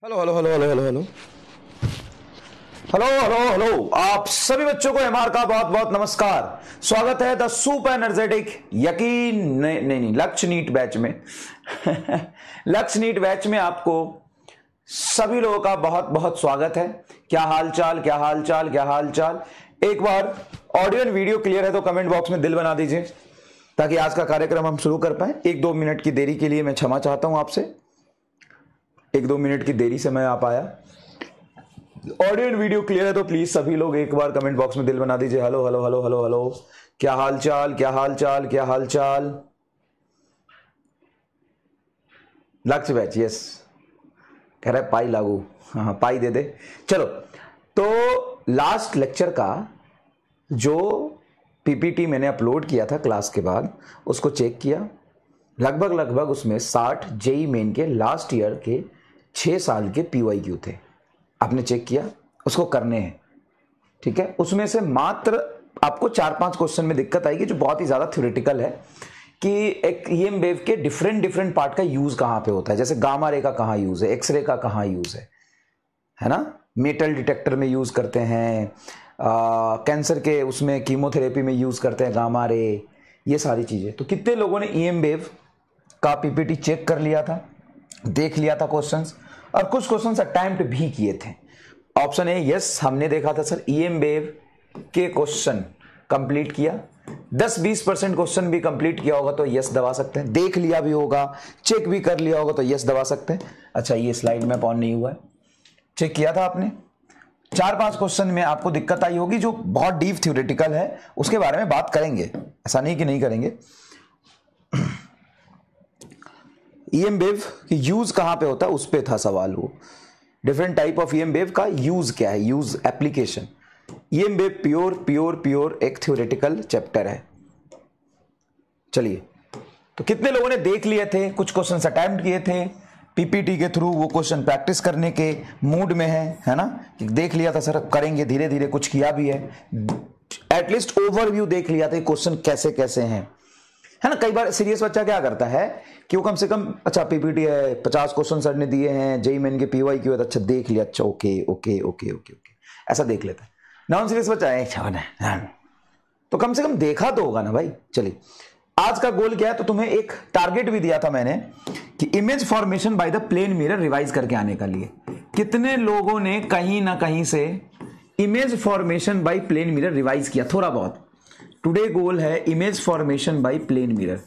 Hello hello hello hello hello hello hello hello hello आप सभी बच्चों को एमआर का बहुत बहुत नमस्कार। स्वागत है द सुपर एनर्जेटिक यकीन नहीं लक्ष्य नीट बैच में लक्ष्य नीट बैच में आपको सभी लोगों का बहुत बहुत स्वागत है। क्या हाल चाल, क्या हाल चाल, क्या हाल चाल। एक बार ऑडियो एंड वीडियो क्लियर है तो कमेंट बॉक्स में दिल बना दीजिए ताकि आज का कार्यक्रम हम शुरू कर पाए। 1-2 मिनट की देरी के लिए मैं क्षमा चाहता हूं आपसे। 1-2 मिनट की देरी से मैं आ पाया। ऑडियो एंड वीडियो क्लियर है तो प्लीज सभी लोग एक बार कमेंट बॉक्स में दिल बना दीजिए। Hello hello hello hello hello, क्या हाल चाल, क्या हाल चाल, क्या हाल चाल। लक्ष्य बैच यस कह रहा है पाई लागू, हाँ पाई दे दे। चलो तो लास्ट लेक्चर का जो पीपीटी मैंने अपलोड किया था क्लास के बाद उसको चेक किया। लगभग उसमें 60 जेई मेन के लास्ट ईयर के 6 साल के पीवाईक्यू थे। आपने चेक किया, उसको करने हैं, ठीक है। उसमें से मात्र आपको 4-5 क्वेश्चन में दिक्कत आएगी जो बहुत ही ज्यादा थ्योरेटिकल है कि एक ईएम वेव के डिफरेंट पार्ट का यूज कहां पे होता है। जैसे गामा रे का कहां यूज है, एक्सरे का कहां यूज है ना। मेटल डिटेक्टर में यूज करते हैं, कैंसर के उसमें कीमोथेरेपी में यूज करते हैं गामा रे, ये सारी चीजें। तो कितने लोगों ने ईएम वेव का पीपीटी चेक कर लिया था, देख लिया था क्वेश्चंस, और कुछ क्वेश्चंस अटेम्प्ट भी किए थे। ऑप्शन ए यस हमने देखा था सर, ईएम वेव के क्वेश्चन कंप्लीट किया। 10-20% क्वेश्चन भी कंप्लीट किया होगा तो यस दबा सकते हैं। देख लिया भी होगा, चेक भी कर लिया होगा तो यस दबा सकते हैं। अच्छा ये स्लाइड में ऑन नहीं हुआ है, चेक किया था आपने। 4-5 क्वेश्चन में आपको दिक्कत आई होगी जो बहुत डीप थ्योरेटिकल है, उसके बारे में बात करेंगे, ऐसा नहीं कि नहीं करेंगे। ईएम वेव की यूज कहां पे होता है उस पे था सवाल। वो different type of EM wave का यूज क्या है, use application. EM wave pure एक थ्योरेटिकल चैप्टर है। चलिए तो कितने लोगों ने देख लिए थे, कुछ क्वेश्चंस अटेम्प्ट किए थे पीपीटी के थ्रू, वो क्वेश्चन प्रैक्टिस करने के मूड में है ना। देख लिया था सर, करेंगे धीरे धीरे, कुछ किया भी है, एटलीस्ट ओवरव्यू देख लिया था क्वेश्चन कैसे कैसे हैं, है ना। कई बार सीरियस बच्चा क्या करता है कि वो कम से कम अच्छा पीपीटी है, 50 क्वेश्चन सर ने दिए हैं, जेई मेन के पीवाईक्यू है, अच्छा देख लिया, अच्छा okay okay okay okay okay ऐसा देख लेता है। नॉन सीरियस बच्चा है तो कम से कम देखा तो होगा ना भाई। चलिए आज का गोल क्या है, तो तुम्हें एक टारगेट भी दिया था मैंने कि image formation by the plane mirror revise करके आने का लिए। कितने लोगों ने कहीं ना कहीं से image formation by plane mirror revise किया थोड़ा बहुत। टुडे गोल है image formation by plane mirror,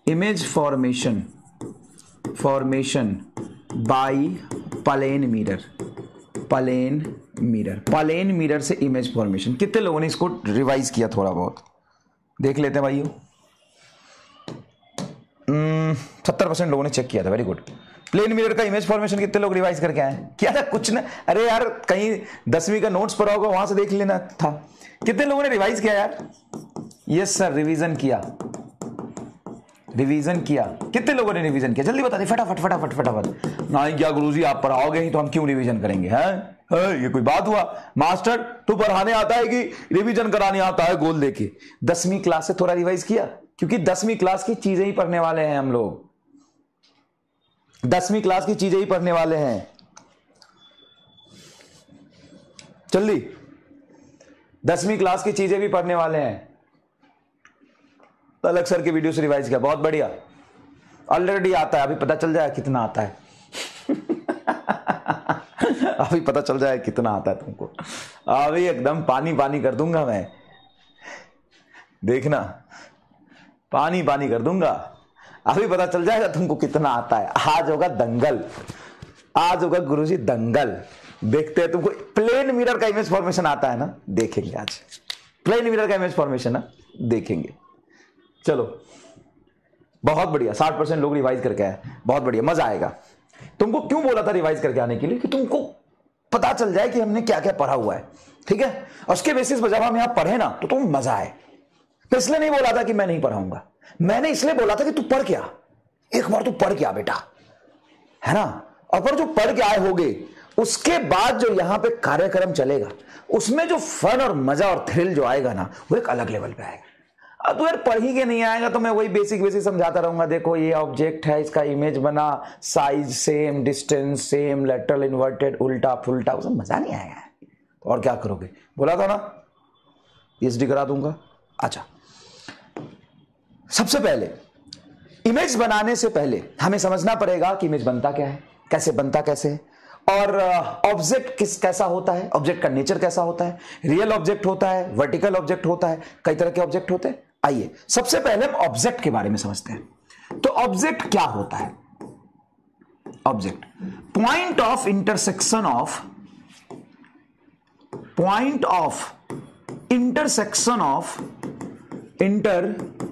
image formation by plane mirror से इमेज फॉर्मेशन। कितने लोगों ने इसको रिवाइज किया, थोड़ा बहुत देख लेते हैं भाइयों। 70% लोगों ने चेक किया था, वेरी गुड। प्लेन मिरर का इमेज फॉर्मेशन कितने लोग रिवाइज करके आए, क्या था कुछ ना, अरे यार कहीं 10वीं का नोट्स पढ़ा होगा वहां से देख लेना था। कितने लोगों ने रिवाइज किया यार, यस सर रिवीजन किया, कितने लोगों ने रिवीजन किया, जल्दी बता दे फटाफट। नहीं क्या गुरुजी आप पढ़ाओगे ही तो हम क्यों रिवीजन करेंगे, हैं ये कोई बात हुआ। मास्टर तू पढ़ाने आता है कि रिवीजन कराने आता है गोल लेके। 10वीं क्लास से थोड़ा रिवाइज किया, क्योंकि 10वीं क्लास की चीजें ही पढ़ने वाले हैं हम लोग, 10वीं क्लास की चीजें ही पढ़ने वाले हैं। जल्दी 10वीं क्लास की चीजें भी पढ़ने वाले हैं। अलग सर के वीडियो से रिवाइज किया, बहुत बढ़िया, ऑलरेडी आता है, अभी पता चल जाए कितना आता है अभी पता चल जाए कितना आता है तुमको, अभी एकदम पानी कर दूंगा मैं, देखना पानी कर दूंगा, अभी पता चल जाएगा तुमको कितना आता है। आज होगा दंगल, आज होगा गुरुजी दंगल। देखते हैं तुमको प्लेन मिरर का इमेज फॉर्मेशन आता है ना, देखेंगे आज प्लेन मिरर का इमेज फॉर्मेशन ना, देखेंगे। चलो बहुत बढ़िया, 60% लोग रिवाइज करके आए, बहुत बढ़िया, मजा आएगा। तुमको क्यों बोला था रिवाइज करके आने के लिए, कि तुमको पता चल जाए कि हमने क्या क्या पढ़ा हुआ है, ठीक है। और उसके बेसिस पर जब हम यहां पढ़े ना तो तुम मजा आए। तो इसलिए नहीं बोला था कि मैं नहीं पढ़ाऊंगा, मैंने इसलिए बोला था कि तू पढ़ के आ, एक बार तू पढ़ के आ बेटा, है ना। और पर जो पढ़ के आए होगे उसके बाद जो यहां पे कार्यक्रम चलेगा उसमें जो फन और मजा और थ्रिल जो आएगा ना, वो एक अलग लेवल पे आएगा। अब तो यार पढ़ ही के नहीं आएगा तो मैं वही बेसिक समझाता रहूंगा। देखो ये ऑब्जेक्ट है, इसका इमेज बना, size same, distance same, lateral inverted, उल्टा फुल्टा, उसमें मजा नहीं आएगा। तो और क्या करोगे, बोला था ना पीएचडी करा दूंगा। अच्छा, सबसे पहले इमेज बनाने से पहले हमें समझना पड़ेगा कि इमेज बनता क्या है, कैसे बनता कैसे है, और ऑब्जेक्ट कैसा होता है, ऑब्जेक्ट का नेचर कैसा होता है, रियल ऑब्जेक्ट होता है, वर्टिकल ऑब्जेक्ट होता है, कई तरह के ऑब्जेक्ट होते हैं। आइए सबसे पहले हम ऑब्जेक्ट के बारे में समझते हैं। तो ऑब्जेक्ट क्या होता है? Object point of intersection of incident ray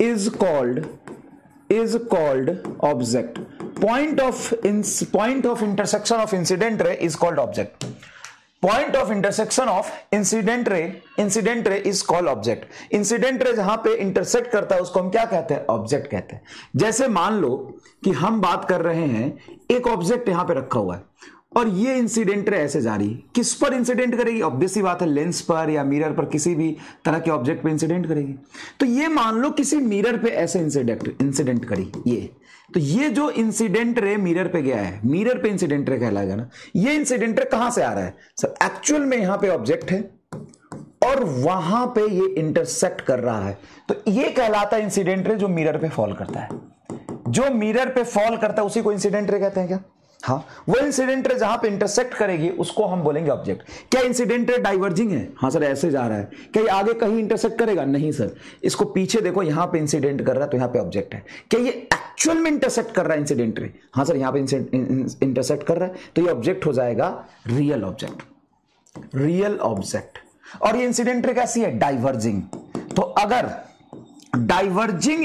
is called object. Point of intersection of incident ray is called object. Point of intersection of incident ray is called object. Incident ray जहां पे intersect करता है उसको हम क्या कहते हैं? Object कहते हैं। जैसे मान लो कि हम बात कर रहे हैं, एक ऑब्जेक्ट यहां पे रखा हुआ है और ये इंसिडेंट रे ऐसे जा रही है, किस पर इंसिडेंट करेगी? ऑब्वियस सी बात है, लेंस पर या मिरर पर, किसी भी तरह के ऑब्जेक्ट पे इंसिडेंट करेगी। तो ये मान लो किसी मिरर पे ऐसे इंसिडेंट करी, ये तो ये जो इंसिडेंट रे मिरर पे गया है, मिरर पे इंसिडेंट रे कहलाएगा ना। ये इंसिडेंट रे कहां से आ रहा है सर? एक्चुअल में यहां पे ऑब्जेक्ट है और वहां पे ये इंटरसेक्ट कर रहा है, तो ये कहलाता है इंसिडेंट रे जो मिरर पे फॉल करता है। जो मिरर पे फॉल करता है उसी को इंसिडेंट रे कहते हैं क्या? हाँ, वो इंसिडेंट रे जहां पे इंटरसेक्ट करेगी उसको हम बोलेंगे ऑब्जेक्ट। क्या इंसिडेंट रे डाइवर्जिंग है? हाँ सर, ऐसे जा रहा है। क्या ये आगे कहीं इंटरसेक्ट करेगा? नहीं सर, इसको पीछे देखो, यहां पे इंसिडेंट कर रहा है तो यहां पे ऑब्जेक्ट है। क्या ये एक्चुअल में इंटरसेक्ट कर रहा है इंसिडेंट रे? हाँ सर, यहां पे इंटरसेक्ट कर रहा है, तो ये ऑब्जेक्ट हो जाएगा रियल ऑब्जेक्ट। और ये इंसिडेंट रे कैसी है? डाइवर्जिंग। तो अगर डाइवर्जिंग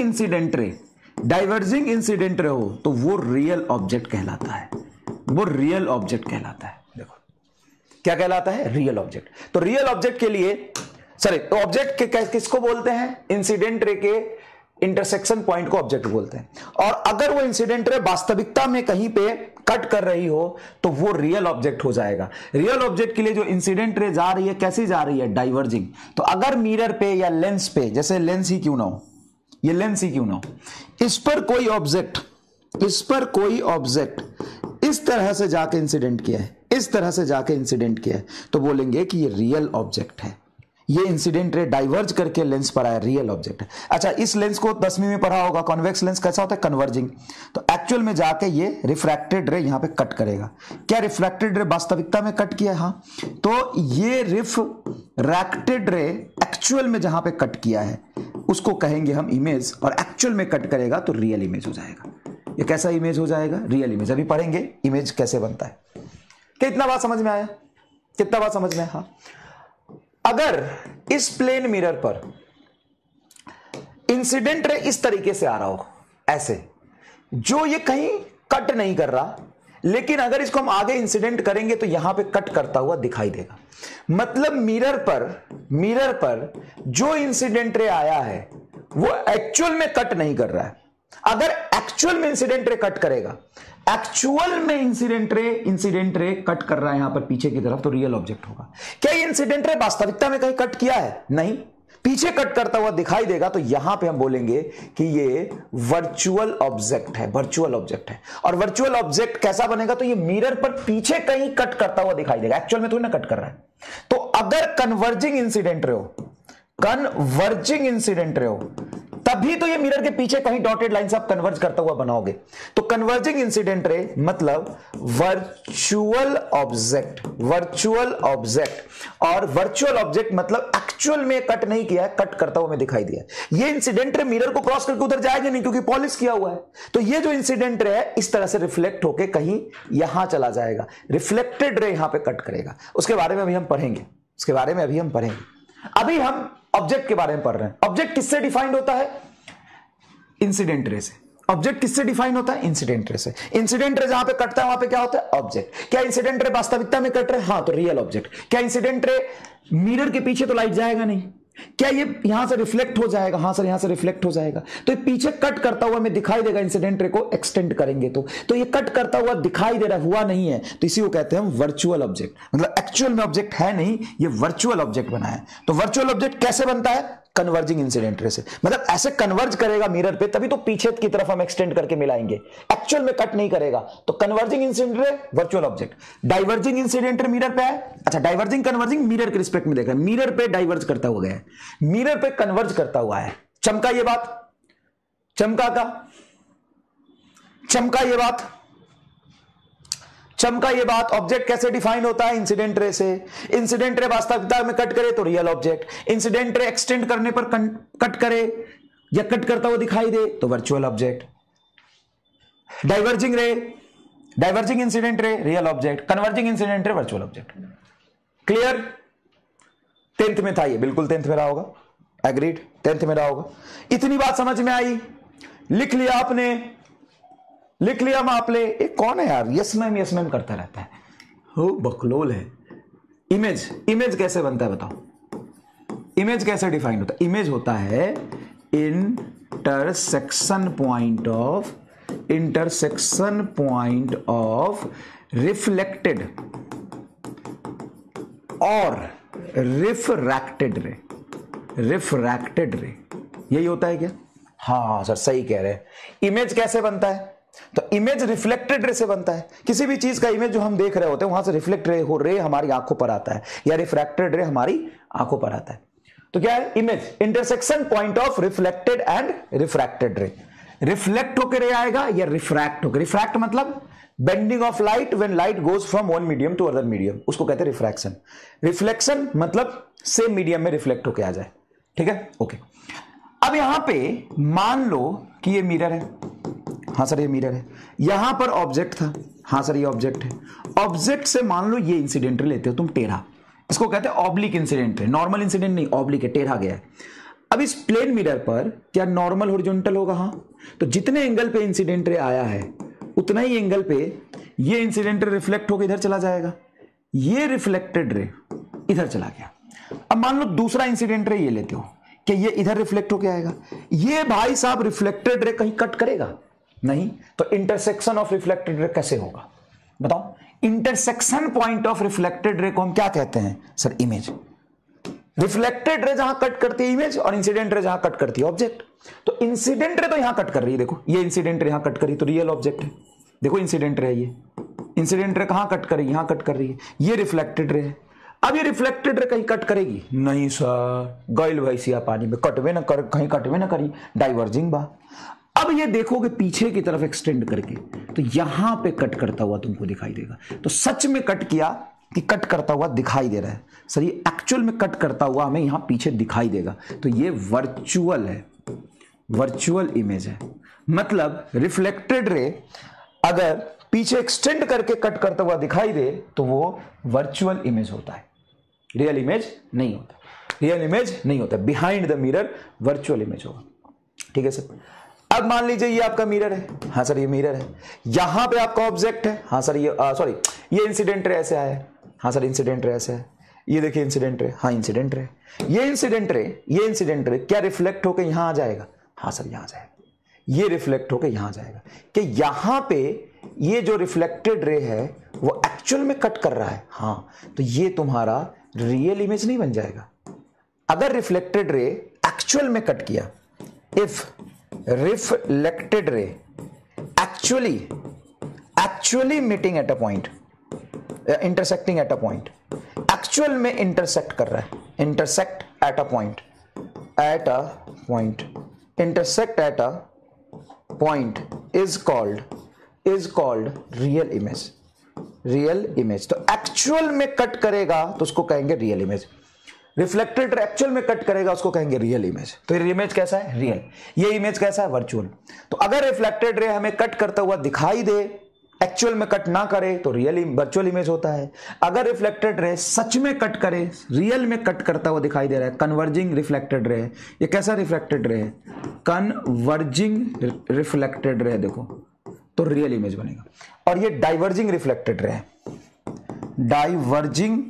इंसिडेंट रे हो तो वो रियल ऑब्जेक्ट कहलाता है। देखो क्या कहलाता है? Real object. तो रियल ऑब्जेक्ट के लिए ऑब्जेक्ट किसको बोलते हैं? इंसिडेंट रे के इंटरसेक्शन पॉइंट को ऑब्जेक्ट बोलते हैं। और अगर वो इंसिडेंट रे वास्तविकता में कहीं पे कट कर रही हो तो वो रियल ऑब्जेक्ट हो जाएगा। रियल ऑब्जेक्ट के लिए जो इंसिडेंट रे जा रही है, कैसी जा रही है? डाइवर्जिंग। तो अगर मिरर पे या लेंस पे, जैसे लेंस ही क्यों ना हो, ये लेंस ही क्यों ना हो, इस पर कोई ऑब्जेक्ट इस तरह से जाके इंसिडेंट किया है, तो बोलेंगे कि ये रियल ऑब्जेक्ट है। ये इंसिडेंट रे डाइवर्ज करके लेंस पर आया, रियल ऑब्जेक्ट है। अच्छा, इस लेंस को 10वीं में पढ़ा होगा, कॉन्वेक्स लेंस कैसा होता है? कन्वर्जिंग। तो एक्चुअल में जाके ये रिफ्रैक्टेड रे यहां पे कट करेगा। क्या रिफ्रैक्टेड रे वास्तविकता में कट किया है? हाँ, तो ये रिफ्रैक्टेड रे एक्चुअल में जहां पे कट किया है उसको कहेंगे हम इमेज, और एक्चुअल में कट करेगा तो रियल इमेज हो जाएगा। ये कैसा इमेज हो जाएगा? Real image. अभी पढ़ेंगे इमेज कैसे बनता है। कितना बात समझ में आया? हाँ, अगर इस प्लेन मिरर पर इंसिडेंट रे इस तरीके से आ रहा हो, ऐसे, जो ये कहीं कट नहीं कर रहा, लेकिन अगर इसको हम आगे इंसिडेंट करेंगे तो यहां पे कट करता हुआ दिखाई देगा। मतलब मिरर पर जो इंसिडेंट रे आया है वो एक्चुअल में कट नहीं कर रहा है। अगर एक्चुअल में इंसिडेंट रे कट करेगा, एक्चुअल में इंसिडेंट रे कट कर रहा है यहां पर पीछे की तरफ, तो रियल ऑब्जेक्ट होगा। क्या ये इंसिडेंट रे वास्तविकता में कहीं कट किया है? नहीं, पीछे कट करता हुआ दिखाई देगा, तो यहां पे हम बोलेंगे कि ये वर्चुअल ऑब्जेक्ट है। और वर्चुअल ऑब्जेक्ट कैसा बनेगा? तो ये मिरर पर पीछे कहीं कट करता हुआ दिखाई देगा, एक्चुअल में थोड़ी ना कट कर रहा है। तो अगर कन्वर्जिंग इंसिडेंट रे हो तभी तो ये मिरर के पीछे कहीं डॉटेड लाइन से आप कन्वर्ज करता हुआ बनाओगे। तो कन्वर्जिंग इंसिडेंट रे मतलब वर्चुअल ऑब्जेक्ट। और वर्चुअल ऑब्जेक्ट मतलब एक्चुअल में कट नहीं किया है, कट करता हुआ में दिखाई दिया। ये इंसिडेंट रे मिरर को क्रॉस करके उधर जाएगा नहीं, क्योंकि पॉलिश किया हुआ है। तो ये जो इंसिडेंट रे है इस तरह से रिफ्लेक्ट होके कहीं यहां चला जाएगा, रिफ्लेक्टेड रे यहां पे कट करेगा। उसके बारे में अभी हम पढ़ेंगे। अभी हम ऑब्जेक्ट के बारे में पढ़ रहे हैं। ऑब्जेक्ट किससे डिफाइंड होता है? इंसिडेंट रे से। ऑब्जेक्ट किससे डिफाइन होता है? इंसिडेंट रे से। इंसिडेंट रे जहां पे कटता है वहां पे क्या होता है? ऑब्जेक्ट। क्या इंसिडेंट रे वास्तविकता में कट रहे? हाँ, तो रियल ऑब्जेक्ट। क्या इंसिडेंट रे मिरर के पीछे तो लाइट जाएगा नहीं, क्या ये यहां से रिफ्लेक्ट हो जाएगा? हाँ सर, यहां से रिफ्लेक्ट हो जाएगा। तो ये पीछे कट करता हुआ हमें दिखाई देगा, इंसिडेंट रे को एक्सटेंड करेंगे तो ये कट करता हुआ दिखाई दे रहा, हुआ नहीं है, तो इसी को कहते हैं हम वर्चुअल ऑब्जेक्ट। मतलब एक्चुअल में ऑब्जेक्ट है नहीं, ये वर्चुअल ऑब्जेक्ट बना है। तो वर्चुअल ऑब्जेक्ट कैसे बनता है? कन्वर्जिंग इंसिडेंट रे से। मतलब ऐसे कन्वर्ज करेगा मिरर पे, तभी तो पीछे की तरफ हम एक्सटेंड करके मिलाएंगे, एक्चुअल में कट नहीं करेगा। तो converging incident ray virtual object. Diverging incident ray mirror पे है। अच्छा, डाइवर्जिंग कन्वर्जिंग मिरर के रिस्पेक्ट में देख रहे हैं, मिरर पे डाइवर्ज करता हुआ गया है, मिरर पे कन्वर्ज करता हुआ है। चमका ये बात, चमका ये बात, चमका ये बात। ऑब्जेक्ट कैसे डिफाइन होता है? इंसिडेंट रे से। इंसिडेंट रे वास्तविकता में कट करे तो real object, incident ray extend करने पर कट करे या कट करता हुआ दिखाई दे तो वर्चुअल ऑब्जेक्ट। डाइवर्जिंग रे, diverging incident ray real object, converging incident ray virtual object. Clear? 10th में था ये, बिल्कुल 10th में रहा होगा, एग्रीड, 10th में रहा होगा। इतनी बात समझ में आई? लिख लिया आपने, लिख लिया आपने। एक कौन है यार, यस मैम करता रहता है, हो बकलोल है। इमेज, इमेज कैसे बनता है बताओ? इमेज कैसे डिफाइन होता है? इमेज होता है इंटरसेक्शन पॉइंट ऑफ रिफ्लेक्टेड और रिफ्रैक्टेड रे। रिफ्रैक्टेड रे यही होता है क्या? हाँ सर, सही कह रहे हैं। इमेज कैसे बनता है? तो इमेज रिफ्लेक्टेड रे से बनता है। किसी भी चीज का इमेज जो हम देख रहे होते हैं, वहां से रिफ्लेक्ट रे हमारी आंखों पर आता है, या रिफ्रैक्टेड रे हमारी आंखों पर आता है। तो क्या है image? Intersection point of reflected and refracted ray. Reflect होकर रे आएगा या रिफ्रैक्ट होकर। रिफ्रैक्ट मतलब bending of light when light goes from one medium to other medium, उसको कहते हैं रिफ्रैक्शन। रिफ्लेक्शन मतलब सेम मीडियम में रिफ्लेक्ट होकर आ जाए। ठीक है, ओके। अब यहां पे मान लो कि ये मिरर है। हाँ सर, ये मिरर है। यहां पर ऑब्जेक्ट था। हाँ सर, ये ऑब्जेक्ट है। ऑब्जेक्ट से मान लो ये इंसिडेंट रे लेते हो तुम टेढ़ा, इसको कहते हैं oblique incident ray. Normal incident नहीं, ऑब्लिक है, टेढ़ा गया है। अब इस प्लेन मिरर पर क्या नॉर्मल हॉरिजॉन्टल होगा? हाँ, तो जितने एंगल पे इंसिडेंट रे आया है उतना ही एंगल पे ये इंसिडेंट रे रिफ्लेक्ट होकर इधर चला जाएगा, ये रिफ्लेक्टेड रे इधर चला गया। अब मान लो दूसरा इंसिडेंट रे ये लेते हो, कि ये इधर रिफ्लेक्ट होकर आएगा। ये भाई साहब रिफ्लेक्टेड रे कहीं कट करेगा? नहीं। तो इंटरसेक्शन ऑफ रिफ्लेक्टेड रे कैसे होगा बताओ? Intersection point of reflected ray को हम क्या कहते हैं सर? इमेज। रिफ्लेक्टेड रे जहां कट करती है इमेज, और इंसिडेंट रे जहां कट करती है ऑब्जेक्ट। तो इंसिडेंट रे तो यहां कट कर रही है, देखो ये इंसिडेंट रे यहां कट कर रही है, तो रियल ऑब्जेक्ट है। देखो इंसिडेंट रे है, ये इंसिडेंट रे कहां कट कर रही है? यहां कट कर रही है। ये रिफ्लेक्टेड रे है। अब ये रिफ्लेक्टेड रे कहीं कट करेगी? नहीं सर, गइल भैंसिया पानी में, कटवे ना कर, कहीं कटवे ना करी, डाइवर्जिंग बा। अब ये देखोगे पीछे की तरफ एक्सटेंड करके, तो यहां पे कट करता हुआ तुमको दिखाई देगा। तो सच में कट किया कि कट करता हुआ दिखाई दे रहा है सर, ये एक्चुअल में कट करता हुआ हमें यहां पीछे दिखाई देगा। तो ये वर्चुअल है, वर्चुअल इमेज है। मतलब रिफ्लेक्टेड रे अगर पीछे एक्सटेंड करके कट करता हुआ दिखाई दे तो वो वर्चुअल इमेज होता है, रियल इमेज नहीं होता। रियल इमेज नहीं होता, behind the mirror virtual image होगा। ठीक है सर। अब मान लीजिए ये आपका मिरर है। हाँ सर, ये मिरर है। यहां पे आपका ऑब्जेक्ट है। हाँ सर, ये सॉरी, ये इंसिडेंट रे ऐसे आया है। हाँ सर, इंसिडेंट रे ऐसे है। ये देखिए इंसिडेंट रे। हाँ, इंसिडेंट रे। ये इंसिडेंट रे क्या रिफ्लेक्ट होकर यहां आ जाएगा? हाँ सर, यहां जाएगा। ये रिफ्लेक्ट होकर यहां जाएगा कि यहां पे ये जो रिफ्लेक्टेड रे है वो एक्चुअल में कट कर रहा है। हाँ, तो ये तुम्हारा रियल इमेज नहीं बन जाएगा। अगर रिफ्लेक्टेड रे एक्चुअल में कट किया, if reflected ray actually meeting at a point, intersecting at a point, actual में intersect कर रहा है, intersect at a point, intersect at a point is called real image। तो actual में cut करेगा तो उसको कहेंगे real image। रिफ्लेक्टेड एक्चुअल में कट करेगा उसको कहेंगे रियल इमेज। तो ये इमेज कैसा है? रियल। ये इमेज कैसा है? वर्चुअल। तो अगर रिफ्लेक्टेड रे हमें कट करता हुआ दिखाई दे, एक्चुअल में कट ना करे, तो रियल वर्चुअल इमेज होता है। अगर रिफ्लेक्टेड रे सच में कट करे, रियल में कट करता हुआ दिखाई दे रहा है, कन्वर्जिंग रिफ्लेक्टेड रे है। ये कैसा रिफ्लेक्टेड रे है? कन्वर्जिंग रिफ्लेक्टेड रे, देखो तो रियल इमेज बनेगा। और ये डाइवर्जिंग रिफ्लेक्टेड रे है, diverging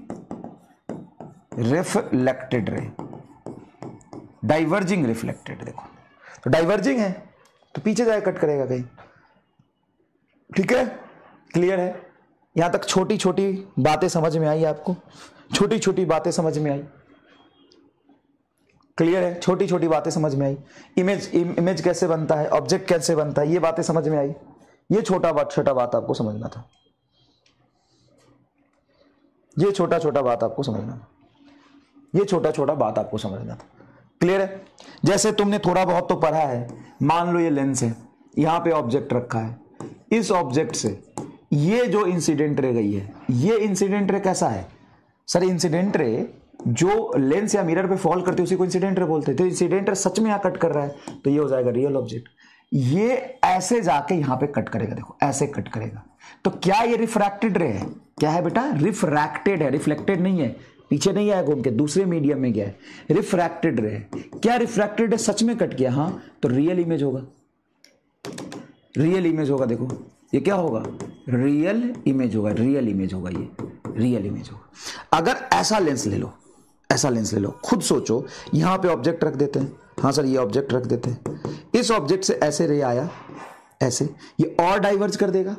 reflected ray. Diverging reflected, देखो तो डाइवर्जिंग है तो पीछे जाके कट करेगा कहीं, ठीक है, क्लियर है? यहां तक छोटी छोटी बातें समझ में आई आपको? छोटी छोटी बातें समझ में आई? क्लियर है? छोटी छोटी बातें समझ में आई। इमेज कैसे बनता है, ऑब्जेक्ट कैसे बनता है, ये बातें समझ में आई। ये छोटा बात आपको समझना था, ये छोटा छोटा बात आपको समझना था, ये छोटा छोटा बात आपको समझना था। क्लियर है? जैसे तुमने थोड़ा बहुत तो पढ़ा है, मान लो ये लेंस है, यहां पे ऑब्जेक्ट रखा है, इस ऑब्जेक्ट से ये जो इंसिडेंट रे गई है, ये इंसिडेंट रे कैसा है? सर इंसिडेंट रे जो लेंस या मिरर पे फॉल करते उसी को इंसिडेंट रे बोलते हैं। तो इंसिडेंट रे सच में यहां कट कर रहा है तो ये हो जाएगा रियल ऑब्जेक्ट। ये ऐसे जाके यहां पे कट करेगा, देखो ऐसे कट करेगा, तो क्या ये रिफ्रैक्टेड रे है? क्या है बेटा? रिफ्रैक्टेड है, रिफ्लेक्टेड नहीं है, पीछे नहीं आया घूम के, दूसरे मीडियम में गया है, रिफ्रैक्टेड रे। क्या रिफ्रैक्टेड है? सच में कट गया, हाँ, तो रियल इमेज होगा, रियल इमेज होगा। देखो ये क्या होगा? रियल इमेज होगा, रियल इमेज होगा, ये रियल इमेज होगा। अगर ऐसा लेंस ले लो, ऐसा लेंस ले लो, खुद सोचो, यहां पे ऑब्जेक्ट रख देते हैं, हाँ सर ये ऑब्जेक्ट रख देते हैं, इस ऑब्जेक्ट से ऐसे रे आया, ऐसे, ये और डाइवर्ज कर देगा,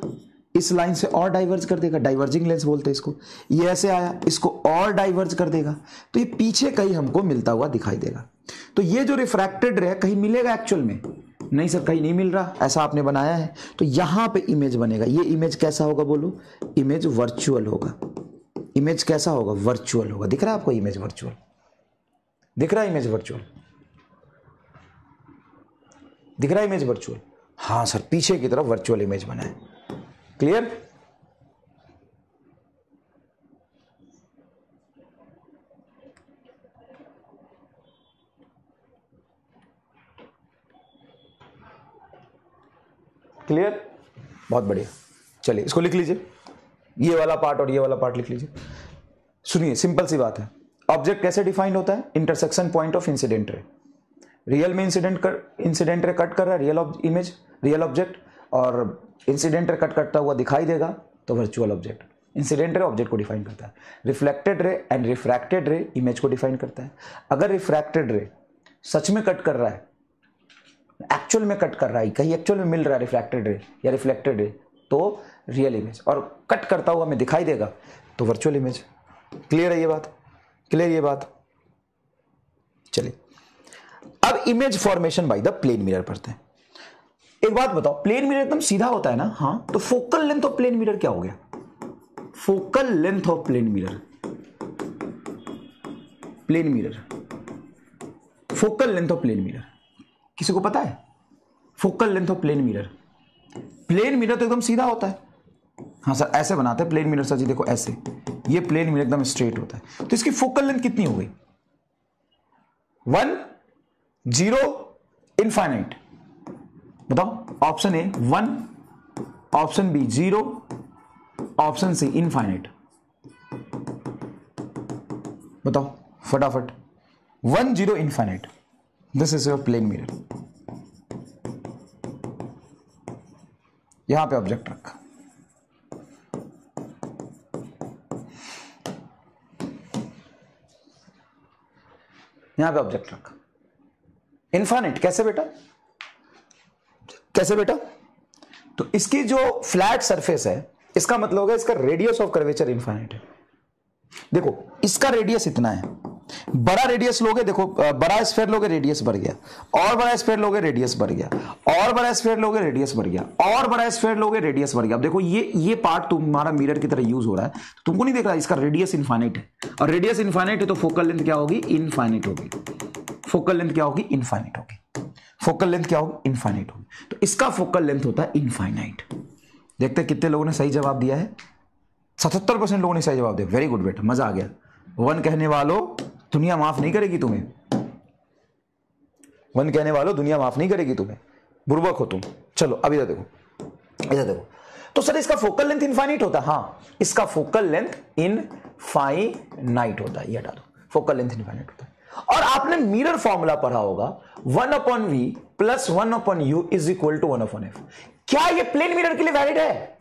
इस लाइन से और डाइवर्ज कर देगा, डाइवर्जिंग लेंस बोलते हैं इसको। ये ऐसे आया, इसको और डाइवर्ज कर देगा, तो ये पीछे कहीं हमको मिलता हुआ दिखाई देगा। तो ये जो रिफ्रैक्टेड रे कहीं मिलेगा एक्चुअल में? नहीं सर कहीं नहीं मिल रहा, ऐसा आपने बनाया है, तो यहां पे इमेज बनेगा। ये इमेज कैसा होगा बोलो? इमेज वर्चुअल होगा। इमेज कैसा होगा? वर्चुअल होगा। दिख रहा है आपको इमेज वर्चुअल? दिख रहा है इमेज वर्चुअल? दिख रहा है इमेज वर्चुअल? हाँ सर, पीछे की तरफ वर्चुअल इमेज बना है। क्लियर? क्लियर? बहुत बढ़िया। चलिए इसको लिख लीजिए, ये वाला पार्ट और ये वाला पार्ट लिख लीजिए। सुनिए, सिंपल सी बात है। ऑब्जेक्ट कैसे डिफाइंड होता है? Intersection point of incident ray. Real में इंसिडेंट रे कट कर रहा है, रियल इमेज, रियल ऑब्जेक्ट, और इंसिडेंट रे कट करता हुआ दिखाई देगा तो virtual object. Incident ray object को डिफाइन करता है, रिफ्लेक्टेड रे एंड रिफ्रैक्टेड रे इमेज को डिफाइन करता है। अगर रिफ्रैक्टेड रे सच में कट कर रहा है, एक्चुअल में कट कर रहा है, कहीं एक्चुअल में मिल रहा है रिफ्रैक्टेड रे या रिफ्लेक्टेड रे, तो रियल इमेज, और कट करता हुआ हमें दिखाई देगा तो वर्चुअल इमेज। क्लियर है ये बात? क्लियर ये बात? चलिए अब image formation by the plane mirror पढ़ते हैं। एक बात बताओ, प्लेन मिरर एकदम सीधा होता है ना? हाँ, तो focal length of plane mirror क्या हो गया? Focal length of plane mirror, plane mirror, focal length of plane mirror किसी को पता है? Focal length of plane mirror, plane mirror तो एकदम सीधा होता है। हाँ सर ऐसे बनाते हैं प्लेन मिरर सर जी, देखो ऐसे, ये प्लेन मिरर एकदम स्ट्रेट होता है, तो इसकी फोकल लेंथ कितनी हो गई? 1, 0, इनफाइनाइट। बताओ, option A 1, option B 0, option C infinite. बताओ फटाफट। 1, 0, infinite, this is your plane mirror. यहां पे ऑब्जेक्ट रखा, यहां पे ऑब्जेक्ट रखा, इनफाइनाइट। कैसे बेटा? कैसे बेटा? तो इसकी जो फ्लैट सरफेस है, इसका मतलब होगा इसका रेडियस ऑफ कर्वेचर इनफाइनाइट है। देखो इसका रेडियस इतना है, बड़ा रेडियस लोगे, देखो बड़ा स्फीयर लोगे रेडियस बढ़ गया, और बड़ा स्फीयर लोगे रेडियस बढ़ गया, और बड़ा स्फीयर लोगे रेडियस बढ़ गया, और बड़ा स्फीयर लोगे रेडियस बढ़ गया। अब देखो ये पार्ट तुम्हारा मिरर की तरह यूज हो रहा है, तो तुमको नहीं देख रहा, इसका रेडियस इनफाइनाइट है, और रेडियस इनफाइनाइट है तो फोकल लेंथ क्या होगी? इनफाइनाइट होगी। फोकल लेंथ क्या होगी? इनफाइनाइट होगी। फोकल लेंथ क्या होगी? इनफाइनाइट होगी। तो इसका फोकल लेंथ होता है इनफाइनाइट। देखते हैं कितने लोगों ने सही जवाब दिया है। 77% लोगों ने सही जवाब दिया। वेरी गुड बेटा, मजा आ गया। 1 कहने वालों, दुनिया माफ नहीं करेगी तुम्हें। 1 कहने वालों, दुनिया माफ नहीं करेगी तुम्हें, बुर्बक हो तुम। चलो अब इधर देखो, इधर देखो। तो सर इसका फोकल लेंथ इनफाइनाइट होता है? हाँ, इसका फोकल लेंथ इनफाइनाइट होता है। ये हटा दो, फोकल लेंथ इनफाइनाइट होता है। और आपने मिरर फॉर्मूला पढ़ा होगा, 1/v plus 1/u is equal to 1/f। क्या ये प्लेन मिरर के लिए वैलिड है?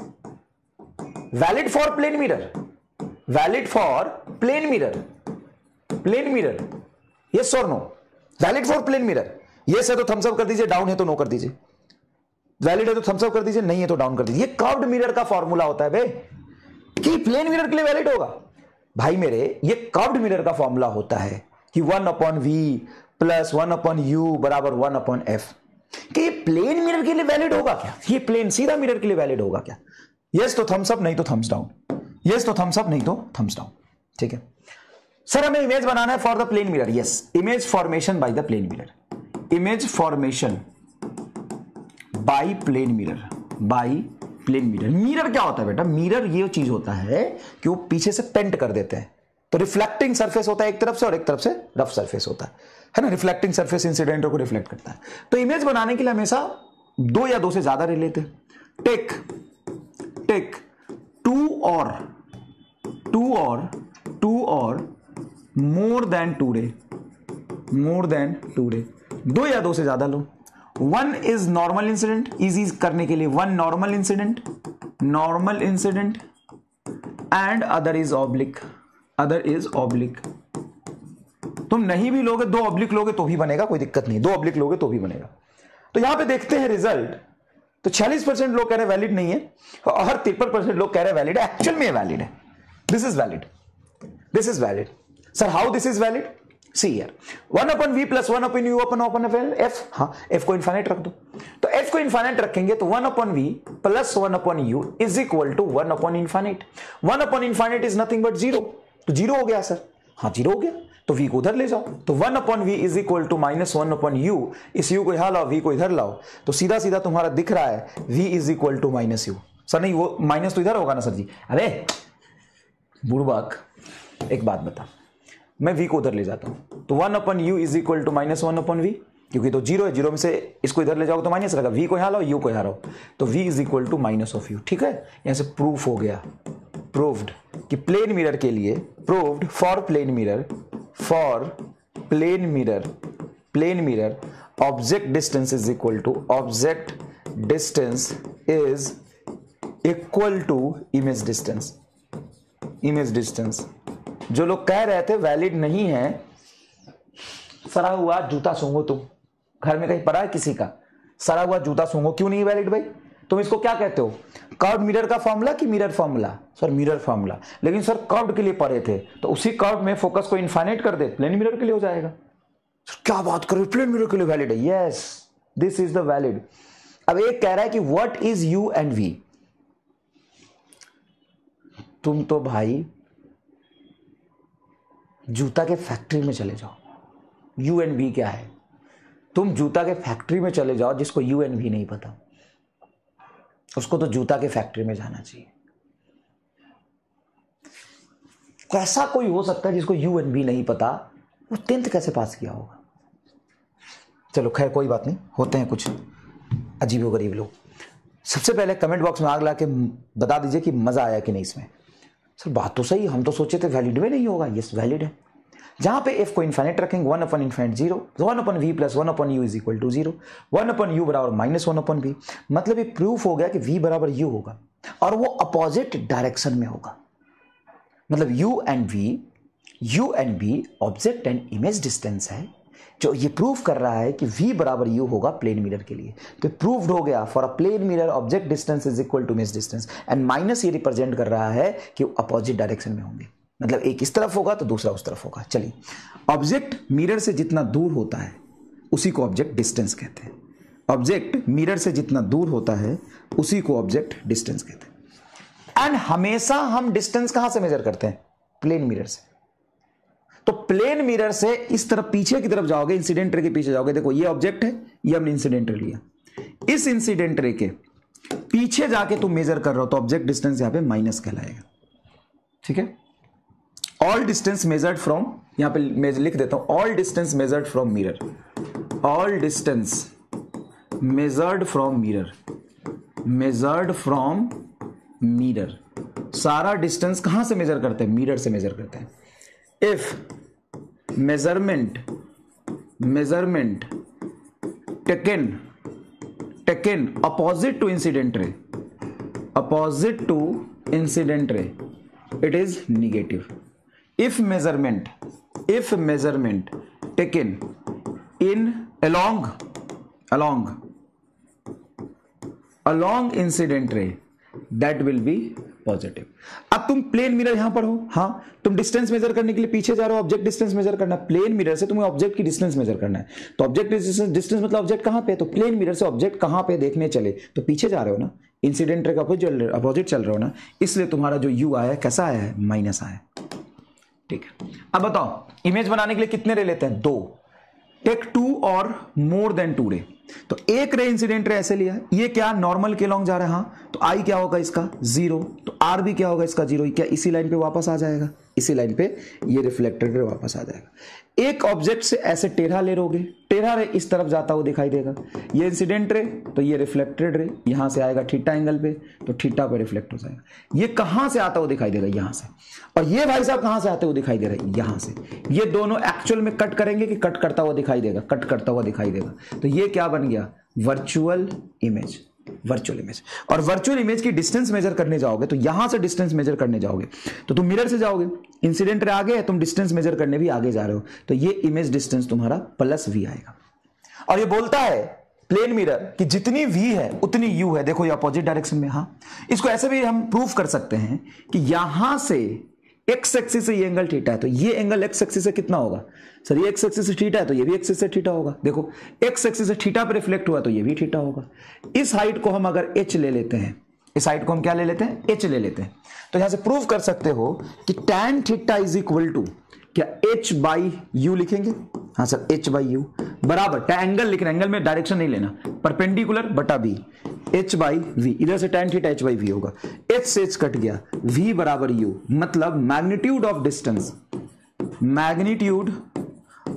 Valid for plane mirror, valid for plane mirror, plane mirror, yes और no? Valid for plane mirror. Yes है तो थम्स अप कर दीजिए, डाउन है तो नो कर दीजिए। वैलिड है तो थम्स अप कर दीजिए, नहीं है तो डाउन कर दीजिए। ये कर्व्ड मिरर का फॉर्मूला होता है बे, कि प्लेन मिरर के लिए वैलिड होगा भाई मेरे। ये कर्व्ड मिरर का फॉर्मूला होता है कि 1/v प्लस 1/u बराबर 1/f। कि ये प्लेन मिरर के लिए वैलिड होगा क्या? ये प्लेन सीधा मिरर के लिए वैलिड होगा क्या? यस तो थम्स अप, नहीं तो थम्स डाउन। यस तो थम्स अप, नहीं तो थम्स डाउन। ठीक है सर, हमें इमेज बनाना है for the plane mirror. Yes, image formation by the plane mirror. Image formation by plane mirror, by plane mirror. Mirror क्या होता है बेटा? मिरर ये चीज होता है कि वो पीछे से पेंट कर देते हैं, तो रिफ्लेक्टिंग सरफेस होता है एक तरफ से और एक तरफ से रफ सरफेस होता है ना। रिफ्लेक्टिंग सरफेस इंसिडेंटों को रिफ्लेक्ट करता है। तो इमेज बनाने के लिए हमेशा दो या दो से ज्यादा रे लेते हैं। टेक टू और मोर देन टू रे, दो या दो से ज्यादा लो। One is normal incident, easy करने के लिए one normal incident and other is oblique. तुम नहीं भी लोगे, दो ऑब्लिक लोगे तो भी बनेगा, कोई दिक्कत नहीं, दो ऑब्लिक लोगे तो भी बनेगा। तो यहां पे देखते हैं रिजल्ट। तो 46% लोग कह रहे वैलिड नहीं है और 53% लोग कह रहे वैलिड है। एक्चुअल में वैलिड है। This is valid. Sir how this is valid? See here 1/v plus 1/u upon f। हाँ, f को इनफाइनाइट रख दो। तो f को इनफाइनाइट रखेंगे तो 1/v plus 1/u is equal to infinite. Infinite is nothing but 0, तो 0 हो गया सर। हाँ 0 हो गया, तो v को उधर ले जाओ। तो 1/v is equal to minus 1/u। इस u को यहां लाओ, v को इधर लाओ, तो सीधा सीधा तुम्हारा दिख रहा है v is equal to minus u। Sir नहीं, वो माइनस तो इधर होगा ना सर जी। अरे बुड़बक, एक बात बता, मैं v को उधर ले जाता हूं तो 1/u is equal to minus 1/v, क्योंकि तो 0 है, 0 में से इसको इधर ले जाओ तो माइनस रहेगा। v को यहां लाओ, u को यहां लाओ, तो v is equal to minus of u। ठीक है, यहां से प्रूफ हो गया, प्रूव्ड कि प्लेन मिरर के लिए, proved for plane mirror object distance is equal to image distance. जो लोग कह रहे थे वैलिड नहीं है, सड़ा हुआ जूता सूंघो तुम। घर में कहीं पड़ा है किसी का सड़ा हुआ जूता सूंघो, क्यों नहीं वैलिड भाई? तुम इसको क्या कहते हो? कर्व्ड मिरर का फॉर्मूला कि mirror formula? Sir mirror formula. लेकिन सर कर्व्ड के लिए पढ़े थे, तो उसी कर्व में फोकस को इनफाइनाइट कर दे, प्लेन मिरर के लिए हो जाएगा। सर क्या बात कर रहे हो, प्लेन मिरर के लिए वैलिड है? Yes, this is the valid. अब एक कह रहा है कि what is u and v. तुम तो भाई जूता के फैक्ट्री में चले जाओ, यू एंड वी क्या है? तुम जूता के फैक्ट्री में चले जाओ, जिसको यू एंड वी नहीं पता, उसको तो जूता के फैक्ट्री में जाना चाहिए। कैसा कोई हो सकता है जिसको यू एंड वी नहीं पता? वो 10th कैसे पास किया होगा? चलो खैर कोई बात नहीं, होते हैं कुछ अजीब गरीब लोग। सबसे पहले कमेंट बॉक्स में आग ला के बता दीजिए कि मजा आया कि नहीं इसमें। सर बात तो सही, हम तो सोचे थे वैलिड में नहीं होगा। यस वैलिड है। जहां पे f को इनफाइनाइट रखेंगे 1/इनफाइनाइट 0, 1/v plus 1/u is equal to 0, 1/u बराबर माइनस 1/v। मतलब ये प्रूफ हो गया कि v बराबर u होगा और वो अपोजिट डायरेक्शन में होगा। मतलब u and v object and image distance है, जो ये प्रूफ कर रहा है कि v बराबर u होगा प्लेन मिरर के लिए। तो प्रूव्ड हो गया for a plane mirror object distance is equal to image distance, and minus ये रिप्रेजेंट कर रहा है कि अपोजिट डायरेक्शन में होंगे। मतलब एक इस तरफ होगा तो दूसरा उस तरफ होगा। चलिए, ऑब्जेक्ट मिरर से जितना दूर होता है उसी को ऑब्जेक्ट डिस्टेंस कहते हैं। ऑब्जेक्ट मिरर से जितना दूर होता है उसी को ऑब्जेक्ट डिस्टेंस कहते हैं। एंड हमेशा हम डिस्टेंस कहां से मेजर करते हैं? प्लेन मिरर से। तो प्लेन मिरर से इस तरफ पीछे की तरफ जाओगे, इंसिडेंट रे के पीछे जाओगे, देखो ये ऑब्जेक्ट है, ये हमने इंसिडेंट रे लिया, इस इंसिडेंट रे के पीछे जाके तुम मेजर कर रहे हो तो ऑब्जेक्ट डिस्टेंस यहां पे माइनस कहलाएगा। ठीक है, ऑल डिस्टेंस मेजर्ड फ्रॉम, यहां पे लिख देता हूं, all distance measured from mirror, all distance measured from mirror, सारा डिस्टेंस कहां से मेजर करते हैं? मिरर से मेजर करते हैं। If measurement taken opposite to incident ray, it is negative. If measurement taken in along incident ray that will be positive. अब तुम प्लेन मिरर यहां पर हो, हाँ तुम डिस्टेंस मेजर करने के लिए पीछे जा रहे हो, ऑब्जेक्ट डिस्टेंस मेजर करना है, प्लेन मिरर से तुम्हें ऑब्जेक्ट की डिस्टेंस मेजर करना है। तो ऑब्जेक्ट डिस्टेंस मतलब ऑब्जेक्ट कहां पे है, तो प्लेन मिरर से ऑब्जेक्ट कहां पे देखने चले, तो पीछे जा रहे हो ना, इंसिडेंट रे का अपोजिट चल रहे हो ना, इसलिए तुम्हारा जो यू आया है कैसा आया है, माइनस आया है। ठीक है, अब बताओ इमेज बनाने के लिए कितने रे लेते हैं, 2। टेक 2 और मोर देन 2 रे। तो एक रे इंसिडेंट रे ऐसे लिया है, ये क्या नॉर्मल के लॉन्ग जा रहा है, हाँ तो आई क्या होगा इसका 0, तो आर भी क्या होगा इसका 0, क्या इसी लाइन पे वापस आ जाएगा, इसी लाइन पे ये रिफ्लेक्टेड रे वापस आ जाएगा। एक ऑब्जेक्ट से ऐसे टेढ़ा ले लोगे, टेढ़ा रे इस तरफ जाता हुआ दिखाई देगा, ये इंसिडेंट रे तो ये रिफ्लेक्टेड रे यहां से आएगा थीटा एंगल पे, तो थीटा पे रिफ्लेक्ट हो जाएगा। ये कहां से आता हुआ दिखाई देगा, यहां से, और ये भाई साहब कहां से आते हुए दिखाई दे रहा है, यहां से। ये दोनों एक्चुअल में कट करेंगे कि कट करता हुआ दिखाई देगा, कट करता हुआ दिखाई देगा। तो ये क्या बन गया, वर्चुअल इमेज। वर्चुअल इमेज, और वर्चुअल इमेज की डिस्टेंस मेजर करने जाओगे तो यहां से डिस्टेंस मेजर करने जाओगे तो तुम मिरर से जाओगे, इंसिडेंट रे आगे है, तुम डिस्टेंस मेजर करने भी आगे जा रहे हो, तो ये इमेज डिस्टेंस तुम्हारा +v आएगा। और ये बोलता है प्लेन मिरर कि जितनी v है उतनी u है। देखो ये अपोजिट डायरेक्शन में, हाँ इसको ऐसे भी हम प्रूफ कर सकते हैं कि यहां से एक्स एक्सिस से ये एंगल थीटा है, तो ये एंगल एक्स एक्सिस से कितना होगा, सर ये एक्स एक्सिस से थीटा है तो ये भी एक्सिस से थीटा होगा। देखो एक्स एक्सिस से थीटा पे रिफ्लेक्ट हुआ तो ये भी थीटा होगा। इस हाइट को हम अगर h ले लेते हैं, इस हाइट को हम क्या ले लेते हैं, h ले लेते हैं, तो यहां से प्रूव कर सकते हो कि tan theta is equal to क्या h बाई यू लिखेंगे, हाँ सर h बाई यू बराबर एंगल लिख रहे हैं, एंगल में डायरेक्शन नहीं लेना, परपेंडिकुलर बटा b, h बाई वी, इधर से tan theta h by v होगा, h से h कट गया, v बराबर u, मतलब magnitude of distance, magnitude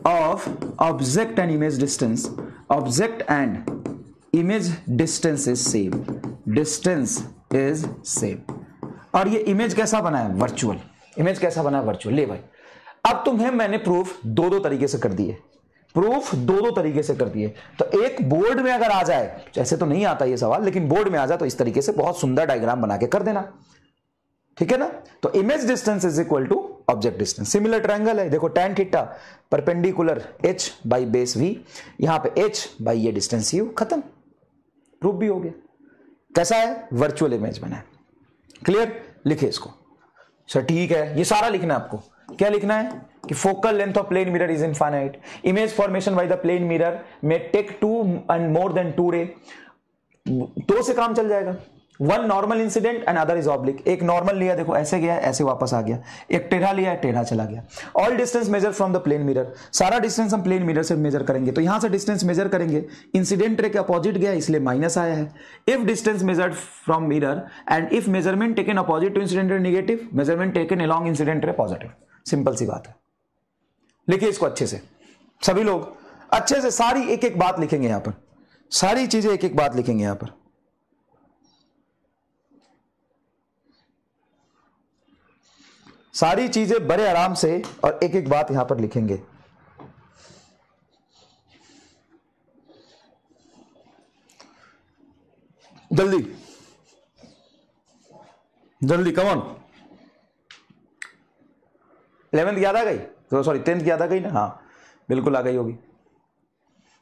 of object and image distance, object and image distance is same, distance is same. और ये image कैसा बना है, वर्चुअल इमेज कैसा बना है, वर्चुअल। ले भाई अब तुम्हें मैंने प्रूफ दो तरीके से कर दिए, प्रूफ दो तरीके से कर दिए। तो एक बोर्ड में अगर आ जाए, ऐसे तो नहीं आता ये सवाल, लेकिन बोर्ड में आ जाए तो इस तरीके से बहुत सुंदर डायग्राम बना के कर देना, ठीक है ना। तो image distance is equal to object distance. Similar triangle है, देखो tan theta perpendicular h by base v, यहां पे h बाई ये डिस्टेंस u, खत्म, प्रूफ भी हो गया। कैसा है, वर्चुअल इमेज बना है। क्लियर, लिखे इसको सर, ठीक है। ये सारा लिखना है आपको, क्या लिखना है कि focal length of plane mirror is infinite, image formation by the plane mirror में take 2 and more than 2 ray, 2 से काम चल जाएगा, 1 normal incident and other is oblique. एक नॉर्मल लिया, देखो ऐसे गया ऐसे वापस आ गया, एक टेढ़ा लिया टेढ़ा चला गया। All distance measure from the plane mirror, सारा डिस्टेंस हम प्लेन मिरर से मेजर करेंगे, तो यहां से डिस्टेंस मेजर करेंगे, इंसिडेंट रे के अपोजिट गया इसलिए माइनस आया है। If distance measured from mirror and if measurement taken opposite to incident ray negative, measurement taken along incident ray positive. Simple सी बात है, लिखिए इसको अच्छे से, सभी लोग अच्छे से सारी एक एक बात लिखेंगे यहां पर, सारी चीजें एक एक बात लिखेंगे यहां पर। सारी चीजें बड़े आराम से और एक एक बात यहां पर लिखेंगे। जल्दी जल्दी, कम ऑन। 11th याद आ गई, तो सॉरी 10th याद आ गई ना, हाँ बिल्कुल आ गई होगी।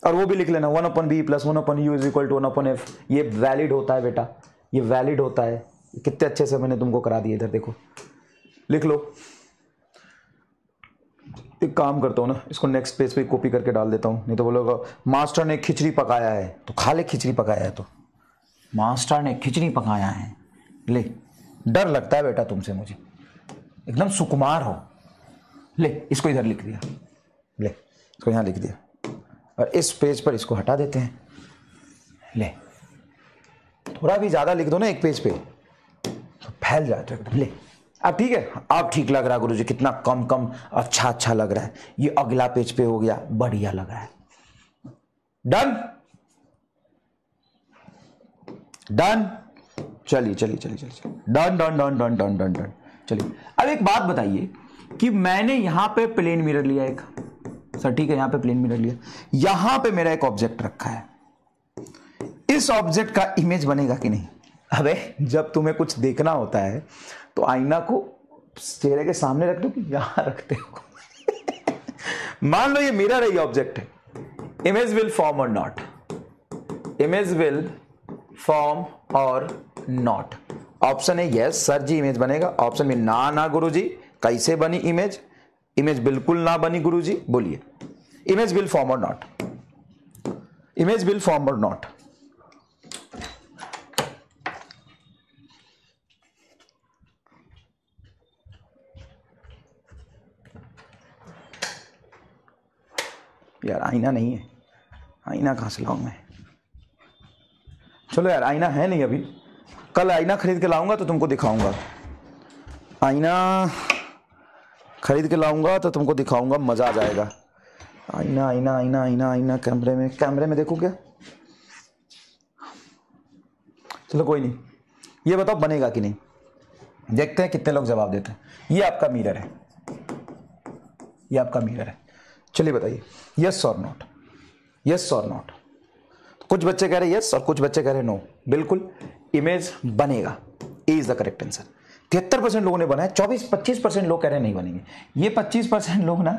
और वो भी लिख लेना 1/b plus 1/u is equal to 1/f। ये वैलिड होता है बेटा, ये वैलिड होता है। कितने अच्छे से मैंने तुमको करा दिया, इधर देखो लिख लो। एक काम करता हूँ ना, इसको नेक्स्ट पेज पे कॉपी करके डाल देता हूँ, नहीं तो बोलोगा मास्टर ने खिचड़ी पकाया है, तो खा ले, खिचड़ी पकाया है तो मास्टर ने खिचड़ी पकाया है। ले, डर लगता है बेटा तुमसे मुझे, एकदम सुकुमार हो। ले इसको इधर लिख दिया, ले इसको यहाँ लिख दिया, और इस पेज पर इसको हटा देते हैं। ले थोड़ा भी ज्यादा लिख दो ना एक पेज पे तो फैल जाता है। ले अब ठीक है, अब ठीक लग रहा है गुरुजी, कितना कम कम अच्छा अच्छा लग रहा है। ये अगला पेज पे हो गया, बढ़िया लग रहा है। डन डन, चलिए चलिए चलिए चलिए, done done done done done done done. चलिए अब एक बात बताइए कि मैंने यहां पे प्लेन मिरर लिया एक, सर ठीक है, यहां पे प्लेन मिरर लिया, यहां पे मेरा एक ऑब्जेक्ट रखा है, इस ऑब्जेक्ट का इमेज बनेगा कि नहीं? अबे जब तुम्हें कुछ देखना होता है तो आईना को चेहरे के सामने रख दो कि यहां रखते हो? मान लो ये मिरर है, ये ऑब्जेक्ट है, इमेज विल फॉर्म और नॉट, इमेज विल फॉर्म और नॉट। ऑप्शन है यस सर जी इमेज बनेगा, ऑप्शन में ना गुरुजी कैसे बनी इमेज, इमेज बिल्कुल ना बनी गुरुजी, बोलिए इमेज विल फॉर्म और नॉट, इमेज विल फॉर्म और नॉट। यार आईना नहीं है, आईना कहां से लाऊं मैं, चलो यार आईना है नहीं अभी, कल आईना खरीद के लाऊंगा तो तुमको दिखाऊंगा, आईना खरीद के लाऊंगा तो तुमको दिखाऊंगा, मजा आ जाएगा। आईना आईना आईना आईना आईना कैमरे में, कैमरे में देखो क्या, चलो कोई नहीं, ये बताओ बनेगा कि नहीं, देखते हैं कितने लोग जवाब देते हैं। ये आपका मिरर है, ये आपका मिरर है, चलिए बताइए यस और नॉट, यस और नॉट। कुछ बच्चे कह रहे यस और कुछ बच्चे कह रहे नो, बिल्कुल इमेज बनेगा, ए इज द करेक्ट आंसर। 73% लोगों ने बनाया, 24-25% लोग कह रहे हैं नहीं बनेंगे। ये 25% लोग ना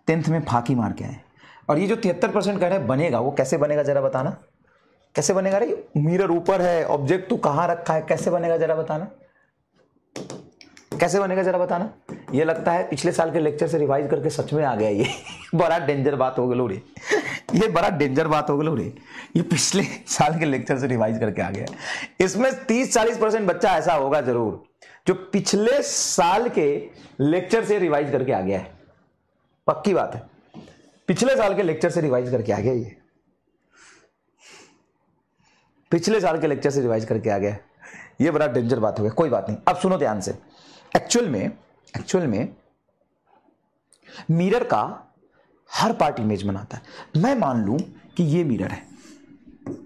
10th में फाकी मार के आए, और ये जो 73% कह रहे हैं बनेगा, वो कैसे बनेगा जरा बताना, कैसे बनेगा रे, मिरर ऊपर है, ऑब्जेक्ट तो कहां रखा है, कैसे बनेगा जरा बताना, कैसे बनेगा जरा बताना। ये लगता है पिछले साल के लेक्चर से रिवाइज करके सच में आ गया ये बड़ा डेंजर बात हो गई रे, ये बड़ा डेंजर बात हो गई रे, ये पिछले साल के लेक्चर से रिवाइज करके आ गया। इसमें 30-40% बच्चा ऐसा होगा जरूर जो पिछले साल के लेक्चर से रिवाइज करके आ गया है, पक्की बात है, पिछले साल के लेक्चर से रिवाइज करके आ गया, ये पिछले साल के लेक्चर से रिवाइज करके आ गया, ये बड़ा डेंजर बात हो गया। कोई बात नहीं, अब सुनो ध्यान से। एक्चुअल में मिरर का हर पार्ट इमेज बनाता है। मैं मान लूं कि ये मिरर है,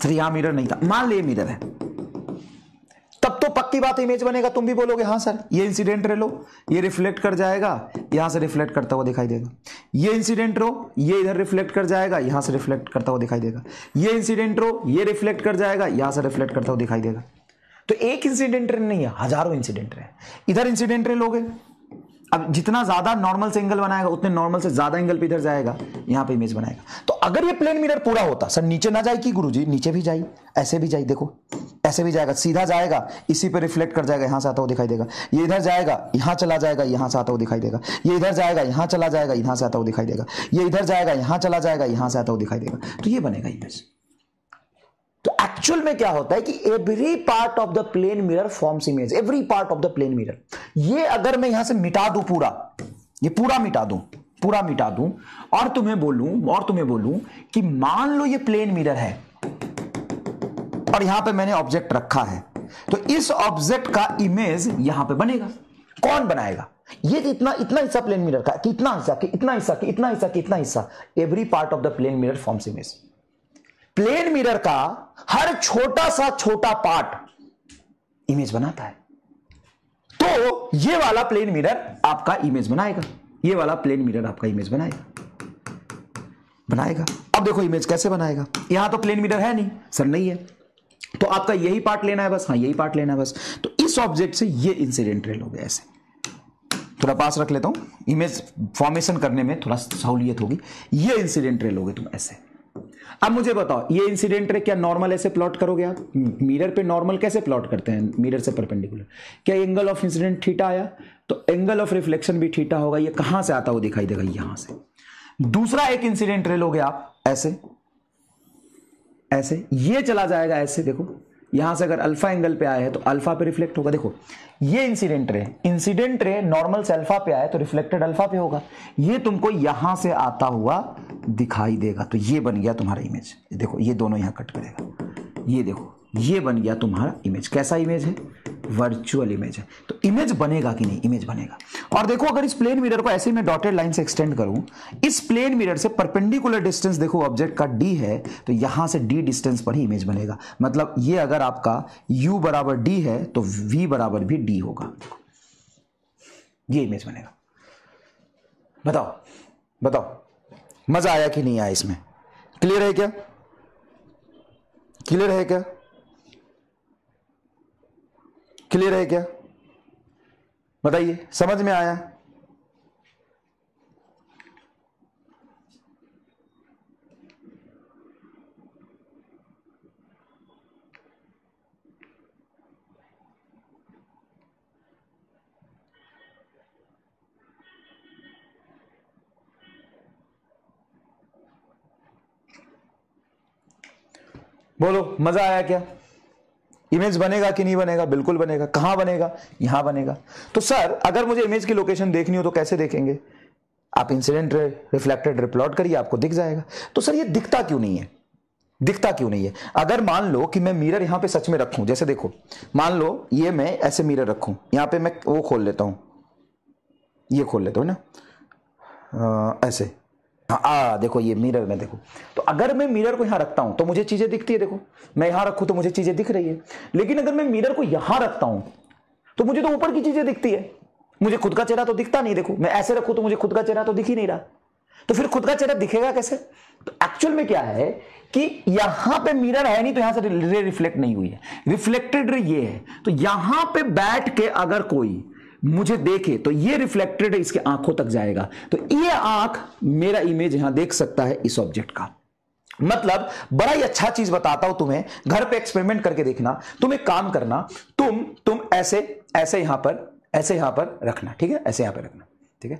फिर यहां मिरर नहीं था, मान ले मिरर है, तब तो पक्की बात इमेज बनेगा। तुम भी बोलोगे हाँ सर, ये इंसिडेंट रे लो, ये रिफ्लेक्ट कर जाएगा, यहां से रिफ्लेक्ट करता हुआ दिखाई देगा, ये इंसिडेंट रो, ये इधर रिफ्लेक्ट कर जाएगा, यहां से रिफ्लेक्ट करता हुआ दिखाई देगा, ये इंसिडेंट रो, ये रिफ्लेक्ट कर जाएगा, यहां से रिफ्लेक्ट करता हुआ दिखाई देगा। तो एक इंसिडेंट रे नहीं है, हजारों इंसिडेंट रे। इधर इंसिडेंट रे लोगे, अब जितना ज्यादा नॉर्मल से एंगल बनाएगा उतने नॉर्मल से ज्यादा एंगल पे इधर जाएगा, यहां पे इमेज बनाएगा। तो अगर ये प्लेन मिरर पूरा होता, सर नीचे ना जाए कि गुरुजी, नीचे भी जाए, ऐसे भी जाए, देखो ऐसे भी जाएगा, सीधा जाएगा, इसी पे रिफ्लेक्ट कर जाएगा, यहां से आता हुआ दिखाई देगा, ये इधर जाएगा, यहां चला जाएगा, यहां से आता हुआ दिखाई देगा, ये इधर जाएगा, यहां चला जाएगा, यहां से आता हुआ दिखाई देगा, ये इधर जाएगा, यहां चला जाएगा, यहां से आता हुआ दिखाई देगा, तो ये बनेगा इमेज। तो एक्चुअल में क्या होता है कि every part of the plane mirror forms image, every part of the plane mirror. ये अगर मैं यहां से मिटा दूं पूरा, ये पूरा मिटा दूं और तुम्हें बोलूं कि मान लो ये प्लेन मिरर है और यहां पे मैंने ऑब्जेक्ट रखा है, तो इस ऑब्जेक्ट का इमेज यहां पे बनेगा। कौन बनाएगा? ये इतना हिस्सा प्लेन मिरर का, कितना हिस्सा, every part of the plane mirror forms image. Plane mirror का हर छोटा पार्ट इमेज बनाता है। तो ये वाला प्लेन मिरर आपका इमेज बनाएगा, ये वाला प्लेन मिरर आपका इमेज बनाएगा। अब देखो इमेज कैसे बनाएगा, यहां तो प्लेन मिरर है नहीं, सर नहीं है, तो आपका यही पार्ट लेना है बस, हाँ यही पार्ट लेना है बस। तो इस ऑब्जेक्ट से ये इंसिडेंट रे लोगे, ऐसे थोड़ा पास रख लेता हूं, इमेज फॉर्मेशन करने में थोड़ा सहूलियत होगी। ये इंसिडेंट रे लोगे तुम ऐसे। अब मुझे बताओ, ये इंसिडेंट रे क्या नॉर्मल ऐसे प्लॉट करोगे आप? मिरर पे नॉर्मल कैसे प्लॉट करते हैं? मिरर से परपेंडिकुलर। क्या एंगल ऑफ इंसिडेंट थीटा आया, तो एंगल ऑफ रिफ्लेक्शन भी थीटा होगा। ये कहां से आता हुआ दिखाई देगा? यहां से। दूसरा एक इंसिडेंट रे लोगे आप ऐसे, ये चला जाएगा ऐसे, देखो यहां से अगर अल्फा एंगल पे आया है तो अल्फा पे रिफ्लेक्ट होगा। देखो ये इंसिडेंट रे नॉर्मल से अल्फा पे आया तो रिफ्लेक्टेड अल्फा पे होगा। ये तुमको यहां से आता हुआ दिखाई देगा, तो ये बन गया तुम्हारा इमेज। देखो ये दोनों यहां कट करेगा, ये देखो ये बन गया तुम्हारा इमेज। कैसा इमेज है? वर्चुअल इमेज है। तो इमेज बनेगा कि नहीं? इमेज बनेगा। और देखो अगर इस प्लेन मिरर को ऐसे मैं डॉटेड लाइन से एक्सटेंड करूं, इस प्लेन मिरर से परपेंडिकुलर डिस्टेंस देखो ऑब्जेक्ट का d है, तो यहां से d डिस्टेंस पर ही इमेज बनेगा। मतलब ये अगर आपका u बराबर d है तो v बराबर भी d होगा, ये इमेज बनेगा। बताओ मजा आया कि नहीं आया इसमें? क्लियर है क्या? क्लियर है क्या? बताइए, समझ में आया? बोलो मजा आया क्या? इमेज बनेगा कि नहीं बनेगा? बिल्कुल बनेगा। कहां बनेगा? यहां बनेगा। तो सर अगर मुझे इमेज की लोकेशन देखनी हो तो कैसे देखेंगे? आप incident ray reflected ray plot करिए, आपको दिख जाएगा। तो सर ये दिखता क्यों नहीं है? दिखता क्यों नहीं है? अगर मान लो कि मैं मिरर यहां पे सच में रखूं, जैसे देखो मान लो ये मैं ऐसे मिरर रखूं, यहां पे मैं वो खोल लेता हूं, ये खोल लेता हूं ना ऐसे, देखो ये मिरर में देखो। तो अगर मैं मिरर को यहां रखता हूं तो मुझे चीजें दिखती है, देखो मैं यहां रखूं तो मुझे चीजें दिख रही है। लेकिन अगर मैं मिरर को यहां रखता हूं तो मुझे तो ऊपर की चीजें दिखती है, मुझे खुद का चेहरा तो दिखता नहीं। देखो मैं ऐसे रखूं तो मुझे खुद का चेहरा तो दिख ही नहीं रहा, तो फिर खुद का चेहरा दिखेगा कैसे? तो एक्चुअल में क्या है कि यहां पे मिरर है नहीं, तो यहां से रे रिफ्लेक्ट नहीं हुई है, रिफ्लेक्टेड रे ये है। तो यहां पे बैठ के अगर कोई मुझे देखे तो ये रिफ्लेक्टेड इसके आंखों तक जाएगा, तो ये आंख मेरा इमेज यहां देख सकता है इस ऑब्जेक्ट का। मतलब बड़ा ही अच्छा चीज बताता हूं तुम्हें, घर पे एक्सपेरिमेंट करके देखना। तुम एक काम करना, तुम ऐसे यहां पर रखना, ठीक है, ऐसे यहां पर रखना, ठीक है,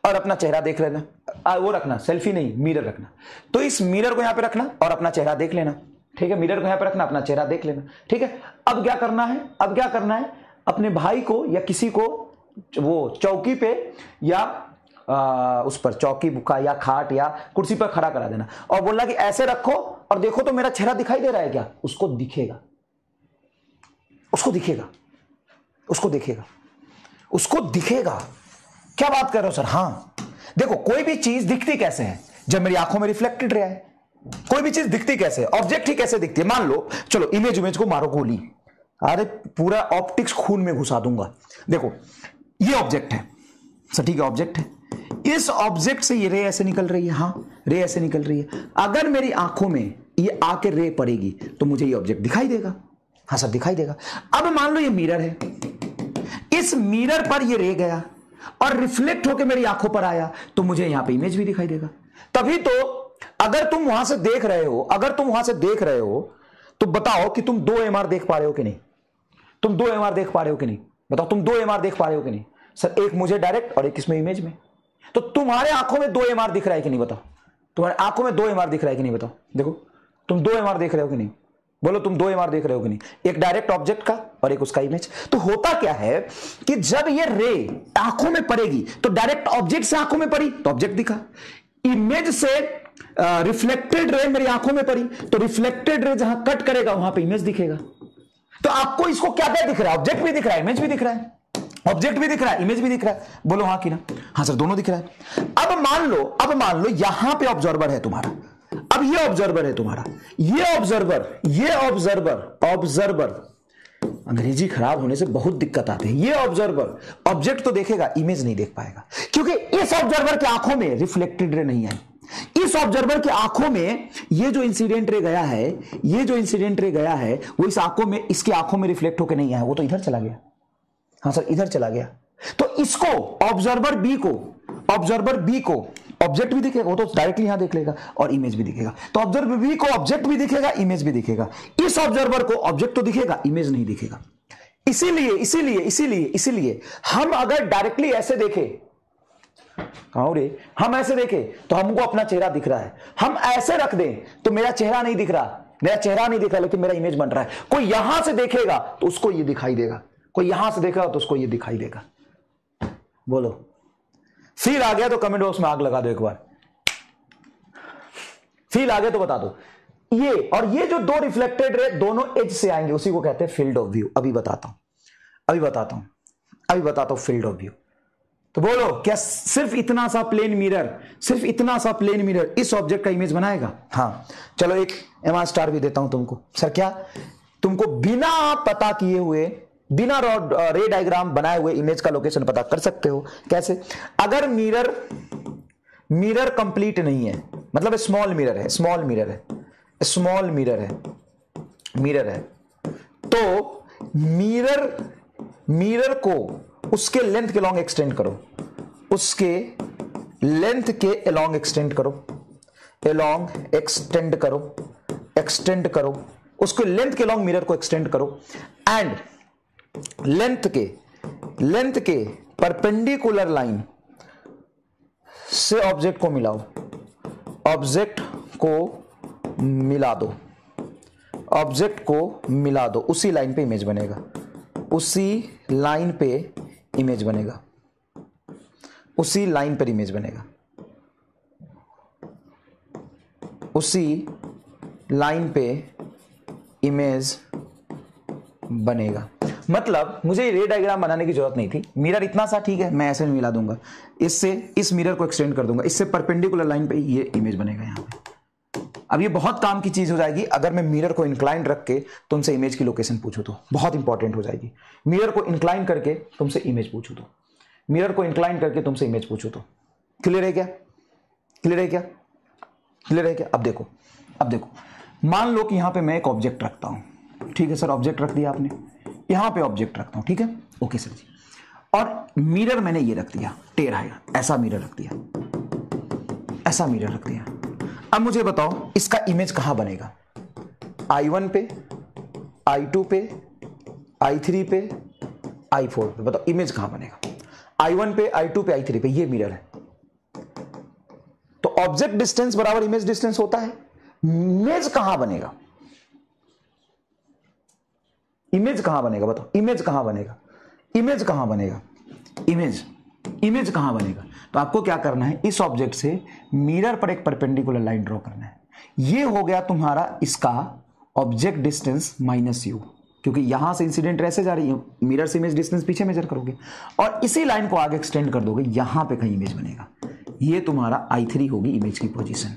और अपना चेहरा देख लेना। वो रखना सेल्फी नहीं, मिरर रखना। तो इस मिरर को यहां पे रखना और अपना चेहरा देख लेना, ठीक है, मिरर को यहां पे रखना, अपना चेहरा देख लेना, ठीक है। अब क्या करना है, अपने भाई को या किसी को वो चौकी पे या उस पर चौकी बुका या खाट या कुर्सी पर खड़ा करा देना और बोलना कि ऐसे रखो और देखो तो मेरा चेहरा दिखाई दे रहा है क्या? उसको दिखेगा, उसको दिखेगा, उसको दिखेगा, उसको दिखेगा। क्या बात कर रहे हो सर? हां देखो, कोई भी चीज दिखती कैसे है? जब मेरी आंखों में रिफ्लेक्टेड रहा है। कोई भी चीज दिखती कैसे है? ऑब्जेक्ट ही कैसे दिखती है? मान लो चलो इमेज को मारो गोली, अरे पूरा ऑप्टिक्स खून में घुसा दूंगा। देखो ये ऑब्जेक्ट है सर, ठीक है, ऑब्जेक्ट है। इस ऑब्जेक्ट से ये रे ऐसे निकल रही है, हां रे ऐसे निकल रही है। अगर मेरी आंखों में ये आके रे पड़ेगी तो मुझे ये ऑब्जेक्ट दिखाई देगा, हां सर दिखाई देगा। अब मान लो ये मिरर है, इस मिरर पर ये रे गया और रिफ्लेक्ट होकर मेरी आंखों पर आया तो मुझे यहां पे इमेज भी दिखाई देगा। तभी तो अगर तुम वहां से देख रहे हो, तो बताओ कि तुम 2 MR देख पा रहे हो कि नहीं? तुम 2 MR देख पा रहे हो कि नहीं? बताओ तुम 2 MR देख पा रहे हो कि नहीं? सर एक मुझे डायरेक्ट और एक इसमें इमेज में। तो तुम्हारे आंखों में 2 MR दिख रहा है कि नहीं? बताओ तुम्हारे आंखों में 2 MR दिख रहा है कि नहीं? बताओ, देखो तुम 2 MR देख रहे हो कि नहीं? बोलो तुम 2 MR देख रहे हो कि नहीं? एक डायरेक्ट ऑब्जेक्ट का और एक उसका इमेज। तो होता क्या है कि जब ये रे आंखों में पड़ेगी तो डायरेक्ट ऑब्जेक्ट से आंखों में पड़ी तो ऑब्जेक्ट दिखा, इमेज से रिफ्लेक्टेड रे मेरी आंखों में पड़ी तो रिफ्लेक्टेड रे जहां कट करेगा वहां पे इमेज दिखेगा। तो आपको इसको क्या क्या दिख रहा है? ऑब्जेक्ट भी दिख रहा है, इमेज भी दिख रहा है, ऑब्जेक्ट भी दिख रहा है, इमेज भी दिख रहा है। बोलो हाँ कि ना? हाँ सर दोनों दिख रहा है। अब मान लो यहां पे ऑब्जर्वर है तुम्हारा, अब ये ऑब्जर्वर है तुम्हारा, ये ऑब्जर्वर अंग्रेजी खराब होने से बहुत दिक्कत आती है। ये ऑब्जर्वर ऑब्जेक्ट तो देखेगा, इमेज नहीं देख पाएगा, क्योंकि इस ऑब्जर्वर की आंखों में रिफ्लेक्टेड रे नहीं आई। इस ऑब्जर्वर की आंखों में ये जो इंसिडेंट रे गया है, वो इस आंखों में, इसकी आंखों में रिफ्लेक्ट होकर नहीं आया, वो तो इधर चला गया। हाँ सर इधर चला गया। तो इसको ऑब्जर्वर बी को ऑब्जेक्ट भी दिखेगा, वो तो डायरेक्टली यहां देख लेगा, और इमेज भी दिखेगा। तो ऑब्जर्वर बी को ऑब्जेक्ट भी दिखेगा, इमेज भी दिखेगा। इस ऑब्जर्वर को ऑब्जेक्ट तो दिखेगा, इमेज नहीं दिखेगा। इसीलिए हम अगर डायरेक्टली ऐसे देखें, हम ऐसे देखें तो हमको अपना चेहरा दिख रहा है। हम ऐसे रख दें तो मेरा चेहरा नहीं दिख रहा, लेकिन मेरा इमेज बन रहा है। कोई यहां से देखेगा तो उसको ये दिखाई देगा, कोई यहां से देखेगा तो उसको ये दिखाई देगा। बोलो फील आ गया तो कमेंट बॉक्स में आग लगा दो एक बार। फील आ गया तो बता दो। ये और ये जो 2 रिफ्लेक्टेड रे दोनों एज से आएंगे, उसी को कहते हैं फील्ड ऑफ व्यू। अभी बताता हूं फील्ड ऑफ व्यू। तो बोलो क्या सिर्फ इतना सा प्लेन मिरर इस ऑब्जेक्ट का इमेज बनाएगा? हाँ चलो एक MR स्टार भी देता हूं तुमको। सर क्या? तुमको बिना पता किए हुए, बिना रे डायग्राम बनाए हुए इमेज का लोकेशन पता कर सकते हो। कैसे? अगर मिरर कंप्लीट नहीं है, मतलब स्मॉल मिरर है, तो मिरर को उसके लेंथ के लॉन्ग एक्सटेंड करो, उसके लेंथ के लॉन्ग मिरर को एक्सटेंड करो, एंड लेंथ के परपेंडिकुलर लाइन से ऑब्जेक्ट को मिला दो, ऑब्जेक्ट को मिला दो, उसी लाइन पे इमेज बनेगा, उसी लाइन पे इमेज बनेगा, उसी लाइन पर इमेज बनेगा, उसी लाइन पे इमेज बनेगा। मतलब मुझे रे डायग्राम बनाने की जरूरत नहीं थी, मिरर इतना सा ठीक है, मैं ऐसे में मिला दूंगा, इससे इस मिरर को एक्सटेंड कर दूंगा, इससे परपेंडिकुलर लाइन पे ये इमेज बनेगा यहां पे। अब ये बहुत काम की चीज हो जाएगी अगर मैं मिरर को इंक्लाइन रख के तुमसे इमेज की लोकेशन पूछूं तो बहुत इंपॉर्टेंट हो जाएगी। मिरर को इंक्लाइन करके तुमसे इमेज पूछूं तो, मिरर को इंक्लाइन करके तुमसे इमेज पूछूं तो। क्लियर है क्या? क्लियर है क्या? क्लियर है क्या? अब देखो, अब देखो, मान लो कि यहां पे मैं एक ऑब्जेक्ट रखता हूं, ठीक है सर, ऑब्जेक्ट रख दिया आपने, यहां पे ऑब्जेक्ट रखता हूं, ठीक है, ओके सर जी, और मिरर मैंने ये रख दिया टेढ़ा है, ऐसा मिरर रख दिया, ऐसा मिरर रख दिया। अब मुझे बताओ इसका इमेज कहां बनेगा? I1 पे, I2 पे, I3 पे, I4 पे, बताओ इमेज कहां बनेगा? I1 पे, I2 पे, I3 पे, ये मिरर है। तो ऑब्जेक्ट डिस्टेंस बराबर इमेज डिस्टेंस होता है। इमेज कहां बनेगा? इमेज कहां बनेगा? बताओ इमेज कहां बनेगा? इमेज कहां बनेगा? इमेज, इमेज कहां बनेगा? तो आपको क्या करना है, इस ऑब्जेक्ट से मिरर पर एक परपेंडिकुलर लाइन ड्रॉ करना है। ये हो गया तुम्हारा इसका ऑब्जेक्ट डिस्टेंस माइनस यू, क्योंकि यहां से इंसिडेंट रे से जा रही है, मिरर से इमेज डिस्टेंस पीछे मेजर करोगे और इसी लाइन को आगे एक्सटेंड कर दोगे, यहां पे कहीं इमेज बनेगा। ये तुम्हारा I3 होगी इमेज की पोजीशन।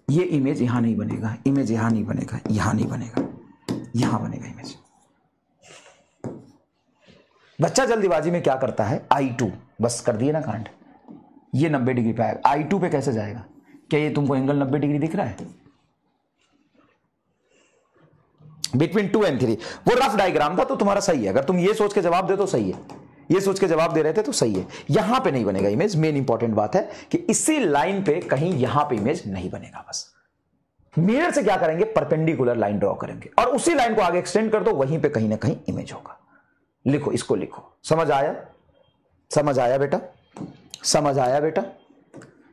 ये इमेज यहां नहीं बनेगा, इमेज यहां नहीं बनेगा, यहां नहीं बनेगा, यहां बनेगा इमेज। बच्चा जल्दीबाजी में क्या करता है, I2 बस कर दिए ना कांड, ये 90 डिग्री पे आएगा, I2 पे कैसे जाएगा? क्या ये तुमको एंगल 90 डिग्री दिख रहा है? बिटवीन 2 and 3, वो रफ डायग्राम था तो तुम्हारा सही है, अगर तुम ये सोच के जवाब दे तो सही है, ये सोच के जवाब दे रहे थे तो सही है। यहां पे नहीं बनेगा इमेज, मेन इंपॉर्टेंट बात है कि इसी लाइन पे कहीं यहां पे इमेज नहीं बनेगा। बस मिरर से क्या करेंगे, परपेंडिकुलर लाइन ड्रॉ करेंगे और उसी लाइन को आगे एक्सटेंड कर दो, वहीं पे कहीं ना कहीं इमेज होगा। लिखो, इसको लिखो। समझ आया? समझ आया बेटा? समझ आया बेटा?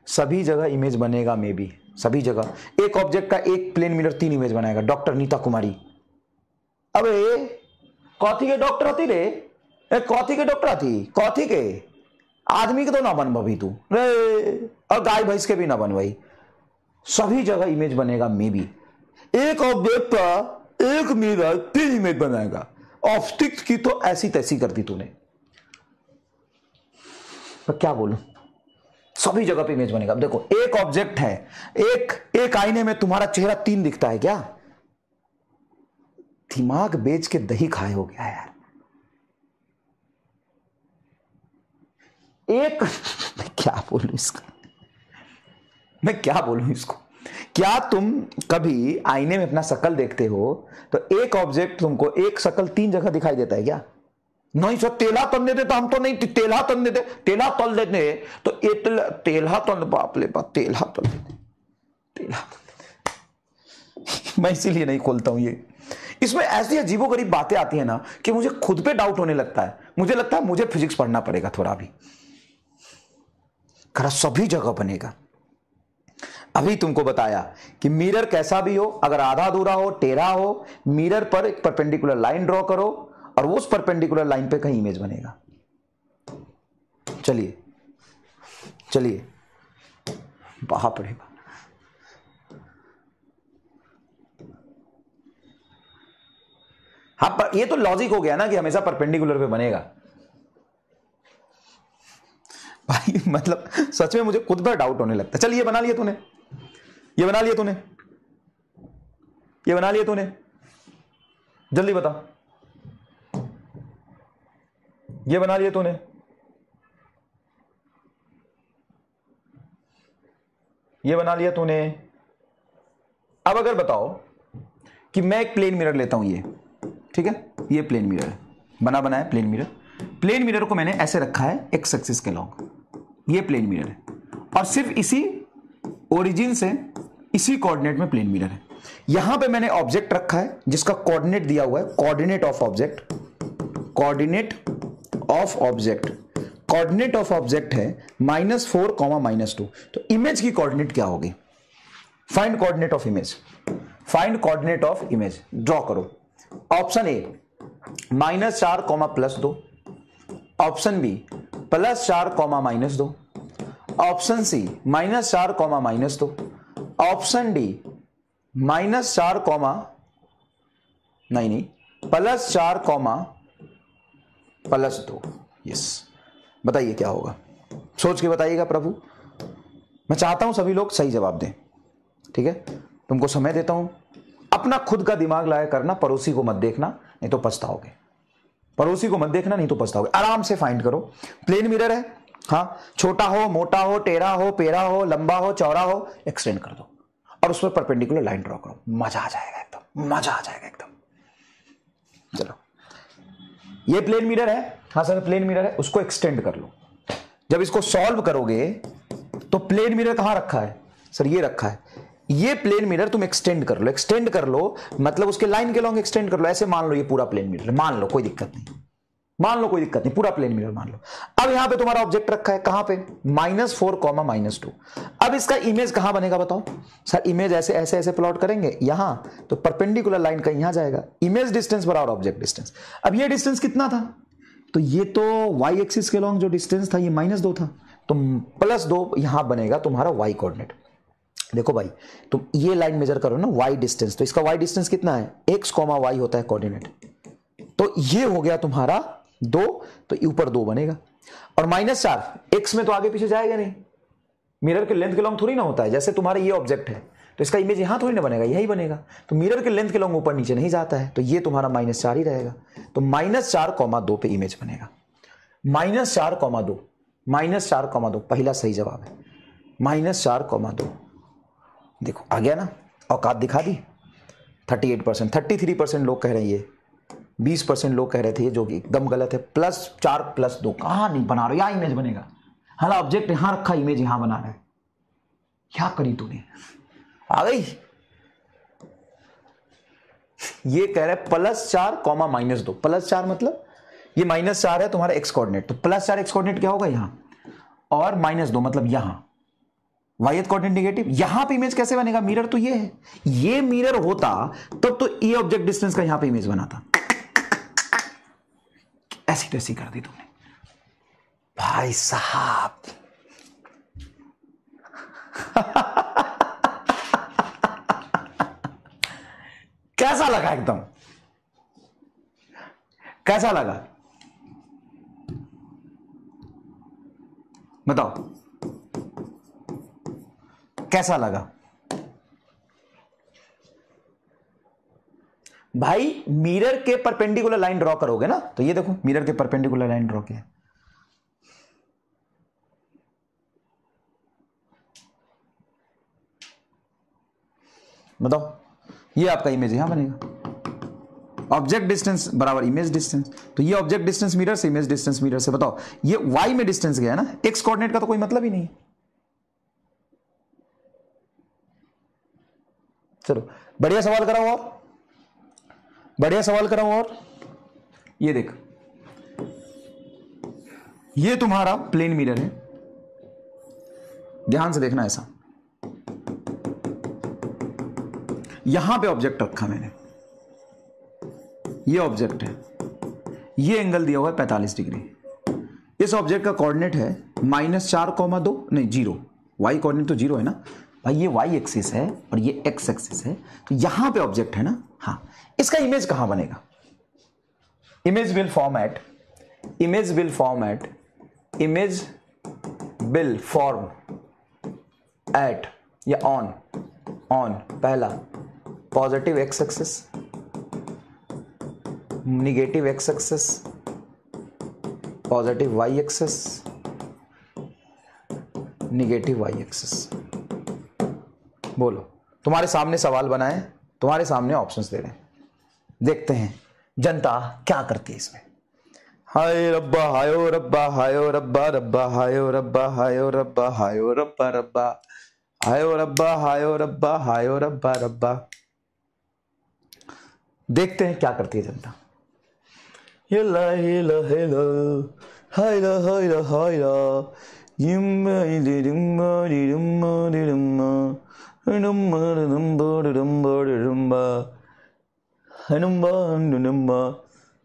सभी जगह इमेज बनेगा, मे बी सभी जगह। एक ऑब्जेक्ट का एक प्लेन मिरर 3 इमेज बनाएगा। डॉक्टर नीता कुमारी, अबे कौथी के डॉक्टर आती रे, कौथी के डॉक्टर आती, कौथी के आदमी के तो ना बन भाई तू रे, और गाय भैंस के भी ना बन भाई। सभी जगह इमेज बनेगा, मे बी। एक ऑब्जेक्ट का एक मिरर 3 इमेज बनाएगा। ऑप्टिक्स की तो ऐसी तैसी कर दी तूने, तो क्या बोलूं, सभी जगह पे इमेज बनेगा। अब देखो, एक ऑब्जेक्ट है, एक आईने में तुम्हारा चेहरा 3 दिखता है क्या? दिमाग बेच के दही खाए हो गया यार। एक मैं क्या बोलूं इसका, मैं क्या बोलूं इसको? क्या तुम कभी आईने में अपना शक्ल देखते हो तो एक ऑब्जेक्ट तुमको एक शक्ल 3 जगह दिखाई देता है क्या? नहीं सर, तेला तल देते तो हम तो नहीं, तेला तल देते, तेला तल देते तो तेला तल, बाप ले बाप, तेला तल देते, तेला तल देते। मैं इसीलिए नहीं खोलता हूं ये। इसमें ऐसी अजीबोगरीब बातें आती है ना कि मुझे खुद पे डाउट होने लगता है। मुझे लगता है मुझे फिजिक्स पढ़ना पड़ेगा थोड़ा भी। खरा सभी जगह बनेगा। अभी तुमको बताया कि मिरर कैसा भी हो, अगर आधा अधूरा हो, टेढ़ा हो, मिरर पर एक परपेंडिकुलर लाइन ड्रॉ करो और उस परपेंडिकुलर लाइन पे कहीं इमेज बनेगा। चलिए चलिए, बाप रे बाप। हाँ, पर ये तो लॉजिक हो गया ना कि हमेशा परपेंडिकुलर पे बनेगा। भाई मतलब सच में मुझे खुद पर डाउट होने लगता है। चल, ये बना लिया तूने, ये बना लिया तूने, ये बना लिया तूने, जल्दी बता। ये बना लिया तूने, ये बना लिया तूने। अब अगर बताओ कि मैं एक प्लेन मिरर लेता हूं, ये ठीक है, ये प्लेन मिरर है, बना बनाया प्लेन मिरर। प्लेन मिरर को मैंने ऐसे रखा है एक्स एक्सिस के लॉन्ग, ये प्लेन मिरर है और सिर्फ इसी ओरिजिन से इसी कोऑर्डिनेट में प्लेन मिरर है। यहां पे मैंने ऑब्जेक्ट रखा है जिसका कोऑर्डिनेट दिया हुआ है, coordinate of object, coordinate of object, coordinate of object है -4, -2। तो इमेज की कोऑर्डिनेट क्या होगी? Find coordinate of image, find coordinate of image, draw करो। Option A -4 +2, option B +4 -2, option C -4 -2, option D -4 नहीं +4 +2। यस, बताइए क्या होगा, सोच के बताइएगा प्रभु। मैं चाहता हूं सभी लोग सही जवाब दें, ठीक है। तुमको समय देता हूं, अपना खुद का दिमाग लाया करना, पड़ोसी को मत देखना नहीं तो पछताओगे। पड़ोसी को मत देखना नहीं तो पछताओगे। आराम से फाइंड करो। प्लेन मिरर है, हाँ, छोटा हो, मोटा हो, टेढ़ा हो, पेड़ा हो, लंबा हो, चौड़ा हो, एक्सटेंड कर दो और उस पर परपेंडिकुलर लाइन ड्रॉ करो। मजा आ जाएगा एकदम, मजा आ जाएगा एकदम। चलो, ये प्लेन मिरर है, हाँ सर प्लेन मिरर है, उसको एक्सटेंड कर लो। जब इसको सॉल्व करोगे तो प्लेन मिरर कहां रखा है सर, ये रखा है। ये प्लेन मिरर तुम एक्सटेंड कर लो, एक्सटेंड कर लो मतलब उसके लाइन के लॉन्ग एक्सटेंड कर लो। ऐसे मान लो ये पूरा प्लेन मिरर, मान लो कोई दिक्कत नहीं, मान लो कोई दिक्कत नहीं, पूरा प्लेन मिरर मान लो। अब यहां पे तुम्हारा ऑब्जेक्ट रखा है, कहां पे, -4 -2। अब इसका इमेज कहां बनेगा बताओ सर। इमेज ऐसे ऐसे ऐसे प्लॉट करेंगे यहां, तो परपेंडिकुलर लाइन कहीं यहां जाएगा। इमेज डिस्टेंस बराबर ऑब्जेक्ट डिस्टेंस। अब ये डिस्टेंस कितना था, तो ये तो y एक्सिस के लॉन्ग जो डिस्टेंस था ये -2 था, तो +2 यहां बनेगा तुम्हारा y कोऑर्डिनेट। देखो भाई, तुम ये लाइन मेजर करो ना y डिस्टेंस, तो इसका y डिस्टेंस कितना है, x, y होता है कोऑर्डिनेट। तो ये हो गया तुम्हारा 2, तो ऊपर 2 बनेगा। और -4 x में तो आगे पीछे जाएगा नहीं, मिरर के लेंथ के लॉन्ग थोड़ी ना होता है। जैसे तुम्हारा ये ऑब्जेक्ट है तो इसका इमेज यहां थोड़ी ना बनेगा, यही बनेगा। तो मिरर के लेंथ के लॉन्ग ऊपर नीचे नहीं जाता है, तो ये तुम्हारा -4 ही रहेगा। तो -4 2 पे इमेज बनेगा। -4 2, -4 2 पहला सही जवाब है, -4 2। देखो आ गया ना, औकात दिखा दी। 38%, 33% लोग कह रहे हैं ये, 20% लोग कह रहे थे ये, जो कि एकदम गलत है। +4 +2 कहां नहीं बना रहे, यहां इमेज बनेगा। हाँ ऑब्जेक्ट यहां रखा, इमेज यहां बना रहा है। क्या करी तूने, आ गई। ये कह रहे +4 -2। +4 मतलब ये -4 है तुम्हारा x कोऑर्डिनेट, तो +4 x कोऑर्डिनेट क्या होगा यहां, और -2 मतलब यहां y कोऑर्डिनेट नेगेटिव। यहां पे इमेज कैसे बनेगा, मिरर तो ये है, ये मिरर होता तब तो ये ऑब्जेक्ट डिस्टेंस का यहां पे इमेज बनाता। ऐसी तैसी कर दी तुमने भाई साहब। कैसा लगा, एकदम कैसा लगा बताओ, कैसा लगा भाई। मिरर के परपेंडिकुलर लाइन ड्रॉ करोगे ना, तो ये देखो मिरर के परपेंडिकुलर लाइन ड्रॉ किया, बताओ ये आपका इमेज यहां बनेगा। ऑब्जेक्ट डिस्टेंस बराबर इमेज डिस्टेंस, तो ये ऑब्जेक्ट डिस्टेंस मिरर से, इमेज डिस्टेंस मिरर से। बताओ ये y में डिस्टेंस गया है ना, x कोऑर्डिनेट का तो कोई मतलब ही नहीं। चलो बढ़िया सवाल कराओ, और बढ़िया सवाल कराओ। और ये देख, ये तुम्हारा प्लेन मिरर है, ध्यान से देखना। ऐसा यहां पे ऑब्जेक्ट रखा मैंने, ये ऑब्जेक्ट है, ये एंगल दिया हुआ है 45 डिग्री। इस ऑब्जेक्ट का कोऑर्डिनेट है -4 2 नहीं 0, y कोऑर्डिनेट तो 0 है ना भाई, ये y एक्सिस है और ये x एक्सिस है, तो यहां पे ऑब्जेक्ट है ना। हाँ, इसका इमेज कहां बनेगा, इमेज विल फॉर्म एट या ऑन पहला positive x axis, negative x axis, positive y axis, negative y axis. बोलो, तुम्हारे सामने सवाल बनाए, तुम्हारे सामने ऑप्शंस दे रहे हैं, देखते हैं जनता क्या करती है इसमें। हाय रब्बा हायो रब्बा हायो रब्बा रब्बा हायो रब्बा हायो रब्बा हायो रब्बा रब्बा हायो रब्बा हायो रब्बा हायो रब्बा रब्बा। देखते हैं क्या करती है जनता।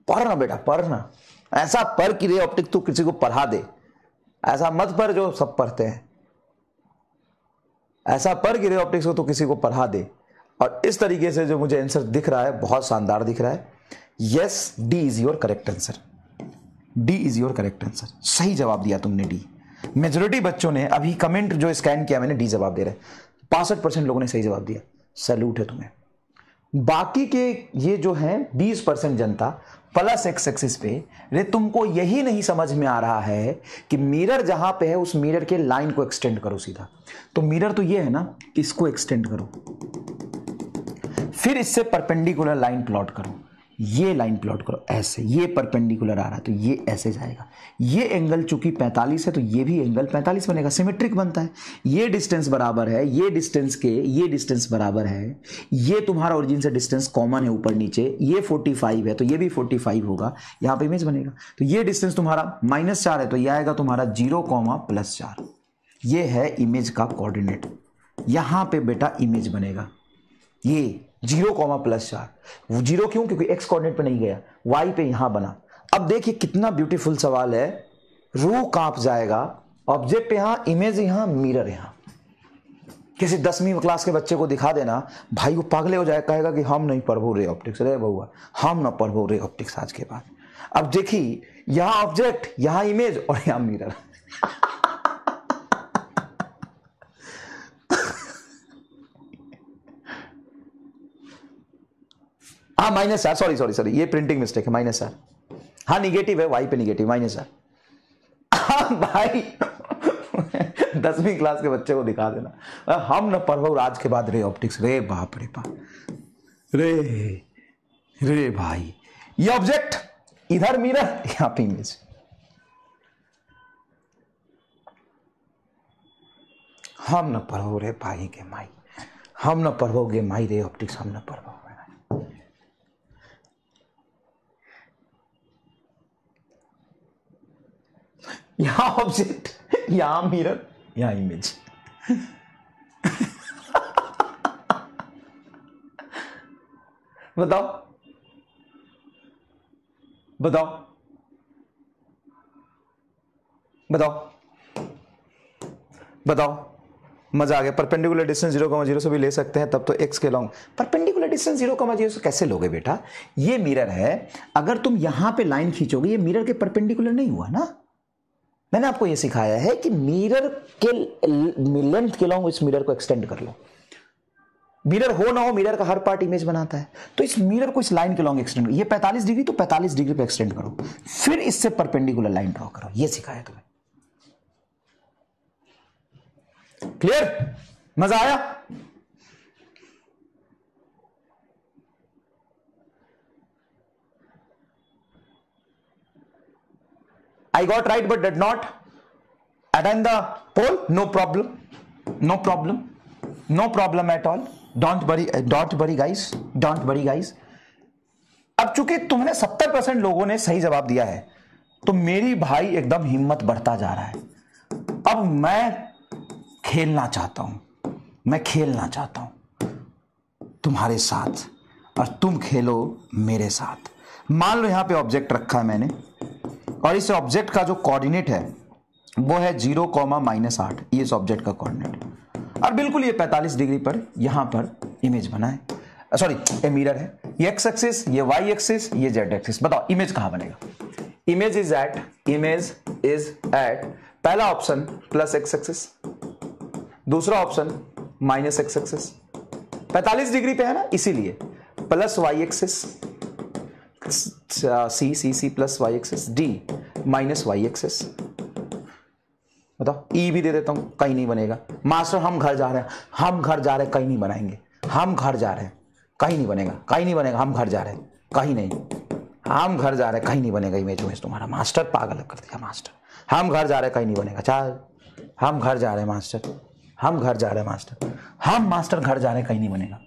पढ़ना बेटा पढ़ना, ऐसा पढ़ कि रे ऑप्टिक्स तू किसी को पढ़ा दे, ऐसा मत पढ़ जो सब पढ़ते हैं, ऐसा पढ़ कि रे ऑप्टिक्स को तू किसी को पढ़ा दे। और इस तरीके से जो मुझे आंसर दिख रहा है बहुत शानदार दिख रहा है। Yes, D is your correct answer, D is your correct answer, सही जवाब दिया तुमने डी। मेजोरिटी बच्चों ने अभी कमेंट जो स्कैन किया मैंने डी जवाब दे रहे, 65% लोगों ने सही जवाब दिया, सैल्यूट है तुम्हें। बाकी के ये जो है 20% जनता प्लस एक्स एक्सिस पे, रे तुमको यही नहीं समझ में आ रहा है कि मिरर जहां पे है उस मिरर के लाइन को एक्सटेंड करो सीधा। तो मिरर तो ये है ना, इसको एक्सटेंड करो, फिर इससे परपेंडिकुलर लाइन प्लॉट करो, ये लाइन प्लॉट करो ऐसे, ये परपेंडिकुलर आ रहा है तो ये ऐसे जाएगा। ये एंगल चूंकि 45 है तो ये भी एंगल 45 बनेगा, सिमेट्रिक बनता है। ये डिस्टेंस बराबर है, ये डिस्टेंस के ये डिस्टेंस बराबर है, ये तुम्हारा ओरिजिन से डिस्टेंस कॉमन है ऊपर नीचे, ये 45 है तो ये भी 45 होगा, यहां पे इमेज बनेगा। तो ये डिस्टेंस तुम्हारा -4 है तो ये आएगा तुम्हारा 0,+4, ये है इमेज का कोऑर्डिनेट। यहां पे बेटा इमेज बनेगा ये 0,+4। वो 0 क्यों? क्योंकि एक्स कोऑर्डिनेट पे नहीं गया, वाई पे यहां बना। अब देखिए कितना ब्यूटीफुल सवाल है, रूह कांप जाएगा। ऑब्जेक्ट यहां, इमेज यहां, मिरर यहां। किसी 10वीं क्लास के बच्चे को दिखा देना, भाई वो पागले हो जाए, कहेगा कि हम नहीं पढ़ो रे ऑप्टिक्स, रे बउआ हम ना पढ़ो रे ऑप्टिक्स आज के बाद। अब देखिए यहां ऑब्जेक्ट, यहां इमेज और यहां मिरर। हाँ -4, सॉरी ये प्रिंटिंग मिस्टेक है, -4। हाँ निगेटिव है, वाई पे निगेटिव, -4। हाँ भाई 10वीं क्लास के बच्चे को दिखा देना, हम न पढ़ो आज के बाद रे ऑप्टिक्स, रे बाप रे बाप, रे भाई। ये ऑब्जेक्ट इधर मिरर, यहां पे इमेज। हम न पढ़ो रे भाई के माई, हम न पढ़ोगे माई रे ऑप्टिक्स, हम न पढ़ो। यहां ऑब्जेक्ट, यहां मिरर, यहां इमेज। बताओ बताओ बताओ बताओ, मजा आ गया। परपेंडिकुलर डिस्टेंस 0,0 से भी ले सकते हैं, तब तो एक्स के लॉन्ग। परपेंडिकुलर डिस्टेंस 0,0 से कैसे लोगे बेटा? ये मिरर है, अगर तुम यहां पे लाइन खींचोगे ये मिरर के परपेंडिकुलर नहीं हुआ ना। मैंने आपको यह सिखाया है कि मिरर के लेंथ के लॉन्ग इस मिरर को एक्सटेंड कर लो। मिरर हो ना हो, मिरर का हर पार्ट इमेज बनाता है, तो इस मिरर को इस लाइन के लॉन्ग एक्सटेंड, ये 45 डिग्री तो 45 डिग्री पे एक्सटेंड करो, फिर इससे परपेंडिकुलर लाइन ड्रॉ करो। ये सिखाया तुम्हें, क्लियर? मजा आया? I got right but did not attend the poll. No problem, no problem, no problem at all. Don't worry guys, don't worry guys. अब चूंकि तुमने 70% लोगों ने सही जवाब दिया है तो मेरी भाई एकदम हिम्मत बढ़ता जा रहा है। अब मैं खेलना चाहता हूं, मैं खेलना चाहता हूं तुम्हारे साथ और तुम खेलो मेरे साथ। मान लो यहां पे ऑब्जेक्ट रखा है मैंने और इस ऑब्जेक्ट का जो कोऑर्डिनेट है वो है 0,-8, ये इस ऑब्जेक्ट का कोऑर्डिनेट, और बिल्कुल ये 45 डिग्री पर यहां पर इमेज बना है, सॉरी ये मिरर है, ये एक्स एक्सिस, ये वाई एक्सिस, ये जेड एक्सिस। बताओ इमेज कहां बनेगा? इमेज इज एट पहला ऑप्शन प्लस एक्स एक्सिस, दूसरा option minus x axis, 45 degree पे है ना, इसीलिए plus y axis, C plus y axis, D minus y axis. बताओ ई भी दे देता हूं, कहीं नहीं बनेगा। मास्टर हम घर जा रहे हैं, हम घर जा रहे हैं, कहीं नहीं बनाएंगे। हम घर जा रहे हैं, कहीं नहीं बनेगा, कहीं नहीं बनेगा। हम घर जा रहे हैं, कहीं नहीं, हम घर जा रहे हैं, कहीं नहीं बनेगा। इमेज में तुम्हारा मास्टर पागल कर दिया मास्टर। हम घर जा रहे हैं, कहीं नहीं बनेगा। चल हम घर जा रहे हैं मास्टर, हम घर जा रहे हैं मास्टर, हम मास्टर घर जा रहे हैं, कहीं नहीं बनेगा।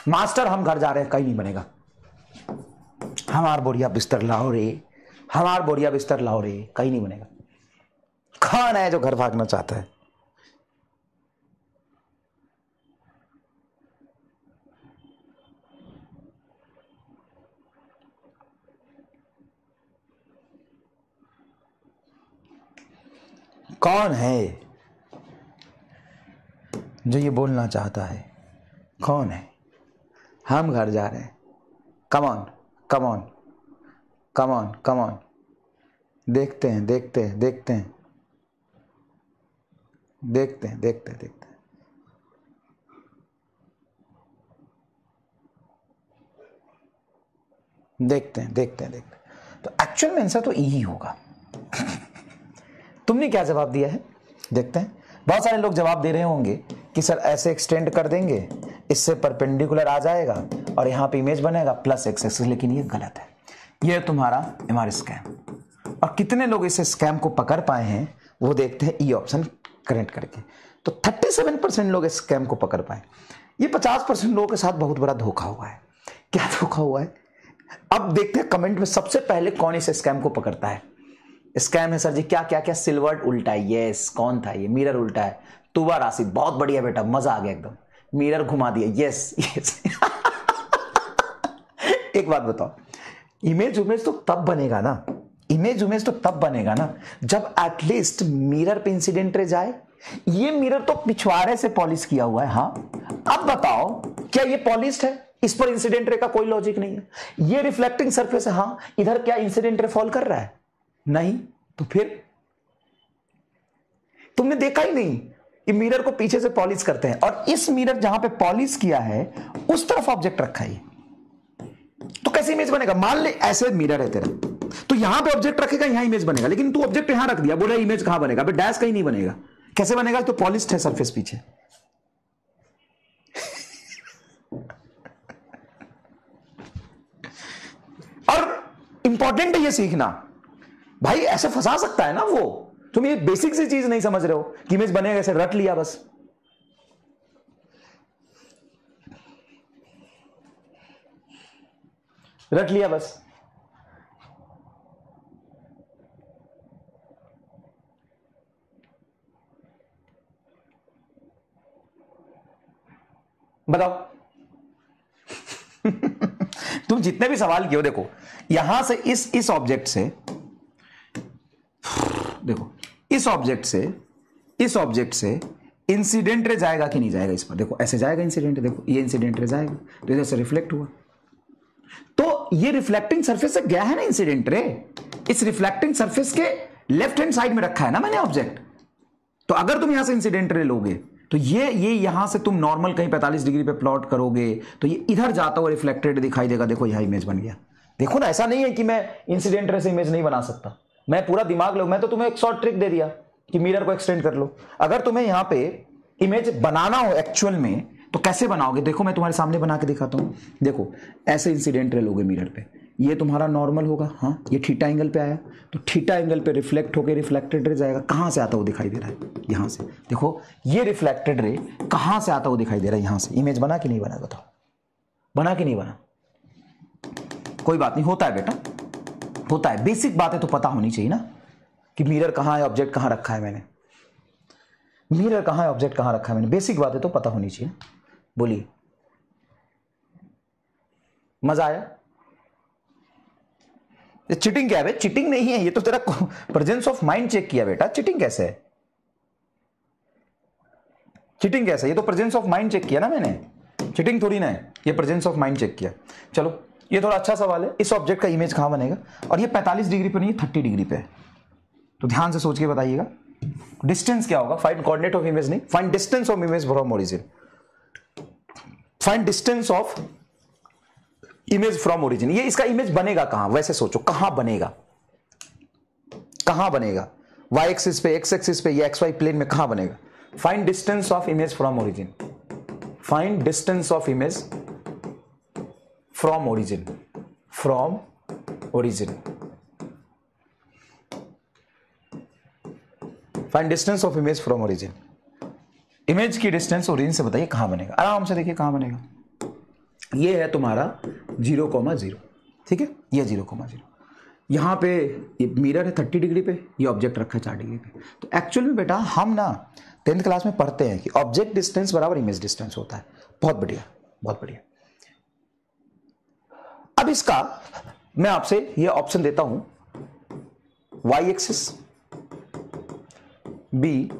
मास्टर हम घर जा रहे हैं, कहीं नहीं बनेगा। हमार बोरिया बिस्तर लाओ रे, हमार बोरिया बिस्तर लाओ रे, कहीं नहीं बनेगा। कौन है जो घर भागना चाहता है? कौन है जो ये बोलना चाहता है? कौन है? हम घर जा रहे हैं। Come on come on come on come on. देखते हैं देखते हैं देखते हैं देखते हैं देखते हैं देखते हैं। देखते हैं देखते हैं देखते हैं। तो एक्चुअल में आंसर तो ई ही होगा। तुमने क्या जवाब दिया है देखते हैं। बहुत सारे लोग जवाब दे रहे होंगे कि सर ऐसे एक्सटेंड कर देंगे, इससे परपेंडिकुलर आ जाएगा और यहां पे इमेज बनेगा प्लस एक्स एक्सिस, लेकिन ये गलत है। ये तुम्हारा एमआर स्कैम। और कितने लोग इस स्कैम को पकड़ पाए हैं वो देखते हैं ई ऑप्शन करेक्ट करके। तो 37% लोग इस स्कैम को पकड़ पाए। ये 50% लोगों के साथ बहुत बड़ा धोखा हुआ है। क्या धोखा हुआ है? अब देखते हैं कमेंट में सबसे पहले कौन इस स्कैम को पकड़ता है। स्कैम है सर जी, क्या क्या क्या? सिल्वर्ड उल्टा है। यस, कौन था ये? मिरर उल्टा है। तुबा राशि, बहुत बढ़िया बेटा, मजा आ गया एकदम। मिरर घुमा दिया। Yes yes. एक बात बताओ, इमेज तो तब बनेगा ना, इमेज तो तब बनेगा ना जब एटलीस्ट मिरर पे इंसिडेंट रे जाए। ये मिरर तो पिछवाड़े से पॉलिश किया हुआ है। हाँ, अब बताओ क्या ये पॉलिश्ड है? इस पर इंसिडेंट रे का कोई लॉजिक नहीं है। ये रिफ्लेक्टिंग सरफेस है। हाँ, इधर क्या इंसिडेंट रे फॉल कर रहा है? नहीं। तो फिर तुमने देखा ही नहीं कि मिरर को पीछे से पॉलिश करते हैं, और इस मिरर जहां पे पॉलिश किया है उस तरफ ऑब्जेक्ट रखा है। तो कैसे इमेज बनेगा? मान ले ऐसे मिरर है तेरा, तो यहां पे ऑब्जेक्ट रखेगा, यहां इमेज बनेगा। लेकिन तू ऑब्जेक्ट यहां रख दिया, बोला इमेज कहां बनेगा? अबे डैश कहीं नहीं बनेगा। कैसे बनेगा? तो पॉलिश्ड है सरफेस पीछे। और इंपॉर्टेंट है ये सीखना भाई, ऐसे फंसा सकता है ना वो। तुम ये बेसिक सी चीज नहीं समझ रहे हो कि इमेज बनेगा, ऐसे रट लिया बस। रट लिया बस। बताओ। तुम जितने भी सवाल किए हो, देखो यहां से इस ऑब्जेक्ट से, देखो इस ऑब्जेक्ट से इंसिडेंट रे जाएगा कि नहीं जाएगा? इस पर देखो, ऐसे जाएगा इंसिडेंट। देखो ये इंसिडेंट रे जाएगा, तो इधर से रिफ्लेक्ट हुआ, तो ये रिफ्लेक्टिंग सरफेस से गया है ना इंसिडेंट रे। इस रिफ्लेक्टिंग सरफेस के लेफ्ट हैंड साइड में रखा है ना मैंने ऑब्जेक्ट। तो अगर तुम यहां से इंसिडेंट रे लोगे तो ये यहां से तुम नॉर्मल कहीं 45 डिग्री पे प्लॉट करोगे तो ये इधर जाता हुआ रिफ्लेक्टेड दिखाई देगा। देखो यहां इमेज बन गया। देखो ना, ऐसा नहीं है कि मैं इंसिडेंट रे से इमेज नहीं बना सकता। मैं पूरा दिमाग लो, मैं तो तुम्हें एक शॉर्ट ट्रिक दे दिया कि मिरर को एक्सटेंड कर लो। अगर तुम्हें यहां पे इमेज बनाना हो एक्चुअल में तो कैसे बनाओगे? देखो मैं तुम्हारे सामने बना के दिखाता हूं। देखो ऐसे इंसिडेंट रे लोगे मिरर पे, ये तुम्हारा नॉर्मल होगा। हाँ, ये थीटा एंगल पे आया, तो थीटा एंगल पे रिफ्लेक्ट होकर रिफ्लेक्टेड रे जाएगा। कहां से आता हुआ दिखाई दे रहा है? यहां से। देखो ये रिफ्लेक्टेड रे कहां से आता हुआ दिखाई दे रहा है? यहां से। इमेज बना कि नहीं बना? बताओ, बना कि नहीं बना? कोई बात नहीं, होता है बेटा, होता है। बेसिक बातें तो पता होनी चाहिए ना कि मिरर कहां है, ऑब्जेक्ट कहां रखा है मैंने। मिरर कहां है, ऑब्जेक्ट कहां रखा है मैंने। बेसिक बातें तो पता होनी चाहिए। बोलिए, मजा आया? ये चीटिंग क्या है? चीटिंग नहीं है, ये तो तेरा प्रेजेंस ऑफ माइंड चेक किया बेटा। चीटिंग कैसे है? चीटिंग कैसे? ये तो प्रेजेंस ऑफ माइंड चेक किया ना मैंने। चीटिंग थोड़ी ना है, ये प्रेजेंस ऑफ माइंड चेक किया। चलो ये थोड़ा अच्छा सवाल है। इस ऑब्जेक्ट का इमेज कहां बनेगा? और ये 45 डिग्री पे नहीं, 30 डिग्री पे है। तो ध्यान से सोच के बताइएगा डिस्टेंस क्या होगा। फाइंड कोऑर्डिनेट ऑफ इमेज नहीं, find distance of image from origin. Find distance of image from origin. ये इसका इमेज बनेगा कहां? वैसे सोचो, कहां बनेगा? कहां बनेगा? y एक्सिस पे, x एक्सिस पे, या xy प्लेन में कहां बनेगा? Find distance of image from origin. Find distance of image from origin. From origin. Find distance of image from origin. Image की डिस्टेंस ओरिजिन से बताइए कहां बनेगा। आराम से देखिए कहां बनेगा। ये है तुम्हारा 0,0, ठीक है, ये 0,0। यहां पे ये मिरर है 30 डिग्री पे, ये ऑब्जेक्ट रखा है 4 डिग्री पे। तो एक्चुअल में बेटा हम ना 10th क्लास में पढ़ते हैं कि ऑब्जेक्ट डिस्टेंस बराबर इमेज डिस्टेंस होता है। बहुत बढ़िया, बहुत बढ़िया। अब इसका मैं आपसे ये ऑप्शन देता हूं, y axis B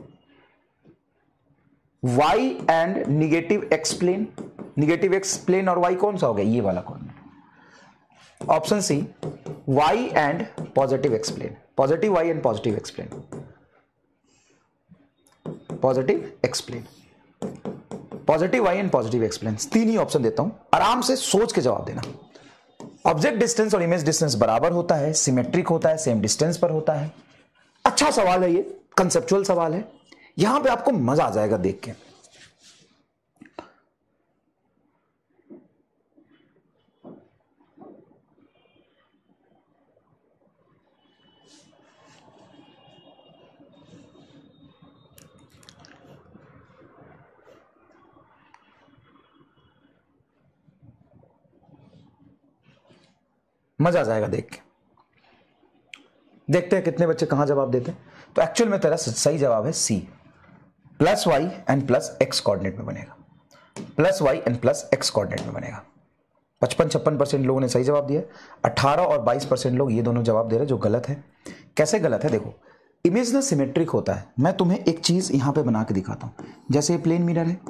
y and negative x plane, negative x plane और y कौन सा हो गया, ये वाला coordinate. Option C y and positive x plane, positive y and positive x plane, positive x plane, positive y and positive x plane. तीन ही option देता हूं, आराम से सोच के जवाब देना। ऑब्जेक्ट डिस्टेंस और इमेज डिस्टेंस बराबर होता है, सिमेट्रिक होता है, सेम डिस्टेंस पर होता है। अच्छा सवाल है ये, कंसेप्चुअल सवाल है, यहां पे आपको मजा आ जाएगा देख के। मजा आ जाएगा देख के। देखते हैं कितने बच्चे कहां जवाब देते हैं। तो एक्चुअल में तेरा सही जवाब है C, plus Y and plus X coordinate में बनेगा, plus Y and plus X coordinate में बनेगा। 55-56% लोगों ने सही जवाब दिया, 18 और 22% लोग ये दोनों जवाब दे रहे हैं जो गलत है। कैसे गलत है देखो, इमेज ना सिमेट्रिक होता है। मैं तुम्हें एक चीज यहां पे बना के दिखाता हूं, जैसे ये प्लेन मिरर है,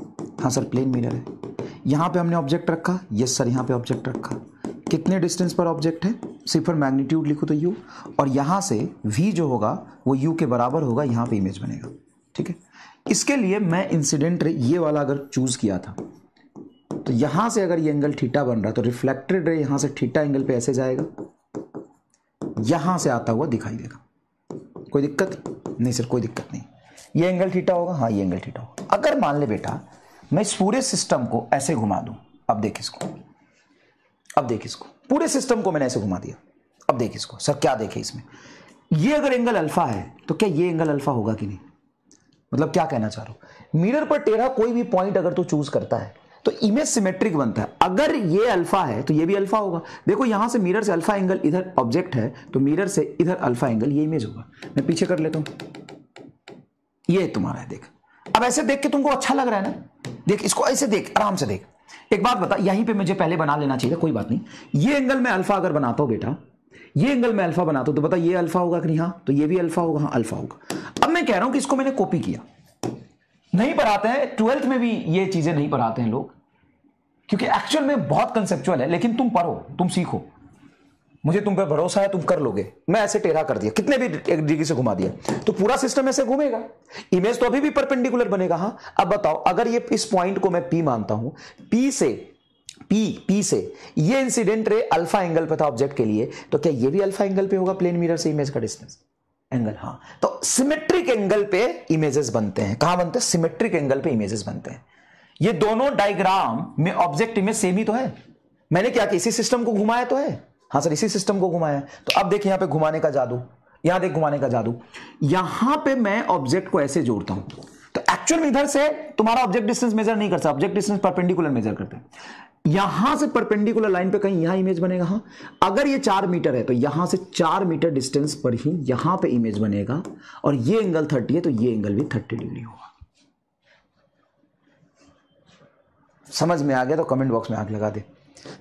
हाँ सर प्लेन मिरर है, यहां पे हमने ऑब्जेक्ट रखा, यस सर यहां पे ऑब्जेक्ट रखा, कितने डिस्टेंस पर ऑब्जेक्ट है, सिर्फ मैग्नीट्यूड लिखो तो u, और यहां से v जो होगा वो u के बराबर होगा, यहां पे इमेज बनेगा। ठीक है, इसके लिए मैं इंसिडेंट रे ये वाला अगर चूज किया था तो यहां से अगर ये एंगल थीटा बन रहा तो रिफ्लेक्टेड रे यहां से थीटा एंगल पे ऐसे जाएगा, यहां से आता हुआ दिखाई देगा। कोई दिक्कत नहीं सर, कोई दिक्कत नहीं। ये एंगल थीटा होगा, हाँ ये एंगल थीटा होगा। अगर मान ले बेटा मैं इस पूरे सिस्टम को ऐसे घुमा दूं, अब देख इसको, अब देख इसको, पूरे सिस्टम को मैंने ऐसे घुमा दिया, अब देख इसको। सर क्या देखे इसमें, ये अगर एंगल अल्फा है तो क्या ये एंगल अल्फा होगा कि नहीं, मतलब क्या कहना चाह रहा हूं, मिरर पर टेढ़ा कोई भी पॉइंट अगर तू चूज करता है तो इमेज सिमेट्रिक बनता है। अगर ये अल्फा है तो ये भी अल्फा होगा। देखो यहां से मिरर से अल्फा एंगल, इधर ऑब्जेक्ट है तो मिरर से इधर अल्फा एंगल, ये इमेज होगा। मैं पीछे कर लेता हूं, ये तुम्हारा है, देख। अब ऐसे देख के तुमको अच्छा लग रहा है ना, देख इसको ऐसे देख, आराम से देख। एक बात बता, यहीं पे मुझे पहले बना लेना चाहिए, कोई बात नहीं। ये एंगल मैं अल्फा अगर बनाता हूं बेटा, ये एंगल मैं अल्फा बनाता हूं तो बता ये अल्फा होगा कि नहीं, हाँ तो ये भी अल्फा होगा, हाँ अल्फा होगा। अब मैं कह रहा हूं कि इसको मैंने कॉपी किया, नहीं पढ़ाते हैं 12th में भी ये चीजें नहीं पढ़ाते हैं लोग, क्योंकि एक्चुअल में बहुत कंसेप्चुअल है। लेकिन तुम पढ़ो, तुम सीखो, मुझे तुम पे भरोसा है, तुम कर लोगे। मैं ऐसे टेढ़ा कर दिया, कितने भी एक डिग्री से घुमा दिया तो पूरा सिस्टम ऐसे घूमेगा, इमेज तो अभी भी परपेंडिकुलर बनेगा। हाँ अब बताओ, अगर ये इस पॉइंट को मैं P मानता हूं, P से ये इंसिडेंट रे अल्फा एंगल पे था ऑब्जेक्ट के लिए, तो क्या ये भी अल्फा एंगल पे होगा प्लेन मिरर से इमेज का डिस्टेंस एंगल। हाँ तो सिमेट्रिक एंगल पे इमेजेस बनते हैं। कहां बनते हैं, सिमेट्रिक एंगल पे इमेजेस बनते हैं। ये दोनों डायग्राम में ऑब्जेक्ट इमेज सेम ही तो है। मैंने क्या कि इसी सिस्टम को घुमाया तो है, हाँ सर इसी सिस्टम को घुमाया। तो अब देख यहां पे घुमाने का जादू, यहां देख घुमाने का जादू। यहां पे मैं ऑब्जेक्ट को ऐसे जोड़ता हूं तो एक्चुअल में इधर से तुम्हारा ऑब्जेक्ट डिस्टेंस मेजर नहीं करता, ऑब्जेक्ट डिस्टेंस परपेंडिकुलर मेजर करते हैं। यहां से परपेंडिकुलर लाइन पे कहीं यहां इमेज बनेगा। हाँ अगर ये 4 मीटर है तो यहां से 4 मीटर डिस्टेंस पर ही यहां पे इमेज बनेगा, और ये एंगल 30 है तो ये एंगल भी 30 डिग्री होगा। समझ में आ गया तो कमेंट बॉक्स में आग लगा दे।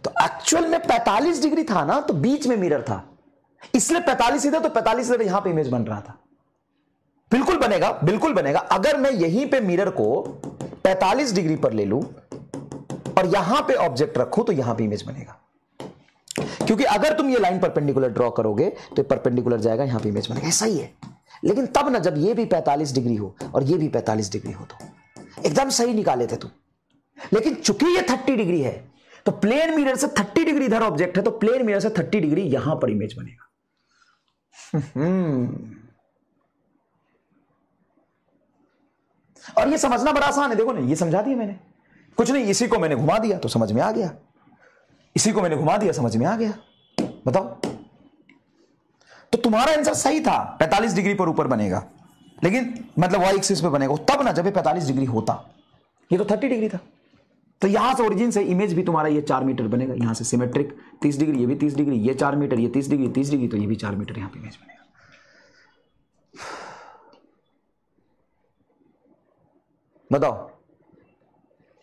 तो एक्चुअल में 45 डिग्री था ना, तो बीच में मिरर था, इसलिए 45 इधर तो 45 इधर, यहां पे इमेज बन रहा था। बिल्कुल बनेगा, बिल्कुल बनेगा। अगर मैं यहीं पे मिरर को 45 डिग्री पर ले लूं और यहां पे ऑब्जेक्ट रखूं तो यहां पे इमेज बनेगा, क्योंकि अगर तुम ये लाइन परपेंडिकुलर ड्रॉ करोगे तो परपेंडिकुलर जाएगा, यहां पे इमेज बनेगा। ऐसा ही है, लेकिन तब ना जब ये भी 45 डिग्री हो और ये भी 45 डिग्री हो तो एकदम सही निकाले थे तुम। लेकिन चूंकि ये 30 डिग्री है तो प्लेन मिरर से 30 डिग्री इधर ऑब्जेक्ट है, तो प्लेन मिरर से 30 डिग्री यहां पर इमेज बनेगा। और ये समझना बड़ा आसान है, देखो ना ये समझा दिया मैंने, कुछ नहीं, इसी को मैंने घुमा दिया तो समझ में आ गया, इसी को मैंने घुमा दिया समझ में आ गया। बताओ, तो तुम्हारा आंसर सही था, 45 डिग्री पर ऊपर बनेगा, लेकिन मतलब y एक्सिस पे बनेगा तब ना जब ये 45 डिग्री होता, ये तो 30 डिग्री था। तो यहां से ओरिजिन से इमेज भी तुम्हारा ये 4 मीटर बनेगा, यहां से सिमेट्रिक 30 डिग्री, ये भी 30 डिग्री, ये 4 मीटर, ये 30 डिग्री, 30 डिग्री, तो ये भी 4 मीटर यहां पे इमेज बनेगा। बताओ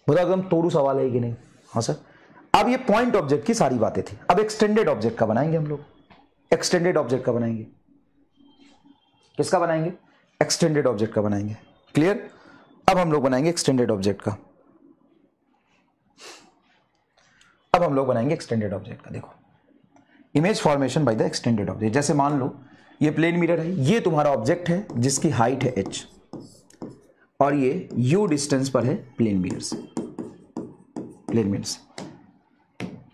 बताओ, एकदम तोड़ू सवाल है कि नहीं। हाँ सर। अब ये पॉइंट ऑब्जेक्ट की सारी बातें थी, अब एक्सटेंडेड ऑब्जेक्ट का बनाएंगे हम लोग। एक्सटेंडेड ऑब्जेक्ट का बनाएंगे, किसका बनाएंगे, एक्सटेंडेड ऑब्जेक्ट का बनाएंगे। क्लियर? अब हम लोग बनाएंगे एक्सटेंडेड ऑब्जेक्ट का। अब हम लोग बनाएंगे एक्सटेंडेड ऑब्जेक्ट का। देखो, image formation by the extended object. जैसे मान लो ये प्लेन मिरर है, ये तुम्हारा ऑब्जेक्ट है जिसकी हाइट है h और ये u डिस्टेंस पर है प्लेन मिरर से,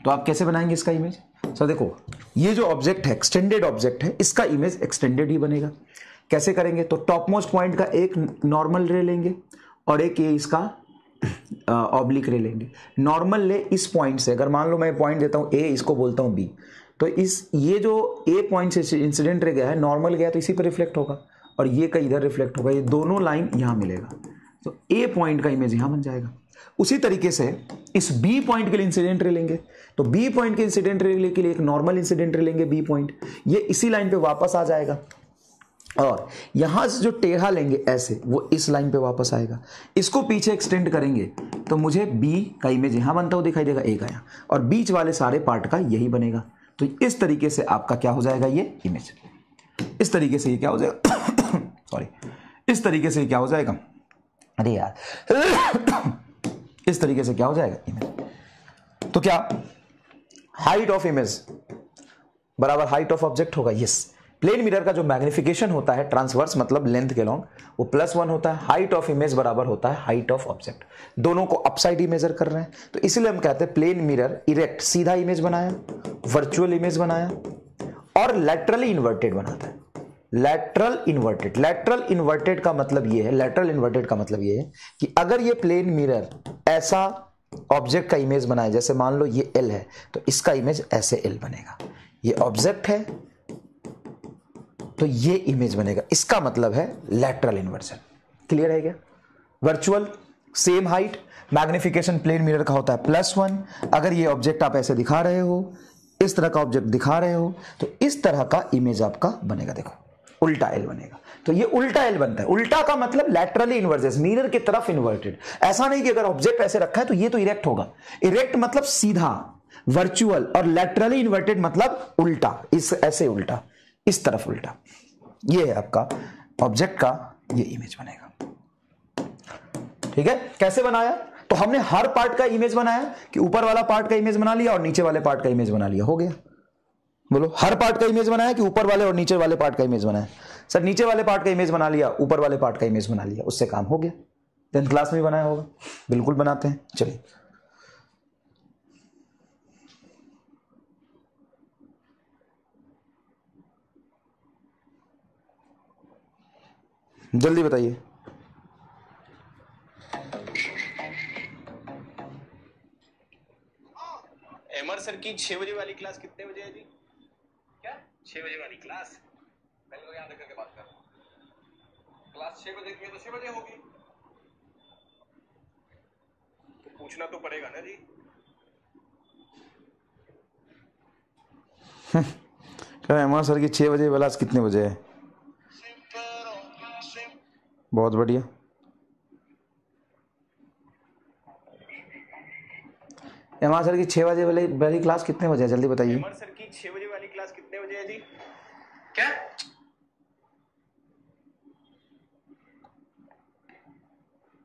तो आप कैसे बनाएंगे इसका इमेज? सर देखो, ये जो ऑब्जेक्ट है एक्सटेंडेड ऑब्जेक्ट है, इसका इमेज एक्सटेंडेड ही बनेगा। कैसे करेंगे? तो टॉप मोस्ट पॉइंट का एक नॉर्मल रे लेंगे और एक ये इसका ऑब्लिक रे लेंगे। नॉर्मल ले इस पॉइंट से, अगर मान लो मैं पॉइंट देता हूं ए, इसको बोलता हूं बी, तो ये जो ए पॉइंट से इंसिडेंट रे गया है, नॉर्मल गया तो इसी पर रिफ्लेक्ट होगा और ये का इधर रिफ्लेक्ट होगा, ये दोनों लाइन यहां मिलेगा, तो ए पॉइंट का इमेज यहां बन जाएगा। उसी तरीके से इस बी पॉइंट के लिए इंसिडेंट रे लेंगे, तो बी पॉइंट के इंसिडेंट रे के लिए एक नॉर्मल इंसिडेंट रे लेंगे बी पॉइंट, ये इसी लाइन पे वापस आ जाएगा और यहां से जो टेढ़ा लेंगे ऐसे, वो इस लाइन पे वापस आएगा। इसको पीछे एक्सटेंड करेंगे तो मुझे बी का इमेज यहां बनता हुआ दिखाई देगा, ए का यहां, और बीच वाले सारे पार्ट का यही बनेगा। तो इस तरीके से आपका क्या हो जाएगा ये इमेज, इस तरीके से ये क्या हो जाएगा सॉरी, इस तरीके से क्या हो जाएगा, अरे यार इस तरीके से क्या हो जाएगा इमेज। तो क्या हाइट ऑफ इमेज बराबर हाइट ऑफ ऑब्जेक्ट होगा? यस। प्लेन मिरर का जो मैग्निफिकेशन होता है ट्रांसवर्स मतलब लेंथ के लॉन्ग, वो +1 होता है। हाइट ऑफ इमेज बराबर होता है हाइट ऑफ ऑब्जेक्ट। दोनों को अपसाइड ही मेजर कर रहे हैं, तो इसलिए हम कहते हैं प्लेन मिरर इरेक्ट सीधा इमेज बनाया, वर्चुअल इमेज बनाया और लैटरली इन्वर्टेड बनाता है। लैटरल इन्वर्टेड का मतलब ये है, लैटरल इन्वर्टेड का मतलब ये है कि अगर ये प्लेन मिरर ऐसा ऑब्जेक्ट का इमेज बनाए, जैसे मान लो ये L है, तो इसका इमेज ऐसे L बनेगा। ये ऑब्जेक्ट है तो ये इमेज बनेगा, इसका मतलब है लैटरल इन्वर्जन। क्लियर है क्या? Virtual same height, magnification plane mirror का होता है +1। अगर ये ऑब्जेक्ट आप ऐसे दिखा रहे हो, इस तरह का ऑब्जेक्ट दिखा रहे हो, तो इस तरह का इमेज आपका बनेगा। देखो उल्टा L बनेगा, तो ये उल्टा L बनता है। उल्टा का मतलब लैटरली इन्वर्जेस, मिरर की तरफ इन्वर्टेड। ऐसा नहीं कि अगर ऑब्जेक्ट ऐसे रखा है तो ये तो इरेक्ट होगा। इरेक्ट मतलब सीधा, वर्चुअल, और लैटरली इन्वर्टेड मतलब उल्टा, इस ऐसे उल्टा, इस तरफ उल्टा। ये है आपका ऑब्जेक्ट का ये इमेज बनेगा। ठीक है? कैसे बनाया? तो हमने हर पार्ट का इमेज बनाया कि ऊपर वाला पार्ट का इमेज बना लिया और नीचे वाले पार्ट का इमेज बना लिया, हो गया। बोलो, हर पार्ट का इमेज बनाया कि ऊपर वाले और नीचे वाले पार्ट का इमेज बनाया? सर नीचे वाले पार्ट का इमेज बना लिया, ऊपर वाले पार्ट का इमेज बना लिया, उससे काम हो गया। 10th क्लास में बनाया होगा, बिल्कुल बनाते हैं। चलिए जल्दी बताइए। एमआर सर की 6 बजे वाली क्लास कितने बजे है जी? क्या 6 बजे वाली क्लास? पहले तो याद करके बात कर। क्लास 6 बजे की है तो 6 बजे होगी, तो पूछना तो पड़ेगा ना जी। एमआर सर की 6 बजे क्लास कितने बजे है? बहुत बढ़िया। एमआर सर की 6 बजे वाली क्लास कितने बजे है? जल्दी बताइए। एमआर सर की 6 बजे वाली क्लास कितने बजे है जी? क्या?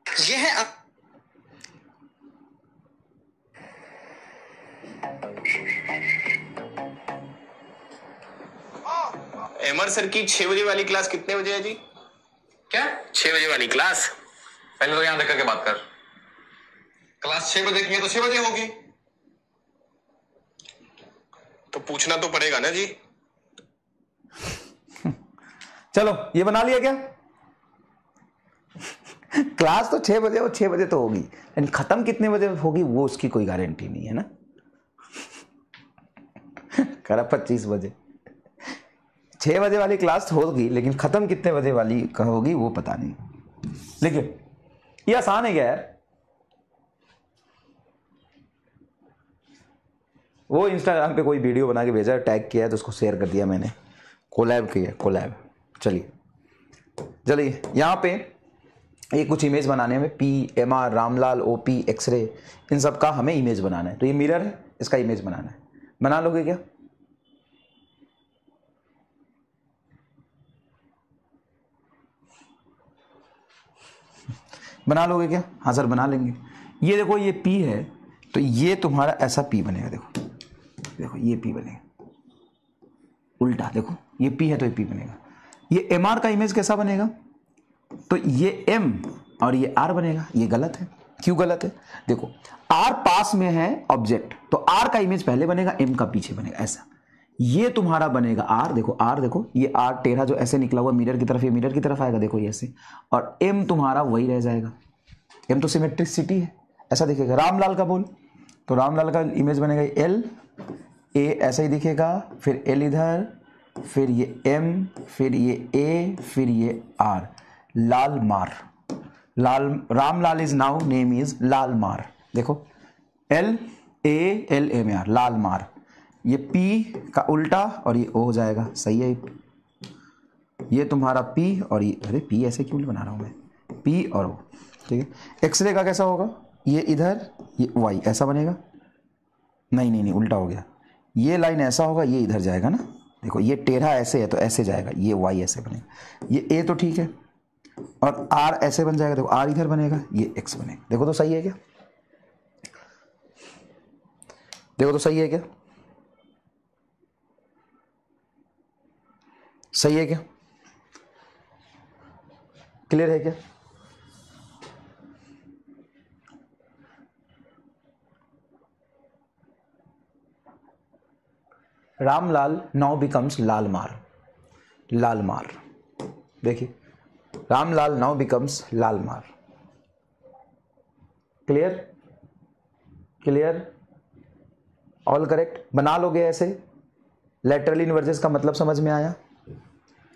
ये है एमआर सर की 6 बजे वाली क्लास कितने बजे है जी? क्या 6 बजे वाली क्लास? पहले तो यहां करके बात कर। क्लास 6 बजे की है तो 6 बजे होगी, तो पूछना तो पड़ेगा ना जी। चलो ये बना लिया क्या? क्लास तो 6 बजे और 6 बजे तो होगी, लेकिन खत्म कितने बजे होगी वो उसकी कोई गारंटी नहीं है ना। करा 25 बजे 6 बजे वाली क्लास होगी, लेकिन खत्म कितने बजे वाली होगी वो पता नहीं। लेकिन ये आसान है क्या यार? वो इंस्टाग्राम पे कोई वीडियो बना के भेजा, टैग किया है तो उसको शेयर कर दिया मैंने, कोलैब किया, कोलैब। चलिए यहाँ पे ये कुछ इमेज बनाने में PMR, रामलाल, OP, एक्सरे, इन सब का हमें इमेज बनाना है। तो ये मिरर है, इसका इमेज बनाना है। बना लोगे क्या? बना लोगे क्या? हाँ सर बना लेंगे। ये देखो ये P है तो ये तुम्हारा ऐसा P बनेगा, देखो देखो ये P बनेगा उल्टा, देखो ये P है तो ये P बनेगा। ये MR का इमेज कैसा बनेगा? तो ये M और ये R बनेगा। ये गलत है। क्यों गलत है? देखो R पास में है ऑब्जेक्ट, तो R का इमेज पहले बनेगा, M का पीछे बनेगा, ऐसा। ये तुम्हारा बनेगा R, देखो R, देखो ये R टेढ़ा जो ऐसे निकला हुआ मिरर की तरफ, ये मिरर की तरफ आएगा, देखो ये ऐसे, और M तुम्हारा वही रह जाएगा। M तो सिमेट्रिसिटी है, ऐसा दिखेगा। रामलाल का बोल, तो रामलाल का इमेज बनेगा L A, ऐसा ही दिखेगा, फिर L इधर, फिर ये M, फिर ये A, फिर ये R, लाल मार। लाल, Ramlal is now name is लाल मार। देखो L A L M R, लाल मार। ये P का उल्टा और ये O हो जाएगा, सही है। ये तुम्हारा P और ये, अरे P ऐसे क्यों बना रहा हूं मैं, P और O, ठीक है। एक्सरे का कैसा होगा? ये इधर, ये Y ऐसा बनेगा, नहीं नहीं नहीं उल्टा हो गया। ये लाइन ऐसा होगा, ये इधर जाएगा ना, देखो ये टेढ़ा ऐसे है तो ऐसे जाएगा, ये Y ऐसे बनेगा। ये A तो ठीक है, और R ऐसे बन जाएगा, देखो R इधर बनेगा, ये X बनेगा। देखो तो सही है क्या? देखो तो सही है क्या? सही है क्या? क्लियर है क्या? Ramlal now becomes Lalmar. लालमार, देखिए Ramlal now becomes Lalmar. Clear? Clear? All correct. बना लोगे ऐसे? लेटरल इन्वर्जेस का मतलब समझ में आया?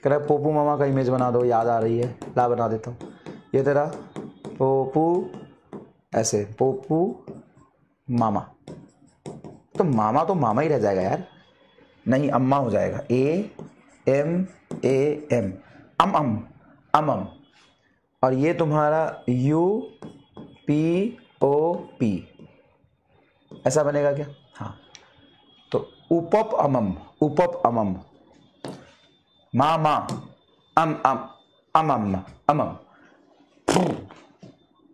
कह रहा पोपू मामा का इमेज बना दो, याद आ रही है, ला बना देता हूँ। ये तेरा पोपू, ऐसे पोपू मामा, तो मामा ही रह जाएगा यार, नहीं अम्मा हो जाएगा, AMAM, अम। और ये तुम्हारा UPOP ऐसा बनेगा क्या? हाँ, तो उपप अमम, मामा, अमम।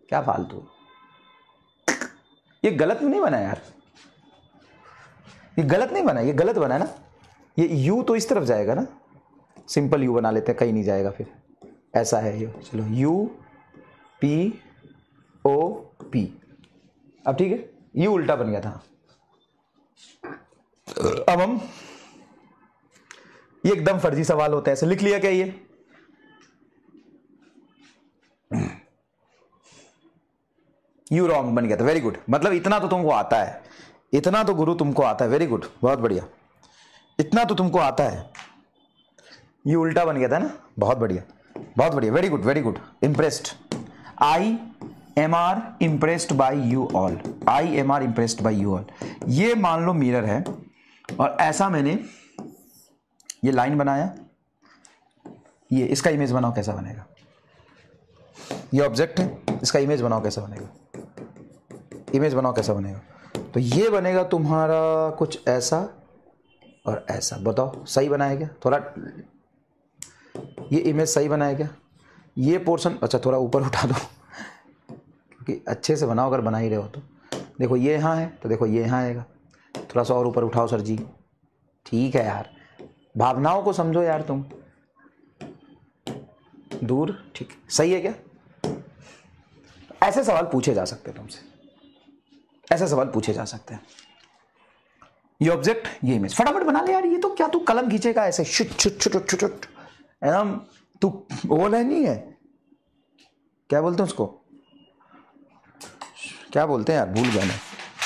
क्या फालतू, ये गलत नहीं बना यार, ये गलत नहीं बना, ये गलत बना ना। ये U तो इस तरफ जाएगा ना, सिंपल U बना लेते हैं, कहीं नहीं जाएगा फिर, ऐसा है ये। चलो UPOP, अब ठीक है, U उल्टा बन गया था। अब हम, ये एकदम फर्जी सवाल होता है, ऐसे लिख लिया क्या ये? यू रॉन्ग बन गया था, वेरी गुड। मतलब इतना तो तुमको आता है, इतना तो गुरु तुमको आता है, वेरी गुड, बहुत बढ़िया, इतना तो तुमको आता है। ये उल्टा बन गया था ना, बहुत बढ़िया, बहुत बढ़िया, very good, very good, impressed. I am are impressed by you all, I am are impressed by you all. ये मान लो मिरर है, और ऐसा मैंने ये लाइन बनाया, ये इसका इमेज बनाओ कैसा बनेगा? ये ऑब्जेक्ट है, इसका इमेज बनाओ कैसा बनेगा? इमेज बनाओ कैसा बनेगा? तो ये बनेगा तुम्हारा कुछ ऐसा और ऐसा। बताओ सही बनाया क्या? थोड़ा ये इमेज सही बनाया क्या? ये पोर्शन, अच्छा थोड़ा ऊपर उठा दो, क्योंकि अच्छे से बनाओ, अगर बना ही रहे हो तो। देखो ये यहाँ है, तो देखो ये यहाँ आएगा, थोड़ा सा और ऊपर उठाओ सर जी। ठीक है यार, भावनाओं को समझो यार तुम, दूर, ठीक, सही है क्या? ऐसे सवाल पूछे जा सकते हैं तुमसे, ऐसे सवाल पूछे जा सकते हैं। ये ऑब्जेक्ट, ये इमेज, फटाफट बना ले यार। ये तो क्या तू कलम खींचेगा ऐसे shoot shoot shoot shoot shoot, एकदम तू वो नहीं है, क्या बोलते हैं उसको, क्या बोलते हैं यार, भूल गया मैं,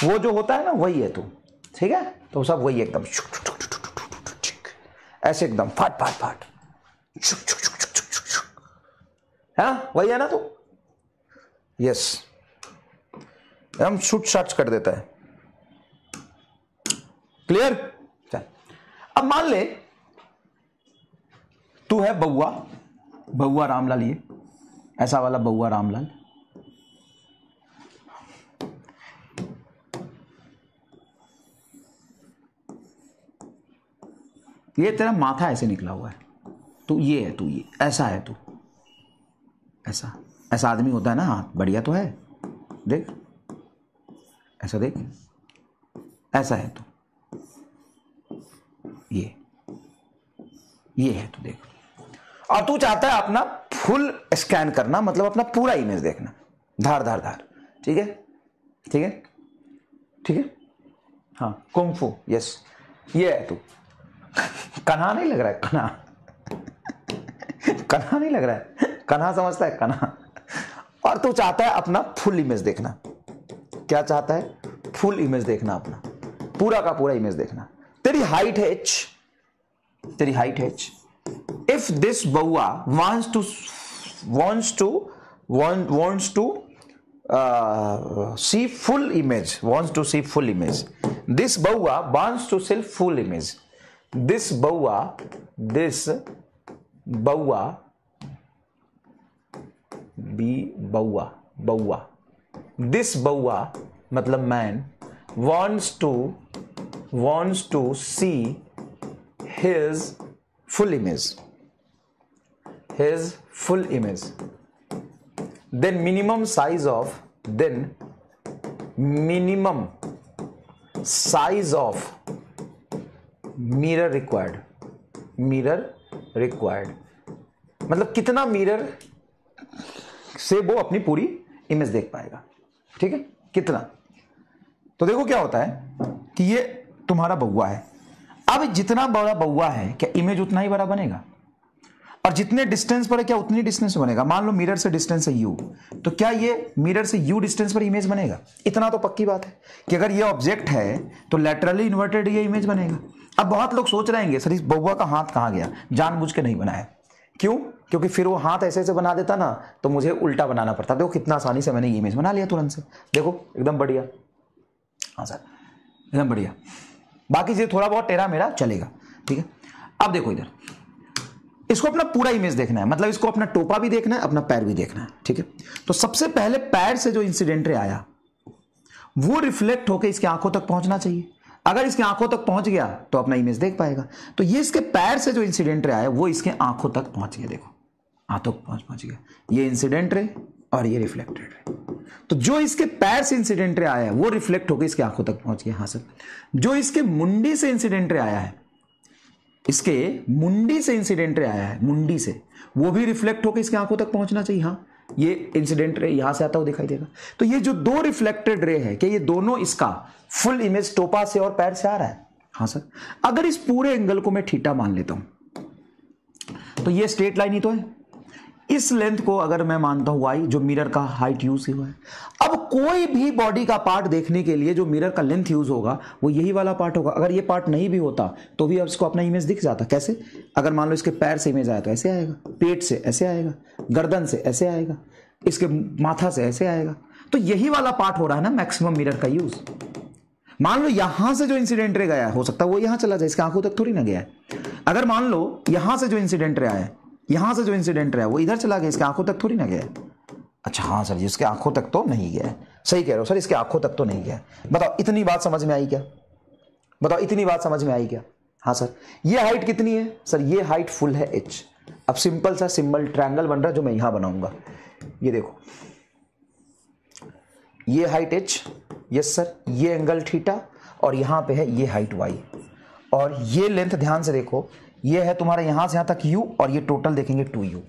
वो जो होता है ना वही है तू, ठीक है? तो सब वही एकदम ऐसे एकदम फाट फाट फाट, हाँ वही है ना तू। यस, हम शूट शॉट्स कर देता है। क्लियर? चल, अब मान ले तू है बउआ, बउआ रामलाल, ये ऐसा वाला बउआ रामलाल, ये तेरा माथा ऐसे निकला हुआ है, तू ये है, तू ये ऐसा है, तू ऐसा ऐसा आदमी होता है ना, हाथ बढ़िया तो है, देख ऐसा, देख ऐसा है तो ये है तो देख। और तू चाहता है अपना फुल स्कैन करना, मतलब अपना पूरा इमेज देखना, धार धार धार, ठीक है ठीक है ठीक है, हाँ कुंफू, यस ये है तू। कन्हा नहीं लग रहा है, कन्हा कन्हा नहीं लग रहा है, कन्हा समझता है, कन्हा। और तू चाहता है अपना फुल इमेज देखना, क्या चाहता है, फुल इमेज देखना, अपना पूरा का पूरा इमेज देखना। तेरी हाइट है h, तेरी हाइट है h। इफ दिस बउआ wants to see full image, wants to see full image, this बउआ wants to see full image, this बउआ this बउआ मतलब man wants to see his full image, then minimum size of mirror required, मतलब कितना mirror से वो अपनी पूरी इमेज देख पाएगा, ठीक है, कितना। तो देखो क्या होता है कि ये तुम्हारा बउआ है, अब जितना बड़ा बउआ है क्या इमेज उतना ही बड़ा बनेगा, और जितने डिस्टेंस पर है क्या उतनी डिस्टेंस बनेगा। मान लो मिरर से डिस्टेंस है u, तो क्या ये मिरर से u डिस्टेंस पर इमेज बनेगा। इतना तो पक्की बात है कि अगर ये ऑब्जेक्ट है तो लैटरली इन्वर्टेड ये इमेज बनेगा। अब बहुत लोग सोच रहे हैं सर इस बउआ का हाथ कहाँ गया, जानबूझ के नहीं बनाया, क्यों, क्योंकि फिर वो हाथ ऐसे ऐसे बना देता ना तो मुझे उल्टा बनाना पड़ता। देखो कितना आसानी से मैंने ये इमेज बना लिया तुरंत से, देखो एकदम बढ़िया, हाँ सर एकदम बढ़िया। बाकी ये थोड़ा बहुत टेढ़ा मेरा चलेगा, ठीक है। अब देखो इधर, इसको अपना पूरा इमेज देखना है, मतलब इसको अपना टोपा भी देखना है, अपना पैर भी देखना है, ठीक है। तो सबसे पहले पैर से जो इंसिडेंट रे आया वो रिफ्लेक्ट होकर इसकी आंखों तक पहुंचना चाहिए। अगर इसकी आंखों तक पहुंच गया तो अपना इमेज देख पाएगा। तो ये इसके पैर से जो इंसिडेंट रे आया वो इसके आंखों तक पहुंच गया, देखो आंखों तक पहुंच गया, ये इंसिडेंट रे और ये रिफ्लेक्टेड रे। तो जो इसके पैर से इंसिडेंट रे आया है वो रिफ्लेक्ट होकर इसके आंखों तक पहुंच गया, हाँ सर। जो इसके मुंडी से इंसिडेंट रे आया है, इसके मुंडी से इंसिडेंट रे आया है, मुंडी से, वो भी रिफ्लेक्ट होकर इसके आंखों तक पहुंचना चाहिए, हाँ। ये इंसिडेंट रे यहां से आता हुआ दिखाई देगा। तो ये जो दो रिफ्लेक्टेड रे है, कि ये दोनों इसका फुल इमेज टोपा से और पैर से आ रहा है, हाँ सर। अगर इस पूरे एंगल को मैं थीटा मान लेता हूं तो ये स्ट्रेट लाइन ही तो है। इस लेंथ को अगर मैं मानता हूं y, जो मिरर का हाइट यूज हुआ है, अब कोई भी बॉडी का पार्ट देखने के लिए जो मिरर का लेंथ यूज होगा वो यही वाला पार्ट होगा। अगर ये पार्ट नहीं भी होता तो भी अब इसको अपना इमेज दिख जाता। कैसे, अगर मान लो इसके पैर से इमेज आया तो ऐसे आएगा, पेट से ऐसे आएगा, गर्दन से ऐसे आएगा, इसके माथा से ऐसे आएगा। तो यही वाला पार्ट हो रहा है ना मैक्सिमम मिरर का यूज। मान लो यहां से जो इंसिडेंट रे गया है, हो सकता है वो यहां चला जाए, इसके आंखों तक थोड़ी ना गया है। अगर मान लो यहां से जो इंसिडेंट रे आया, यहां से जो इंसिडेंट रहा वो इधर चला गया, इसके आंखों तक थोड़ी ना गया। अच्छा हाँ सर, इसके आंखों तक तो नहीं गया है, सही कह रहे हो सर, इसके आंखों तक तो नहीं गया। बताओ इतनी बात समझ में आई क्या, बताओ इतनी बात समझ में आई क्या। हाँ सर, ये हाइट कितनी है सर, ये हाइट फुल है h। अब सिंपल सा सिंबल ट्रायंगल बन रहा है जो मैं यहां बनाऊंगा, ये देखो, ये हाइट h, यस सर, ये एंगल थीटा, और यहां पे है ये हाइट y, और ये लेंथ ध्यान से देखो, ये है तुम्हारा यहां से यहां तक u, और ये टोटल देखेंगे 2u।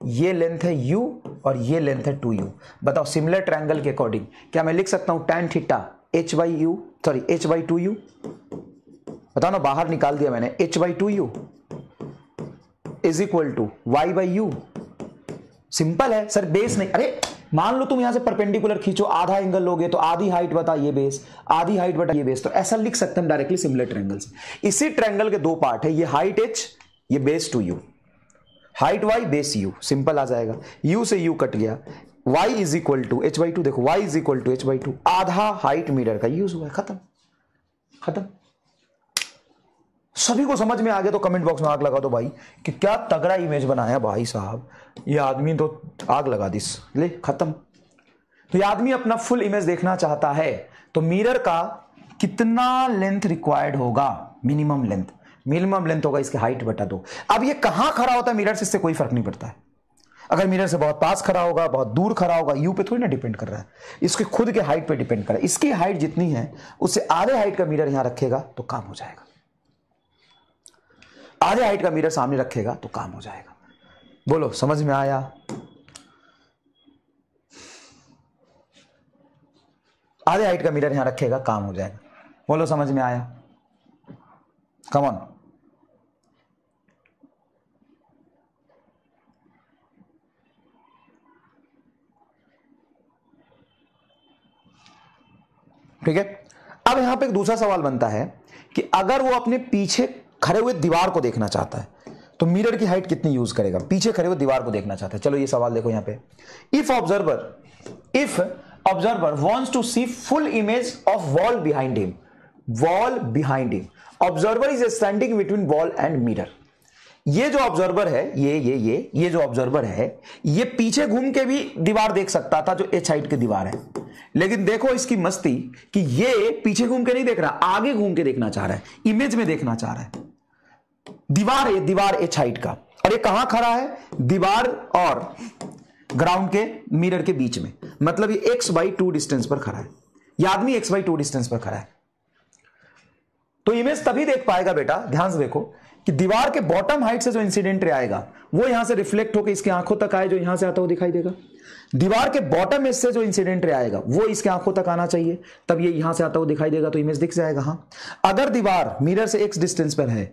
ये लेंथ है u और ये लेंथ है 2u। बताओ सिमिलर ट्रायंगल के अकॉर्डिंग क्या मैं लिख सकता हूं tan theta h by u, sorry h by 2u। बताओ ना, बाहर निकाल दिया मैंने, h by 2u is equal to y by u। Simple है सर, बेस नहीं। अरे मान लो तुम यहां से परपेंडिकुलर खींचो, आधा एंगल लोगे तो आधी हाइट बता ये बेस, आधी हाइट बता ये बेस, तो ऐसा लिख सकते हैं डायरेक्टली सिमिलर ट्रायंगल से। इसी ट्रायंगल के दो पार्ट है, ये हाइट h, ये base 2u, height y base u, simple आ जाएगा। u से u कट गया, y is equal to h by 2, देखो y is equal to h by 2, आधा हाइट मिरर का यूज हुआ है, खत्म खत्म। सभी को समझ में आ गया तो कमेंट बॉक्स में आग लगा दो भाई कि क्या तगड़ा इमेज बनाया भाई साहब, ये आदमी तो आग लगा दिस, ले खत्म। तो ये आदमी अपना फुल इमेज देखना चाहता है तो मिरर का कितना लेंथ रिक्वायर्ड होगा, मिनिमम लेंथ होगा इसके हाइट बटा 2। अब ये कहां खड़ा होता है मिरर से, इससे कोई फर्क नहीं पड़ता है। अगर मिरर से बहुत पास खड़ा होगा, बहुत दूर खड़ा होगा, यू पे थोड़ी ना डिपेंड कर रहा है, इसके खुद के हाइट पे डिपेंड कर रहा है। इसकी हाइट जितनी है उससे आधे हाइट का मिरर यहां रखेगा तो काम हो जाएगा, आधे हाइट का मिरर सामने रखेगा तो काम हो जाएगा। बोलो समझ में आया? आधे हाइट का मिरर यहां रखेगा, काम हो जाएगा। बोलो समझ में आया? Come on. ठीक है, अब यहां पे एक दूसरा सवाल बनता है कि अगर वो अपने पीछे खड़े हुए दीवार को देखना चाहता है तो मिरर की हाइट कितनी यूज करेगा? पीछे खड़े हुए दीवार को देखना चाहता है। चलो ये सवाल देखो यहां पे, if observer wants to see full image of wall behind him, observer is standing between wall and mirror. ये जो ऑब्जर्वर है, ये जो ऑब्जर्वर है, ये पीछे घूम के भी दीवार देख सकता था जो एच हाइट की दीवार है, लेकिन देखो इसकी मस्ती कि ये पीछे घूम के नहीं देख रहा, आगे घूम के देखना चाह रहा है, इमेज में देखना चाह रहा है। दीवार एच हाइट का, और ये कहां खड़ा है? दीवार और ग्राउंड के मिरर के बीच में, मतलब ये x/2 डिस्टेंस पर खड़ा है, ये आदमी x/2 डिस्टेंस पर खड़ा है। तो इमेज तभी देख पाएगा बेटा, ध्यान से देखो, कि दीवार के बॉटम हाइट से जो इंसिडेंट रे आएगा वो यहां से रिफ्लेक्ट होकर इसकी आंखों तक आए, जो यहां से आता हुआ दिखाई देगा। दीवार के बॉटम एज से जो इंसिडेंट रे आएगा वो इसके आंखों तक आना चाहिए, तब ये यहां से आता हुआ दिखाई देगा, तो इमेज दिख जाएगा। हाँ, अगर दीवार मिरर से x डिस्टेंस पर है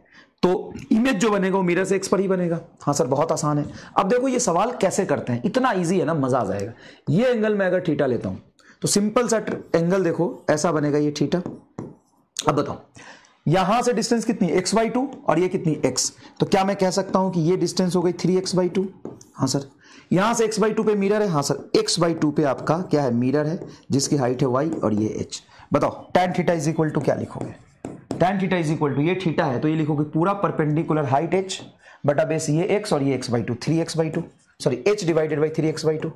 तो इमेज जो बनेगा वो मिरर से x पर ही बनेगा। हाँ सर, बहुत आसान है। अब देखो ये सवाल कैसे करते हैं, इतना इजी है ना, मजा आ जाएगा। ये एंगल मैं अगर थीटा लेता हूं तो सिंपल सा एंगल देखो ऐसा बनेगा, ये थीटा। अब बताओ यहां से डिस्टेंस कितनी, x/2, और ये कितनी x, तो क्या मैं कह सकता हूं कि ये डिस्टेंस हो गई 3x/2? हाँ सर। यहां से x/2 पे मिरर है, हाँ सर, x/2 पे आपका क्या है, मिरर है, जिसकी हाइट है y और ये h। बताओ tan theta is equal to क्या लिखोगे? tan theta is equal to, ये थीटा है तो ये लिखोगे पूरा परपेंडिकुलर हाइट h बटा बेस ये x और ये x/2, 3x/2, sorry h divided by 3x/2,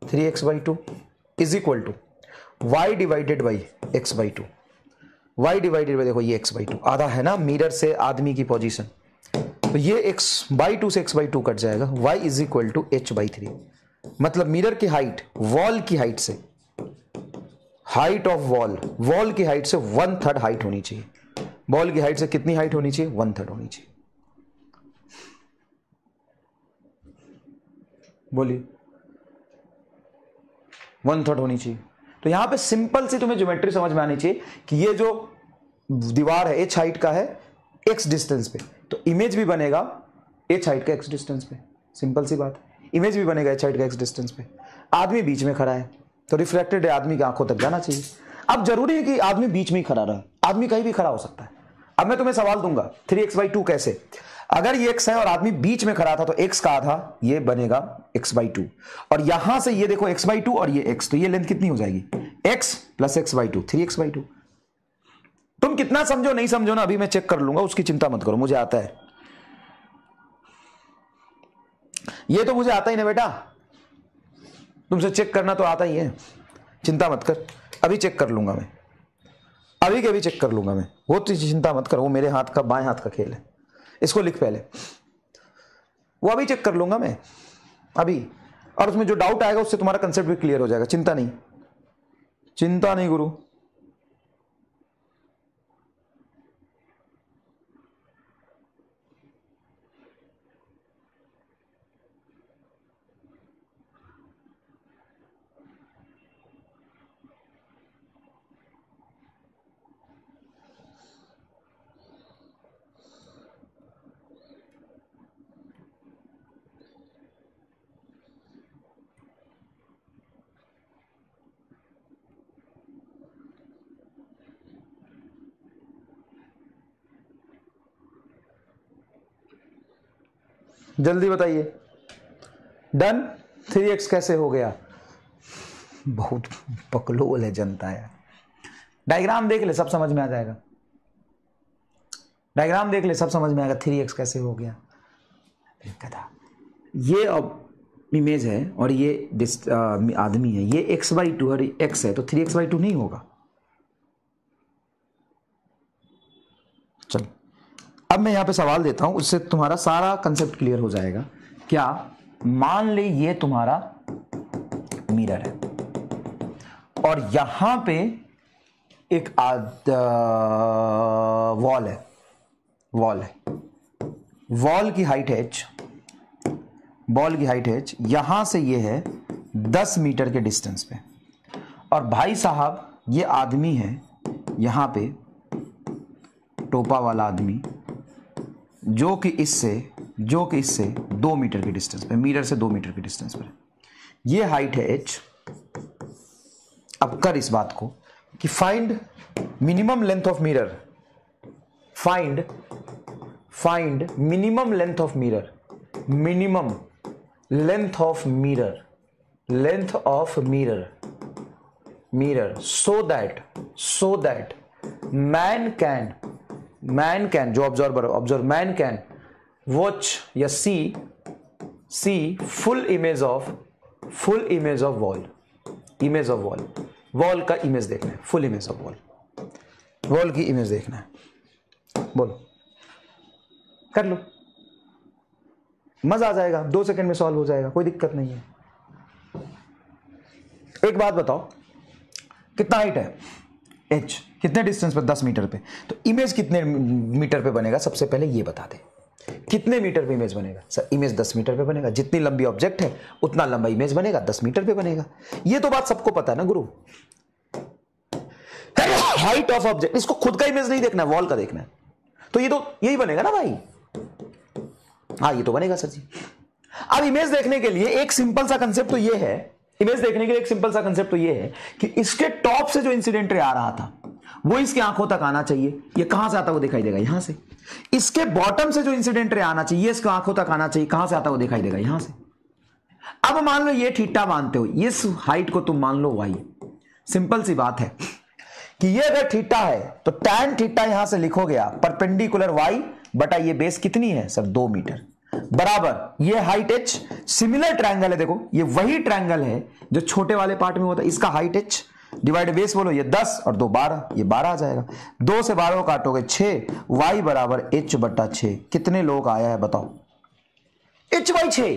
3x/2 is equal to y divided by x/2, y divided by, देखो ये x/2 आधा है ना मिरर से आदमी की पोजीशन, तो ये x/2 से x/2 कट जाएगा, y is equal to h/3। मतलब मिरर की हाइट वॉल की हाइट से, हाइट ऑफ वॉल की हाइट से 1/3 हाइट होनी चाहिए। वॉल की हाइट से कितनी हाइट होनी चाहिए? 1/3 होनी चाहिए। बोलिए, 1/3 होनी चाहिए। तो यहां पे सिंपल सी तुम्हें ज्योमेट्री समझ में आनी चाहिए कि ये जो दीवार है h हाइट का है x डिस्टेंस पे, तो इमेज भी बनेगा h हाइट का x डिस्टेंस पे। सिंपल सी बात, इमेज भी बनेगा h हाइट का x डिस्टेंस पे। आदमी बीच में खड़ा है तो रिफ्लेक्टेड आदमी की आंखों तक जाना चाहिए। अब जरूरी है कि आदमी बीच में ही खड़ा रहा, आदमी कहीं भी खड़ा हो सकता है। अब मैं तुम्हें सवाल दूंगा 3x/2 कैसे? अगर ये x है और आदमी बीच में खड़ा था तो x का आधा ये बनेगा x/2, और यहां से ये देखो x/2 और ये x, तो ये लेंथ कितनी हो जाएगी? x plus x/2, 3x/2। तुम कितना समझो नहीं समझो ना, अभी मैं चेक कर लूंगा, उसकी चिंता मत करो, मुझे आता है। ये तो मुझे आता ही ना बेटा, तुमसे चेक करना तो आता ही है, चिंता मत कर, अभी चेक कर लूंगा मैं, अभी के अभी चेक कर लूंगा मैं, वो तो चिंता मत कर, वो मेरे हाथ का बाएं हाथ का खेल है। इसको लिख पहले, वो अभी चेक कर लूंगा मैं अभी, और उसमें जो डाउट आएगा उससे तुम्हारा कंसेप्ट भी क्लियर हो जाएगा। चिंता नहीं गुरु। जल्दी बताइए, डन। 3x कैसे हो गया? बहुत बकलोल है जनता है। डायग्राम देख ले, सब समझ में आ जाएगा। डायग्राम देख ले, सब समझ में आएगा 3x कैसे हो गया। कथा, ये अब इमेज है और ये आदमी है, ये x/2 और x है, तो 3x/2 नहीं होगा। चलो अब मैं यहां पे सवाल देता हूं, उससे तुम्हारा सारा कंसेप्ट क्लियर हो जाएगा। क्या मान ले ये तुम्हारा मिरर है और यहां पे एक वॉल है, वॉल की हाइट है h, बॉल की हाइट है h, यहां से ये है 10 मीटर के डिस्टेंस पे। और भाई साहब ये आदमी है यहां पे, टोपा वाला आदमी, जो कि इससे 2 मीटर के डिस्टेंस पे, मिरर से 2 मीटर के डिस्टेंस पर। ये हाइट है h। अब कर इस बात को कि find minimum length of mirror, find minimum length of mirror, minimum length of mirror, length of mirror, so that man can, जो ऑब्जर्वर man can watch या see full image of wall का image देखना है, full image of wall की image देखना है। बोलो, कर लो, मजा आ जाएगा, 2 सेकंड में सॉल्व हो जाएगा, कोई दिक्कत नहीं है। एक बात बताओ, कितना हाइट है h, कितने डिस्टेंस पे, 10 मीटर पे, तो इमेज कितने मीटर पे बनेगा? सबसे पहले ये बता दे, कितने मीटर पे इमेज बनेगा? सर इमेज 10 मीटर पे बनेगा। जितनी लंबी ऑब्जेक्ट है उतना लंबा इमेज बनेगा, 10 मीटर पे बनेगा। ये तो बात सबको पता है ना गुरु। हाइट ऑफ ऑब्जेक्ट, इसको खुद का इमेज नहीं देखना है, वॉल का देखना है, तो ये तो यही बनेगा ना भाई। हाँ ये तो बनेगा सर जी। अब इमेज देखने के लिए एक सिंपल सा कंसेप्ट तो ये है, कि इसके टॉप से जो इंसिडेंट रे आ रहा था वो इसके आंखों तक आना चाहिए। ये कहां से आता वो दिखाई देगा? यहां से। इसके बॉटम से जो इंसिडेंट रे आना चाहिए, इसके आंखों तक आना चाहिए। कहां से आता वो दिखाई देगा? यहां से। अब मान लो ये थीटा मानते हो, इस हाइट को तुम मान लो वाई। सिंपल सी बात है कि ये अगर थीटा है तो टैन थीटा यहां से लिखोगे आप परपेंडिकुलर वाई बटा ये बेस कितनी है सर? 2 मीटर बराबर ये हाइट h। सिमिलर ट्रायंगल है, देखो ये वही ट्रायंगल है जो छोटे वाले पार्ट में होता है। इसका हाइट h डिवाइड बेस बोलो, ये 10 और 2 12, ये 12 आ जाएगा। 2 से 12 को काटोगे 6, y बराबर h बटा 6। कितने लोग आया है बताओ? h by 6।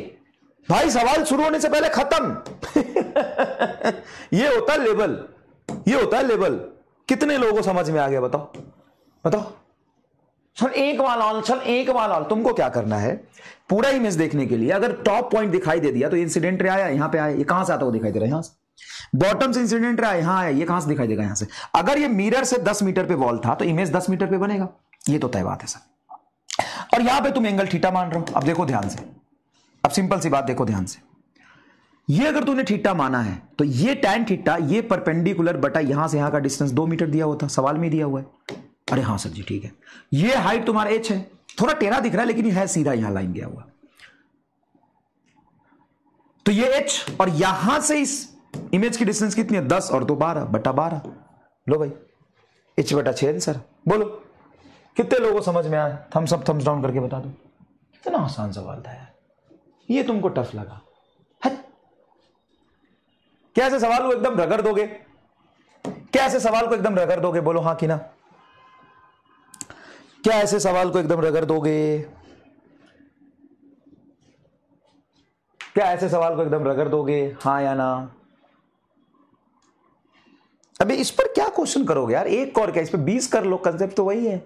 भाई सवाल शुरू होने से पहले खत्म। ये होता है लेवल, ये होता है लेवल। कितने लोगों को समझ में आ गया बताओ? सर एक बार तुमको क्या करना है, पूरा इमेज देखने के लिए अगर टॉप पॉइंट दिखाई दे दिया तो इंसिडेंट रे आया, यहां पे आया, ये कहां से आता वो दिखाई दे रहा है? यहां से। बॉटम से इंसिडेंट रे आया, यहां आया, ये कहां से दिखाई देगा? यहां से। अगर ये मिरर से 10 मीटर पे वॉल था तो इमेज 10 मीटर पे बनेगा, ये तो तय बात है सर। और यहां पे तुम एंगल थीटा मान रहे हो। अब देखो ध्यान से, अब सिंपल सी बात देखो ध्यान से, ये अगर तूने थीटा माना है तो ये टैन थीटा, ये परपेंडिकुलर बटा यहां से यहां का डिस्टेंस 2 मीटर दिया हुआ था, सवाल में दिया हुआ है। अरे हाँ सर जी ठीक है। ये हाइट तुम्हारा h है, थोड़ा टेढ़ा दिख रहा है लेकिन ये है सीधा, यहां लाइन गया हुआ। तो ये h और यहां से इस इमेज की डिस्टेंस कितनी है? 10 और 2 12 बटा 12। लो भाई h बटा 6 सर। बोलो कितने लोगों को समझ में आया? थम्स अप थम्स डाउन करके बता दो। कितना आसान सवाल था यार, ये तुमको टफ लगा? क्या ऐसे सवाल को एकदम रगड़ दोगे? क्या ऐसे सवाल को एकदम रगड़ दोगे? बोलो हाँ कि ना। क्या ऐसे सवाल को एकदम रगड़ दोगे? क्या ऐसे सवाल को एकदम रगड़ दोगे? हाँ या ना? अबे इस पर क्या क्वेश्चन करोगे यार? एक और क्या, इस पर 20 कर लो, कंसेप्ट तो वही है।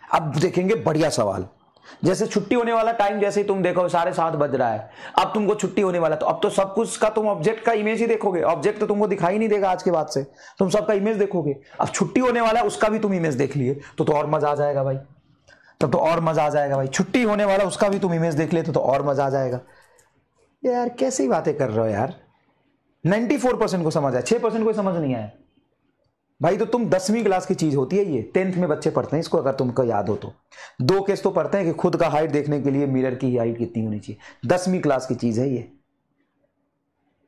अब देखेंगे बढ़िया सवाल, जैसे छुट्टी होने वाला टाइम, जैसे ही तुम देखो 7:30 बज रहा है, अब तुमको छुट्टी होने वाला, तो अब तो सब कुछ का तुम ऑब्जेक्ट का इमेज ही देखोगे। ऑब्जेक्ट तो तुमको दिखाई नहीं देगा आज के बाद से, तुम सबका इमेज देखोगे। अब छुट्टी होने वाला है उसका भी तुम इमेज देख लिए तो और मजा आ जाएगा भाई, तब तो और मजा आ जाएगा भाई। छुट्टी होने वाला उसका भी तुम इमेज देख ले तो और मजा आ जाएगा। यार कैसी बातें कर रहे हो यार? 94% को समझ आया, 6% को समझ नहीं आया भाई। तो तुम 10वीं क्लास की चीज होती है ये, 10th में बच्चे पढ़ते हैं इसको, अगर तुमको याद हो तो। 2 केस तो पढ़ते हैं कि खुद का हाइट देखने के लिए मिरर की हाइट कितनी होनी चाहिए। 10वीं क्लास की चीज है ये।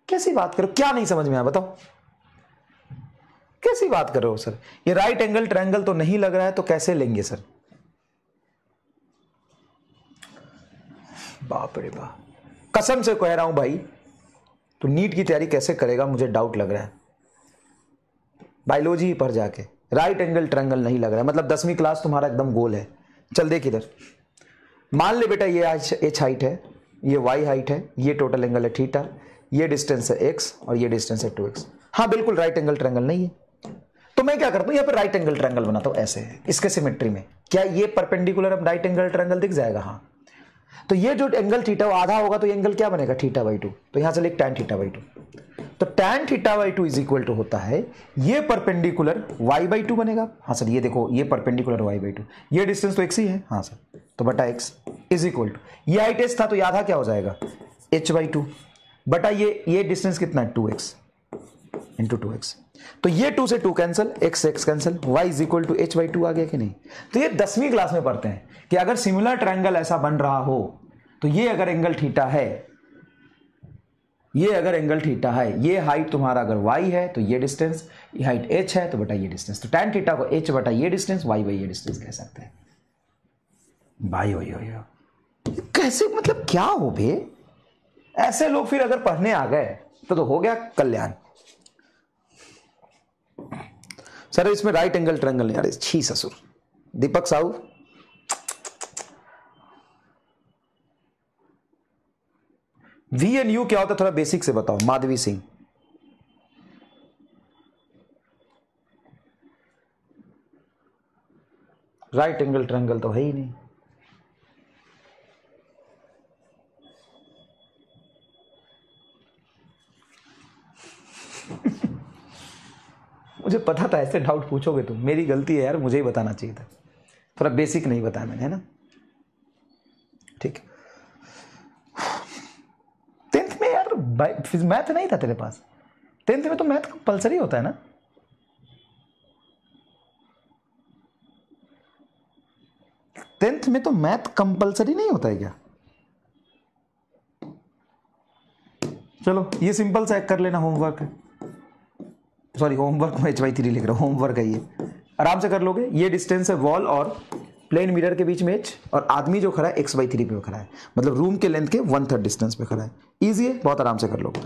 कैसी बात करो? क्या नहीं समझ में आया बताओ? कैसी बात कर रहे हो सर? ये राइट एंगल ट्रायंगल तो नहीं लग रहा है तो कैसे लेंगे सर? बाप रे बाप, कसम से कह रहा हूं भाई, तो नीट की तैयारी कैसे करेगा मुझे डाउट लग रहा है। बायोलॉजी पर जाके राइट एंगल ट्रायंगल नहीं लग रहा है, मतलब 10वीं क्लास तुम्हारा एकदम गोल है। चल देख इधर, मान ले बेटा ये h हाइट है, ये y हाइट है, ये टोटल एंगल है थीटा, ये डिस्टेंस है x और ये डिस्टेंस है 2x। हाँ बिल्कुल राइट एंगल ट्रायंगल नहीं है, तो मैं क्या करता हूं यहाँ पे राइट एंगल ट्रायंगल बनाता हूं ऐसे, इसके सिमेट्री में। क्या ये परपेंडिकुलर अब राइट एंगल ट्रायंगल दिख जाएगा? हाँ। तो ये जो एंगल थीटा वो आधा होगा तो ये एंगल क्या बनेगा? Theta by 2। तो यहां से लिख tan थीटा बाई 2। तो tan theta by 2 is equal to होता है ये परपेंडिकुलर y बाई 2 बनेगा। हाँ सर ये देखो ये परपेंडिकुलर y बाई 2, ये डिस्टेंस तो x ही है। हाँ सर, तो बटा x इज इक्वल टू ये हाइट h था तो ये आधा क्या हो जाएगा? h बाई 2 बटा ये डिस्टेंस कितना है? 2x into 2x। तो ये 2 से 2 कैंसिल, x से x cancel, y is equal to h by 2 आ गया कि नहीं? तो ये 10वीं क्लास में पढ़ते हैं कि अगर सिमिलर ट्रायंगल ऐसा बन रहा हो तो ये अगर एंगल थीटा है, ये अगर एंगल थीटा है, ये हाइट तुम्हारा अगर y है तो ये डिस्टेंस, ये हाइट h है तो बटा ये डिस्टेंस। तो tan थीटा को h बटा ये डिस्टेंस, y बाई ये डिस्टेंस कह सकते हैं। भाई हो कैसे, मतलब क्या हो बे? ऐसे लोग फिर अगर पढ़ने आ गए तो हो गया कल्याण। सर इसमें राइट एंगल ट्रायंगल नहीं आ रहा, छी ससुर। दीपक साहू वी एंड यू क्या होता है थोड़ा बेसिक से बताओ। Madhavi Singh, right angle triangle तो है ही नहीं। मुझे पता था ऐसे डाउट पूछोगे तुम, मेरी गलती है यार, मुझे ही बताना चाहिए था, थोड़ा बेसिक नहीं बताया मैंने, है ना? ठीक। 10th में यार मैथ नहीं था तेरे पास? 10th में तो मैथ कंपलसरी होता है ना? टेंथ में तो मैथ कंपलसरी नहीं होता है क्या? चलो ये सिंपल सा कर लेना, होमवर्क है, सॉरी होमवर्क में h/3 लिख रहा हूं, होमवर्क है ये, आराम से कर लोगे। ये डिस्टेंस है वॉल और प्लेन मिरर के बीच में h, और आदमी जो खड़ा है x/3 पे खड़ा है, मतलब रूम के लेंथ के 1/3 डिस्टेंस पे खड़ा है। इजी है, बहुत आराम से कर लोगे,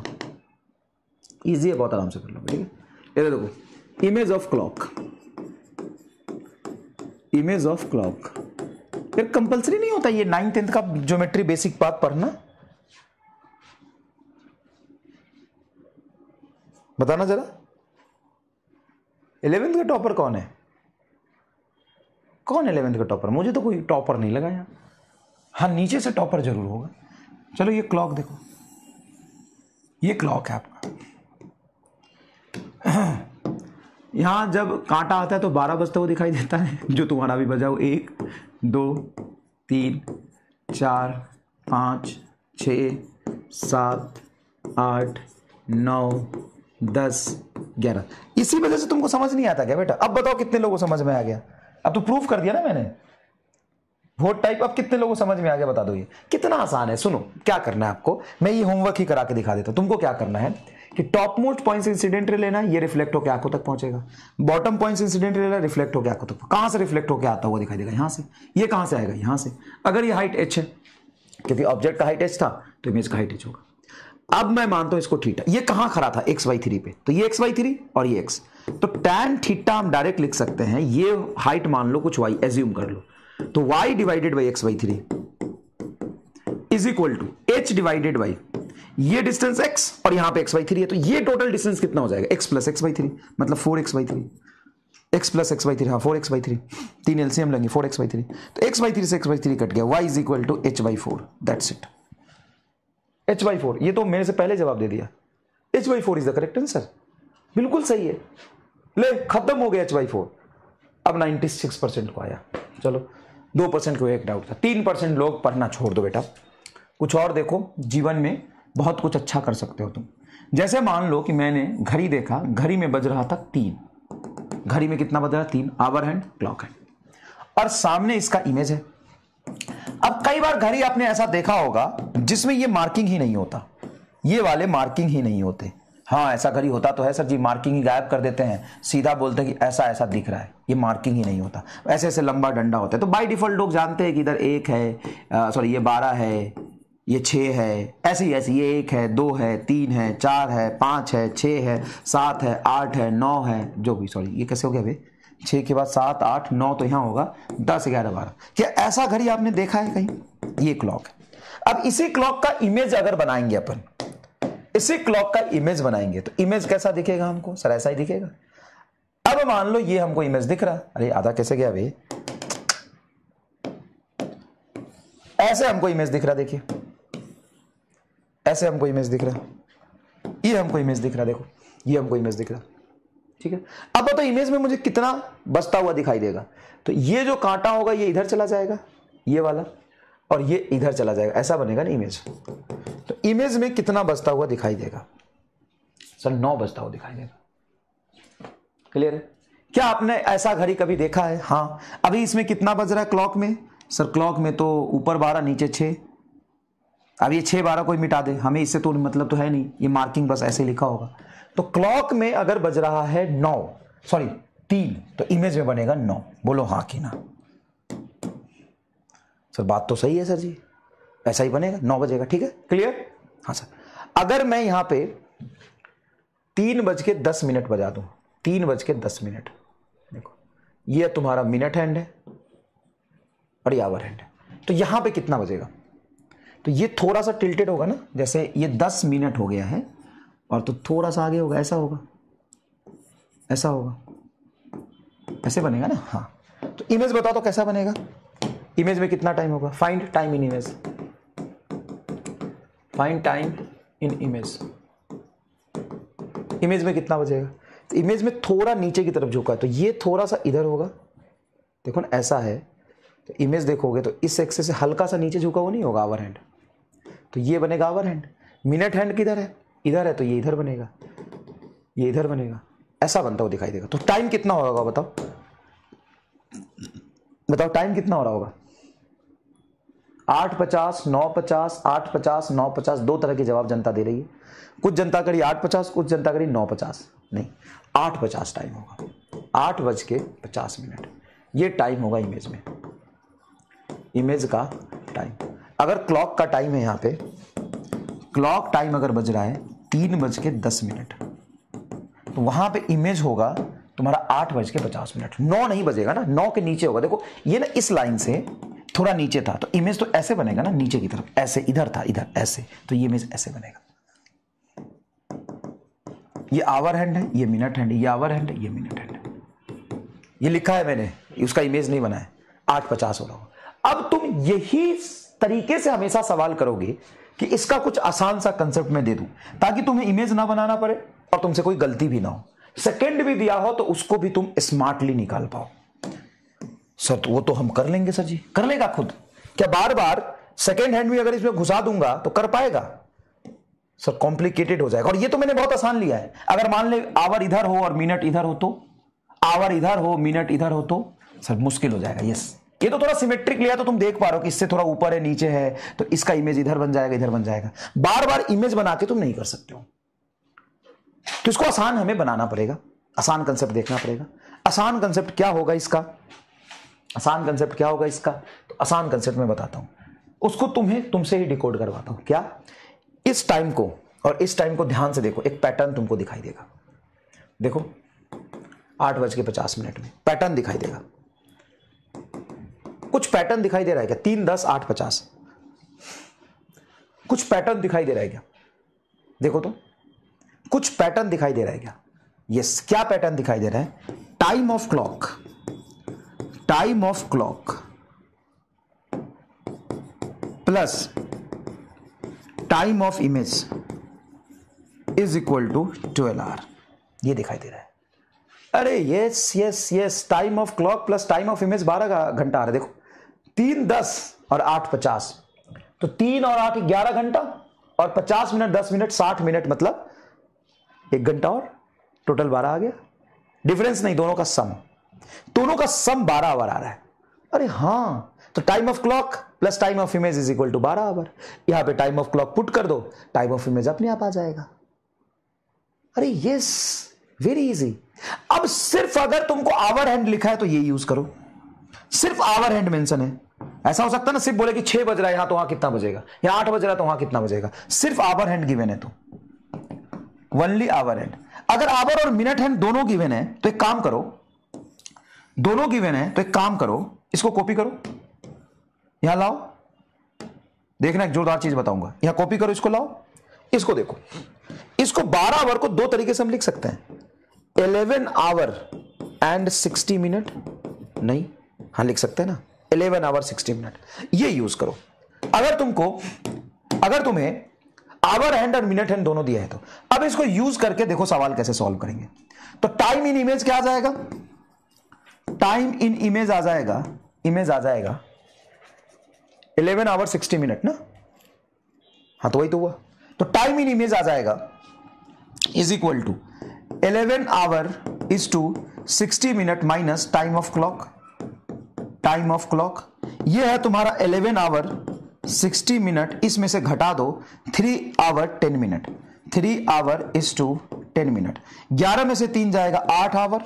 इजी है, बहुत आराम से कर लोगे। ठीक है, ये देखो image of clock, image of clock फिर कंपलसरी नहीं होता ये 9th 10th का ज्योमेट्री बेसिक पार्ट पढ़ना। बताना जरा 11th का टॉपर कौन है? कौन 11th का टॉपर? मुझे तो कोई टॉपर नहीं लगा यहाँ। हाँ नीचे से टॉपर जरूर होगा। चलो ये क्लॉक देखो, ये क्लॉक है आपका। यहां जब कांटा आता है तो 12 बजते हुए दिखाई देता है, जो तुम्हारा भी बजाओ। 1 2 3 4 5 6 7 8 9 10 11। इसी वजह से तुमको समझ नहीं आता क्या बेटा? अब बताओ कितने लोगों को समझ में आ गया? अब तो प्रूफ कर दिया ना मैंने, वोट टाइप। अब कितने लोगों को समझ में आ गया बता दो। ये कितना आसान है। सुनो क्या करना है आपको, मैं ये होमवर्क ही करा के दिखा देता हूं। तुमको क्या करना है कि top most point incident ray लेना, ये रिफ्लेक्ट होकर आंखों तक पहुंचेगा। बॉटम पॉइंट इंसिडेंट रे लेना, रिफ्लेक्ट होकर आंखों तक। कहां से रिफ्लेक्ट होकर आता हुआ दिखाई देगा? यहां से। ये कहां से आएगा? यहां से। अगर ये हाइट h है, क्योंकि ऑब्जेक्ट का हाइट h था तो इमेज का हाइट h होगा। अब मैं मानता हूं इसको थीटा, ये कहां खड़ा था? x/3 पे, तो ये x/3 और ये x, तो tan थीटा हम डायरेक्ट लिख सकते हैं। ये हाइट मान लो कुछ y, एज्यूम कर लो, तो y divided by x/3 is equal to h divided by ये डिस्टेंस x और यहां पे x/3 है, तो ये टोटल डिस्टेंस कितना हो जाएगा? x प्लस x/3, मतलब 4x/3, x प्लस x/3, हाँ 4x/3, 3 एलसीएम लेंगे 4x/3, तो x/3 से x/3 कट गया, y is equal to h/4, that's it. h/4, ये तो मेरे से पहले जवाब दे दिया। h/4 is the correct answer, बिल्कुल सही है। ले खत्म हो गया h/4। अब 96% को आया। चलो 2% को एक डाउट था। 3% लोग पढ़ना छोड़ दो बेटा, कुछ और देखो। जीवन में बहुत कुछ अच्छा कर सकते हो तुम। जैसे मान लो कि मैंने घड़ी देखा, घड़ी में बज रहा था 3, घड़ी में कितना बज रहा? 3, आवर हैंड, क्लॉक हैंड, और सामने इसका इमेज है। अब कई बार घड़ी आपने ऐसा देखा होगा जिसमें ये मार्किंग ही नहीं होता, ये वाले मार्किंग ही नहीं होते। हाँ ऐसा घड़ी होता तो है सर जी, मार्किंग ही गायब कर देते हैं, सीधा बोलते हैं कि ऐसा ऐसा दिख रहा है, ये मार्किंग ही नहीं होता। ऐसे ऐसे लंबा डंडा होता है, तो बाय डिफॉल्ट लोग जानते हैं कि इधर 1 है, सॉरी ये 12 है, ये 6 है, ऐसी ऐसी, ये 1 है, 2 है, 3 है, 4 है, 5 है, 6 है, 7 है, 8 है, 9 है, जो भी, सॉरी ये कैसे हो गया भाई, 6 के बाद 7 8 9 तो यहां होगा 10 11 12। क्या ऐसा घड़ी आपने देखा है कहीं? ये क्लॉक है। अब इसी क्लॉक का इमेज अगर बनाएंगे अपन, इसी क्लॉक का इमेज बनाएंगे तो इमेज कैसा दिखेगा हमको? सर ऐसा ही दिखेगा। अब मान लो ये हमको इमेज दिख रहा, अरे आधा कैसे गया भाई, ऐसे हमको इमेज दिख रहा, देखिए ऐसे हमको इमेज दिख रहा, ये हमको इमेज दिख रहा, देखो ये हमको इमेज दिख रहा, ठीक है। अब तो इमेज में मुझे कितना बसता हुआ दिखाई देगा? तो ये जो कांटा होगा ये इधर चला जाएगा, ये वाला, और ये इधर चला जाएगा, ऐसा बनेगा ना इमेज। तो इमेज में कितना बसता हुआ दिखाई देगा? सर 9 बसता हुआ दिखाई देगा। क्लियर है? क्या आपने ऐसा घड़ी कभी देखा है? हाँ। अभी इसमें कितना बज रहा है क्लॉक में? सर क्लॉक में तो ऊपर 12 नीचे 6। अब ये 6 12 कोई मिटा दे, हमें इससे तो मतलब तो है नहीं, ये मार्किंग बस ऐसे लिखा होगा। तो क्लॉक में अगर बज रहा है 9 सॉरी 3 तो इमेज में बनेगा 9। बोलो हाँ कि ना? सर बात तो सही है सर जी, ऐसा ही बनेगा, 9 बजेगा, ठीक है क्लियर? हाँ सर। अगर मैं यहां पे 3:10 बजा दूं, 3:10, देखो ये तुम्हारा मिनट हैंड है और ये आवर हैंड है, तो यहां पे कितना बजेगा? तो ये थोड़ा सा टिल्टेड होगा ना, जैसे ये 10 मिनट हो गया है और तो थोड़ा सा आगे होगा, ऐसा होगा, ऐसा होगा, ऐसे बनेगा ना। हाँ तो इमेज बताओ तो कैसा बनेगा? इमेज में कितना टाइम होगा? Find time in image, find time in image. Image में कितना बजेगा? तो इमेज में थोड़ा नीचे की तरफ झुका है तो ये थोड़ा सा इधर होगा, देखो ना ऐसा है, तो इमेज देखोगे तो इस एक्सिस से हल्का सा नीचे झुका हुआ नहीं होगा आवर हैंड, तो ये बनेगा आवर हैंड। मिनट हैंड किधर है? इधर है, तो ये इधर बनेगा, ये इधर बनेगा, ऐसा बनता हुआ दिखाई देगा। तो टाइम कितना हो रहा होगा बताओ? बताओ टाइम कितना हो रहा होगा? 8:50 9:50 8:50 9:50। दो तरह के जवाब जनता दे रही है, कुछ जनता करी 8:50, कुछ जनता करी 9:50। नहीं 8:50 टाइम होगा, 8:50। ये टाइम होगा इमेज में, इमेज का टाइम। अगर क्लॉक का टाइम है, यहां पे क्लॉक टाइम अगर बज रहा है 3:10, तो वहां पे इमेज होगा तुम्हारा 8:50। 9 नहीं बजेगा ना, 9 के नीचे होगा। देखो ये ना इस लाइन से थोड़ा नीचे था, तो इमेज तो ऐसे बनेगा ना, नीचे की तरफ, ऐसे इधर था, इधर ऐसे, तो ये इमेज ऐसे बनेगा। ये आवर हैंड है, ये मिनट हैंड है, ये आवर हैंड है, ये मिनट हैंड है, ये लिखा है मैंने, उसका इमेज नहीं बना है। 8:50 हो रहा हो। अब तुम यही तरीके से हमेशा सवाल करोगे कि इसका कुछ आसान सा कंसेप्ट मैं दे दूं ताकि तुम्हें इमेज ना बनाना पड़े और तुमसे कोई गलती भी ना हो, सेकंड भी दिया हो तो उसको भी तुम स्मार्टली निकाल पाओ। सर तो वो तो हम कर लेंगे सर जी। कर लेगा खुद? क्या बार बार सेकंड हैंड भी अगर इसमें घुसा दूंगा तो कर पाएगा? सर कॉम्प्लिकेटेड हो जाएगा। और ये तो मैंने बहुत आसान लिया है। अगर मान ले आवर इधर हो और मिनट इधर हो, तो आवर इधर हो मिनट इधर हो तो सर मुश्किल हो जाएगा। यस, ये तो थोड़ा सिमेट्रिक लिया तो तुम देख पा रहे हो कि इससे थोड़ा ऊपर है नीचे है, तो इसका इमेज इधर बन जाएगा इधर बन जाएगा। बार बार इमेज बना के तुम नहीं कर सकते हो, तो इसको आसान हमें बनाना पड़ेगा, आसान कंसेप्ट देखना पड़ेगा। आसान कंसेप्ट क्या होगा इसका? आसान कंसेप्ट क्या होगा इसका? तो आसान कंसेप्ट मैं बताता हूं, उसको तुमसे ही डिकोड करवाता हूं। क्या? इस टाइम को और इस टाइम को ध्यान से देखो, एक पैटर्न तुमको दिखाई देगा। देखो 8:50 में पैटर्न दिखाई देगा। कुछ पैटर्न दिखाई दे रहा है क्या? 3 10 8:50 कुछ पैटर्न दिखाई दे रहा है क्या? देखो तो कुछ पैटर्न दिखाई दे रहा है क्या? यस, क्या पैटर्न दिखाई दे रहा है? Time of clock plus time of image is equal to 12 hour, ये दिखाई दे रहा है। अरे yes yes yes, time of clock plus time of image 12 घंटा आ रहा है। देखो 3 10 और 8:50, तो 3 और 8 11 घंटा, और 50 मिनट 10 मिनट 60 मिनट, मतलब 1 घंटा, और टोटल 12 आ गया। डिफरेंस नहीं, दोनों का सम 12 आवर आ रहा है। अरे हाँ, तो time of clock plus time of image is equal to 12 hour. यहां पे टाइम ऑफ क्लॉक पुट कर दो, टाइम ऑफ इमेज अपने आप आ जाएगा। अरे यस, वेरी इजी। अब सिर्फ अगर तुमको आवर हैंड लिखा है तो ये यूज करो, सिर्फ आवर हैंड मेंशन है। ऐसा हो सकता है ना, सिर्फ बोले कि 6 बज रहा है यहां, तो वहां कितना बजेगा, या 8 बज रहा है तो वहां कितना बजेगा। सिर्फ आवर हैंड गिवन है तो ओनली आवर हैंड। अगर आवर और मिनट हैंड दोनों गिवन है तो एक काम करो, दोनों गिवन है तो एक काम करो, इसको कॉपी करो, यहां लाओ, देखना एक जोरदार चीज बताऊंगा, यहां कॉपी करो, इसको लाओ, इसको देखो, इसको 12 आवर को दो तरीके से हम लिख सकते हैं, 11 आवर एंड 60 मिनट, नहीं, हाँ लिख सकते हैं ना, 11 आवर 60 मिनट, ये यूज करो। अगर तुम्हें आवर हैंड और मिनट हैंड दोनों दिया है तो अब इसको यूज करके देखो सवाल कैसे सॉल्व करेंगे। तो टाइम इन इमेज क्या आ जाएगा, टाइम इन इमेज आ जाएगा, इमेज आ जाएगा 11 आवर 60 मिनट ना, हाँ तो वही तो हुआ, तो टाइम इन इमेज आ जाएगा is equal to 11 hour is to 60 minute minus time of clock, time of clock ये है तुम्हारा 11 आवर 60 मिनट, इसमें से घटा दो 3 hour 10 minute, 3 hour is to 10 minute, 11 में से 3 जाएगा 8 आवर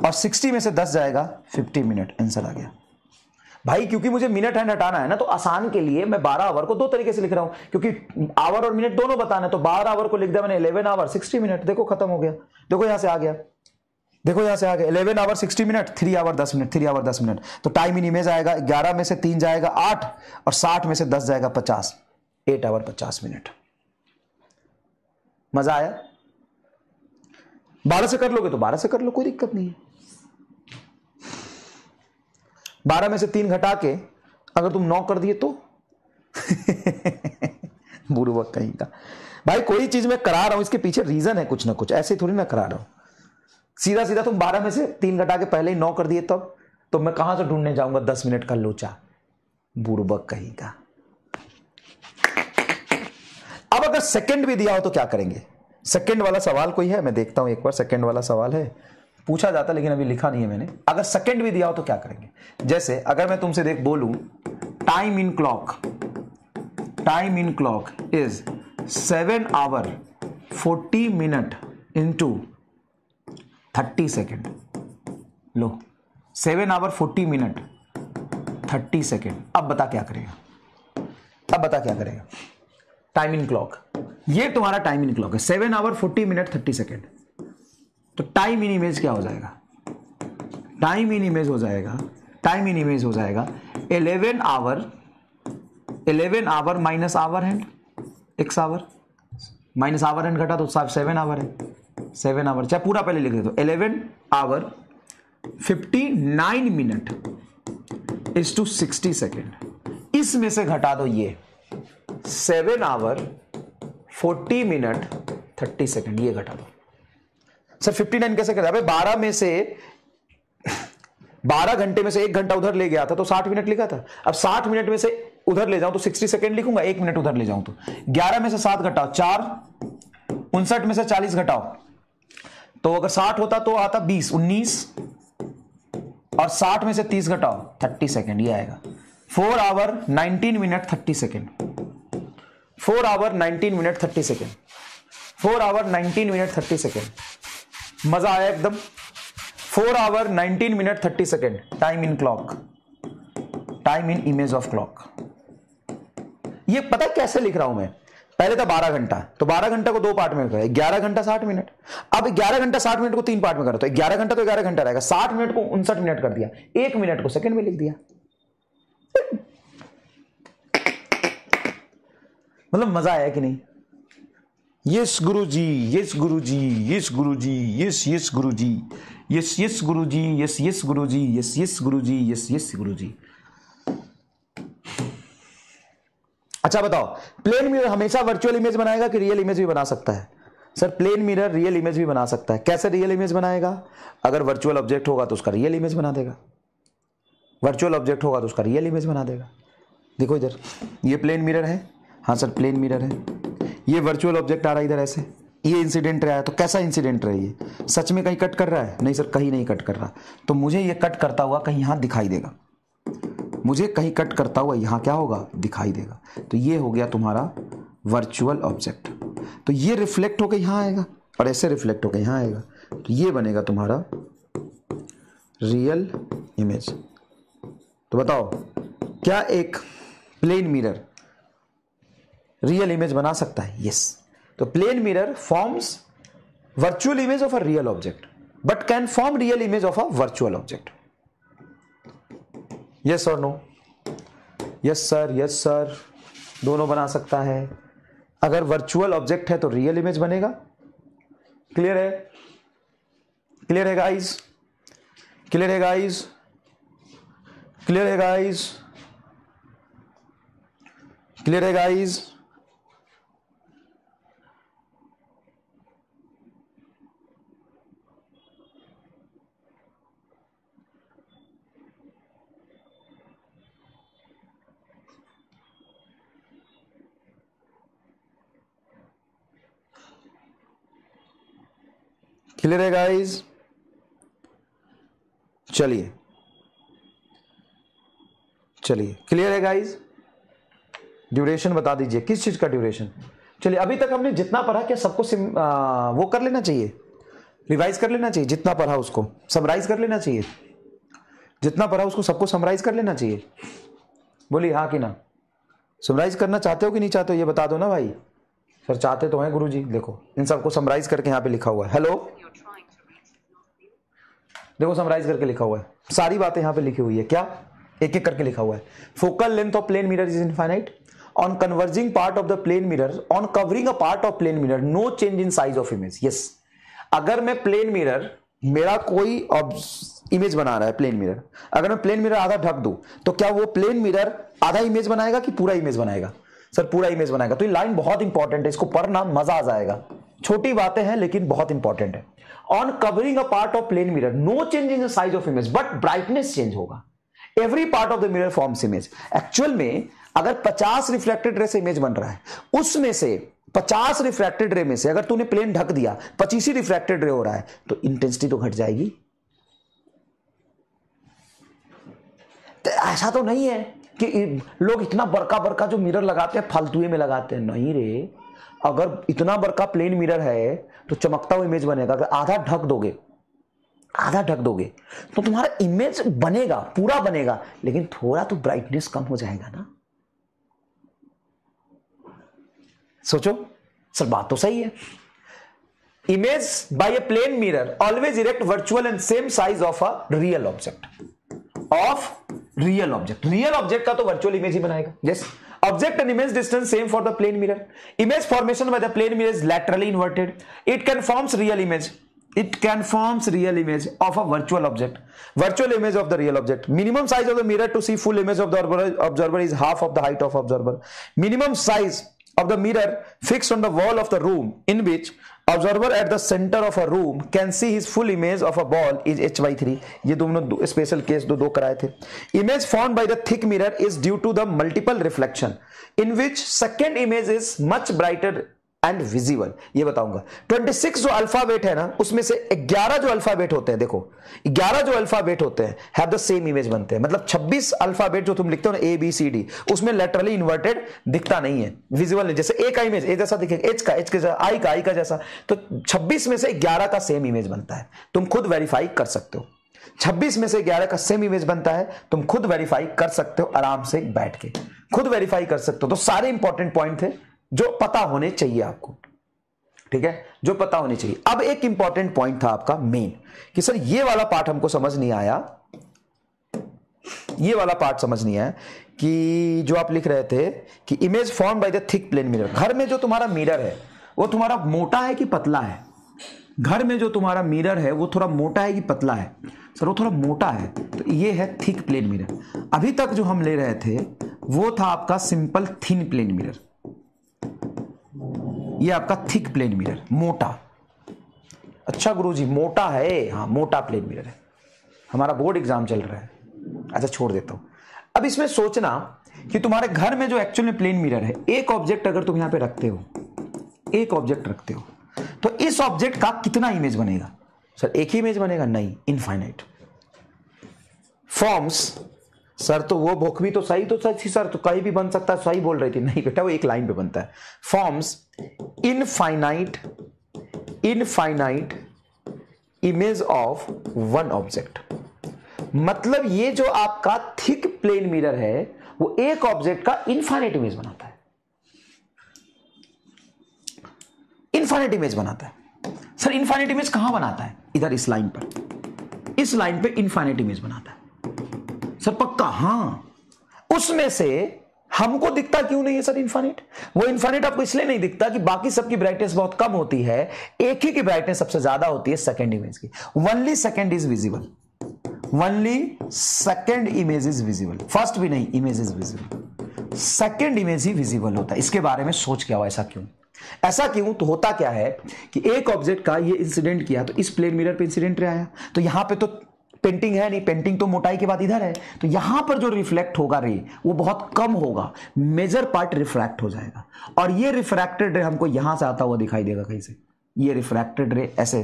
और 60 में से 10 जाएगा 50 मिनट, आंसर आ गया भाई। क्योंकि मुझे मिनट हैंड हटाना है ना, तो आसान के लिए मैं 12 आवर को दो तरीके से लिख रहा हूं, क्योंकि आवर और मिनट दोनों बताना है, तो 12 आवर को लिख दिया मैंने 11 आवर 60 मिनट, देखो खत्म हो गया, देखो यहां से आ गया, देखो यहां से आ गया 11 hour 60 minute, 3 hour 10 minute, 3 hour 10 minute, तो टाइम इन इमेज आएगा 11 में से 3 जाएगा 8 और 60 में से 10 जाएगा 50, 8 आवर 50 मिनट। मजा आया? 12 से कर लोगे तो 12 से कर लो, कोई दिक्कत नहीं है। 12 में से 3 घटा के अगर तुम 9 कर दिए तो बुर्बक कहीं का। भाई कोई चीज मैं करा रहा हूं, इसके पीछे रीजन है कुछ ना कुछ, ऐसे थोड़ी ना करा रहा हूं। सीधा सीधा तुम 12 में से 3 घटा के पहले ही 9 कर दिए तब तो मैं कहां से ढूंढने जाऊंगा 10 मिनट का लोचा, बुर्बक कहीं का। अब अगर सेकंड भी दिया हो तो क्या करेंगे? सेकंड वाला सवाल कोई है? मैं देखता हूं एक बार, सेकंड वाला सवाल है, पूछा जाता लेकिन अभी लिखा नहीं है मैंने। अगर सेकंड भी दिया हो तो क्या करेंगे? जैसे अगर मैं तुमसे देख बोलूं time in clock is 7 hour 40 minute into 30 second, लो 7 आवर 40 मिनट 30 सेकेंड। अब बता क्या करेगा? अब बता क्या करेगा? टाइम इन क्लॉक, ये तुम्हारा टाइम इन क्लॉक है, 7 आवर 40 मिनट 30 सेकेंड। तो टाइम इन इमेज क्या हो जाएगा? टाइम इन इमेज हो जाएगा, टाइम इन इमेज हो जाएगा 11 hour minus hour hand, x hour minus hour hand घटा तो 7 आवर है, 7 आवर, चाहे पूरा पहले लिख दो, 11 hour 59 minute is to 60 second. इसमें से घटा दो ये 7 आवर 40 मिनट 30 सेकेंड, ये घटा दो। सर 59 कैसे करें? अबे 12 में से 12 घंटे में से 1 घंटा उधर ले गया था तो 60 मिनट लिखा था। अब 60 मिनट में से उधर ले जाऊं तो 60 सेकेंड लिखूंगा, 1 मिनट उधर ले जाऊं तो 11 में से 7 घटाओ 4, 59 में से 40 घटाओ तो अगर 60 होता तो आता 20, 19 और 60 में से 30 घटाओ 30 सेकेंड, ये आएगा 4 hour 19 minute 30 second, 4 hour 19 minute 30 second, 4 hour 19 minute 30 second. मजा आया एकदम? 4 hour 19 minute 30 second time in clock, time in image of clock. ये पता है कैसे लिख रहा हूं मैं? पहले था 12 घंटा, तो 12 घंटा को 2 पार्ट में करा, 11 घंटा 60 मिनट। अब 11 घंटा 60 मिनट को 3 पार्ट में करा, तो 11 घंटा तो 11 घंटा रहेगा, 60 मिनट को 59 मिनट कर दिया, 1 मिनट को सेकंड में लिख दिया। मतलब मजा आया कि नहीं? Yes guruji, yes guruji, yes guruji, yes yes guruji, yes yes guruji, yes yes guruji, yes yes guruji, yes yes guruji. अच्छा बताओ, प्लेन मिरर हमेशा वर्चुअल इमेज बनाएगा कि रियल इमेज भी बना सकता है? Sir plane mirror real image भी बना सकता है। कैसे रियल इमेज बनाएगा? अगर वर्चुअल ऑब्जेक्ट होगा तो उसका रियल इमेज बना देगा, वर्चुअल ऑब्जेक्ट होगा तो उसका रियल इमेज बना देगा। देखो इधर ये प्लेन मिरर है, हाँ सर प्लेन मिरर है, ये वर्चुअल ऑब्जेक्ट आ रहा है इधर ऐसे, ये इंसिडेंट रहा है, तो कैसा इंसिडेंट रहा है? ये सच में कहीं कट कर रहा है? नहीं सर कहीं नहीं कट कर रहा, तो मुझे ये कट करता हुआ कहीं यहां दिखाई देगा, मुझे कहीं कट करता हुआ यहां क्या होगा? दिखाई देगा। तो ये हो गया तुम्हारा वर्चुअल ऑब्जेक्ट। तो ये रिफ्लेक्ट होकर यहां आएगा और ऐसे रिफ्लेक्ट होकर यहां आएगा, तो ये बनेगा तुम्हारा रियल इमेज। तो बताओ क्या एक प्लेन मिरर रियल इमेज बना सकता है? यस। तो plane mirror forms virtual image of a real object but can form real image of a virtual object. Yes और नो? यस सर, दोनों बना सकता है। अगर वर्चुअल ऑब्जेक्ट है तो रियल इमेज बनेगा। क्लियर है? क्लियर है गाइस? क्लियर है गाइस? क्लियर है गाइस? क्लियर है गाइस? क्लियर है गाइस? चलिए क्लियर है गाइस? ड्यूरेशन बता दीजिए, किस चीज का ड्यूरेशन? चलिए, अभी तक हमने जितना पढ़ा क्या सबको वो कर लेना चाहिए, रिवाइज कर लेना चाहिए। जितना पढ़ा उसको समराइज कर लेना चाहिए। जितना पढ़ा उसको सबको समराइज कर लेना चाहिए। बोलिए हाँ कि ना? समराइज करना चाहते हो कि नहीं चाहते हो ये बता दो ना भाई। सर चाहते तो हैं गुरुजी। देखो इन सबको समराइज करके यहाँ पे लिखा हुआ है। हेलो, देखो समराइज करके लिखा हुआ है, सारी बातें यहाँ पे लिखी हुई है। क्या? एक एक करके लिखा हुआ है। Focal length of plane mirror is infinite on converging part of the plane mirror on covering a part of plane mirror, no change in size of image. Yes, अगर मैं प्लेन मिरर, मेरा कोई इमेज बना रहा है plane mirror, अगर मैं plane mirror आधा ढक दूं तो क्या वो प्लेन मिरर आधा इमेज बनाएगा कि पूरा इमेज बनाएगा? सर पूरा इमेज बनाएगा। तो ये लाइन बहुत इंपॉर्टेंट है, इसको पढ़ना मजा आ जाएगा। छोटी बातें हैं लेकिन बहुत इंपॉर्टेंट है। On covering a part of plane mirror, no change in the size of image but brightness change होगा। Every part of the mirror forms image. Actual में अगर 50 रिफ्लेक्टेड रे से इमेज बन रहा है, उसमें से 50 रिफ्रैक्टेड रे में से अगर तूने प्लेन ढक दिया, 25 ही रिफ्रैक्टेड रे हो रहा है, तो इंटेंसिटी तो घट जाएगी। तो ऐसा तो नहीं है कि लोग इतना बड़का बड़का जो मिरर लगाते हैं फालतूए में लगाते हैं। नहीं रे, अगर इतना बड़का प्लेन मिरर है तो चमकता हुआ इमेज बनेगा। अगर आधा ढक दोगे तो तुम्हारा इमेज बनेगा, पूरा बनेगा, लेकिन थोड़ा तो ब्राइटनेस कम हो जाएगा ना। सोचो सर, बात तो सही है। Image by a plane mirror always erect virtual and same size of a real object. Real object का तो वर्चुअल इमेज ही बनाएगा। Yes, object and image distance same for the plane mirror. Image formation by the plane mirror is laterally inverted. It can forms real image of a virtual object. Virtual image of the real object. Minimum size of the mirror to see full image of the observer is half of the height of observer. Minimum size of the mirror fixed on the wall of the room in which observer at the center of a room can see his full image of a ball is h/3. ये दोनों special case दो कराए थे। Image formed by the thick mirror is due to the multiple reflection in which second image is much brighter and visible. ये बताऊंगा। 26 जो alphabet है ना, उसमें से 11 जो अल्फाबेट होते हैं, देखो 11 जो अल्फाबेट होते हैं हैव द सेम इमेज बनते हैं। मतलब 26 अल्फाबेट जो तुम लिखते हो ना, ए बी सी डी, उसमें लेटरली इन्वर्टेड दिखता नहीं है, विजिबल नहीं। जैसे ए का इमेज ए जैसा दिखेगा, एच का जैसा, आई का जैसा, तो 26 में से 11 का सेम इमेज बनता है। तुम खुद वेरीफाई कर सकते हो। 26 में से 11 का सेम इमेज बनता है, तुम खुद वेरीफाई कर सकते हो, आराम से बैठ के खुद वेरीफाई कर सकते हो। तो सारे इंपॉर्टेंट पॉइंट थे जो पता होने चाहिए आपको, ठीक है, जो पता होने चाहिए। अब एक इंपॉर्टेंट पॉइंट था आपका मेन, कि सर ये वाला पार्ट हमको समझ नहीं आया, ये वाला पार्ट समझ नहीं आया कि जो आप लिख रहे थे कि image form by the thick plane mirror. घर में जो तुम्हारा मिरर है वो तुम्हारा मोटा है कि पतला है? घर में जो तुम्हारा मिरर है वो थोड़ा मोटा है कि पतला है? सर वो थोड़ा मोटा है, तो ये है थिक प्लेन मिरर। अभी तक जो हम ले रहे थे वो था आपका सिंपल थिन प्लेन मिरर। ये आपका थिक प्लेन मिरर, मोटा। अच्छा गुरुजी मोटा है? हाँ मोटा प्लेन मिरर है। हमारा बोर्ड एग्जाम चल रहा है, अच्छा छोड़ देता हूं। अब इसमें सोचना कि तुम्हारे घर में जो एक्चुअल में प्लेन मिरर है, एक ऑब्जेक्ट अगर तुम यहां पे रखते हो, एक ऑब्जेक्ट रखते हो, तो इस ऑब्जेक्ट का कितना इमेज बनेगा? सर एक ही इमेज बनेगा? नहीं, इनफाइनाइट। फॉर्म्स, सर तो वो भूख भी तो सही तो सही सर, तो कहीं भी बन सकता है, सही बोल रही थी। नहीं बेटा, वो एक लाइन पे बनता है। Forms infinite image of one object. मतलब ये जो आपका थिक प्लेन मिरर है वो एक ऑब्जेक्ट का इनफाइनाइट इमेज बनाता है, इनफाइनाइट इमेज बनाता है। सर इनफाइनाइट इमेज कहां बनाता है? इधर इस लाइन पर, इस लाइन पे इनफाइनाइट इमेज बनाता है। सर पक्का? हाँ, उसमें से हमको दिखता क्यों नहीं है सर इन्फिनिट? वो इन्फिनिट आपको इसलिए नहीं दिखता कि बाकी सबकी ब्राइटनेस बहुत कम होती है, एक ही की ब्राइटनेस सबसे ज्यादा होती है, सेकंड इमेज की। Only second is visible, only second image is visible, first भी नहीं, image is visible, second image he visible होता है। इसके बारे में सोच के आओ, ऐसा क्यों? ऐसा क्यों? तो होता क्या है कि एक ऑब्जेक्ट का ये इंसिडेंट किया तो इस प्लेन मिरर पे इंसिडेंट आया, तो यहां पे तो पेंटिंग है नहीं, पेंटिंग तो मोटाई के बाद इधर है, तो यहां पर जो रिफ्लेक्ट होगा रे वो बहुत कम होगा, मेजर पार्ट रिफ्रैक्ट हो जाएगा, और ये रिफ्रैक्टेड रे हमको यहां से आता हुआ दिखाई देगा कहीं से। ये रिफ्रैक्टेड रे ऐसे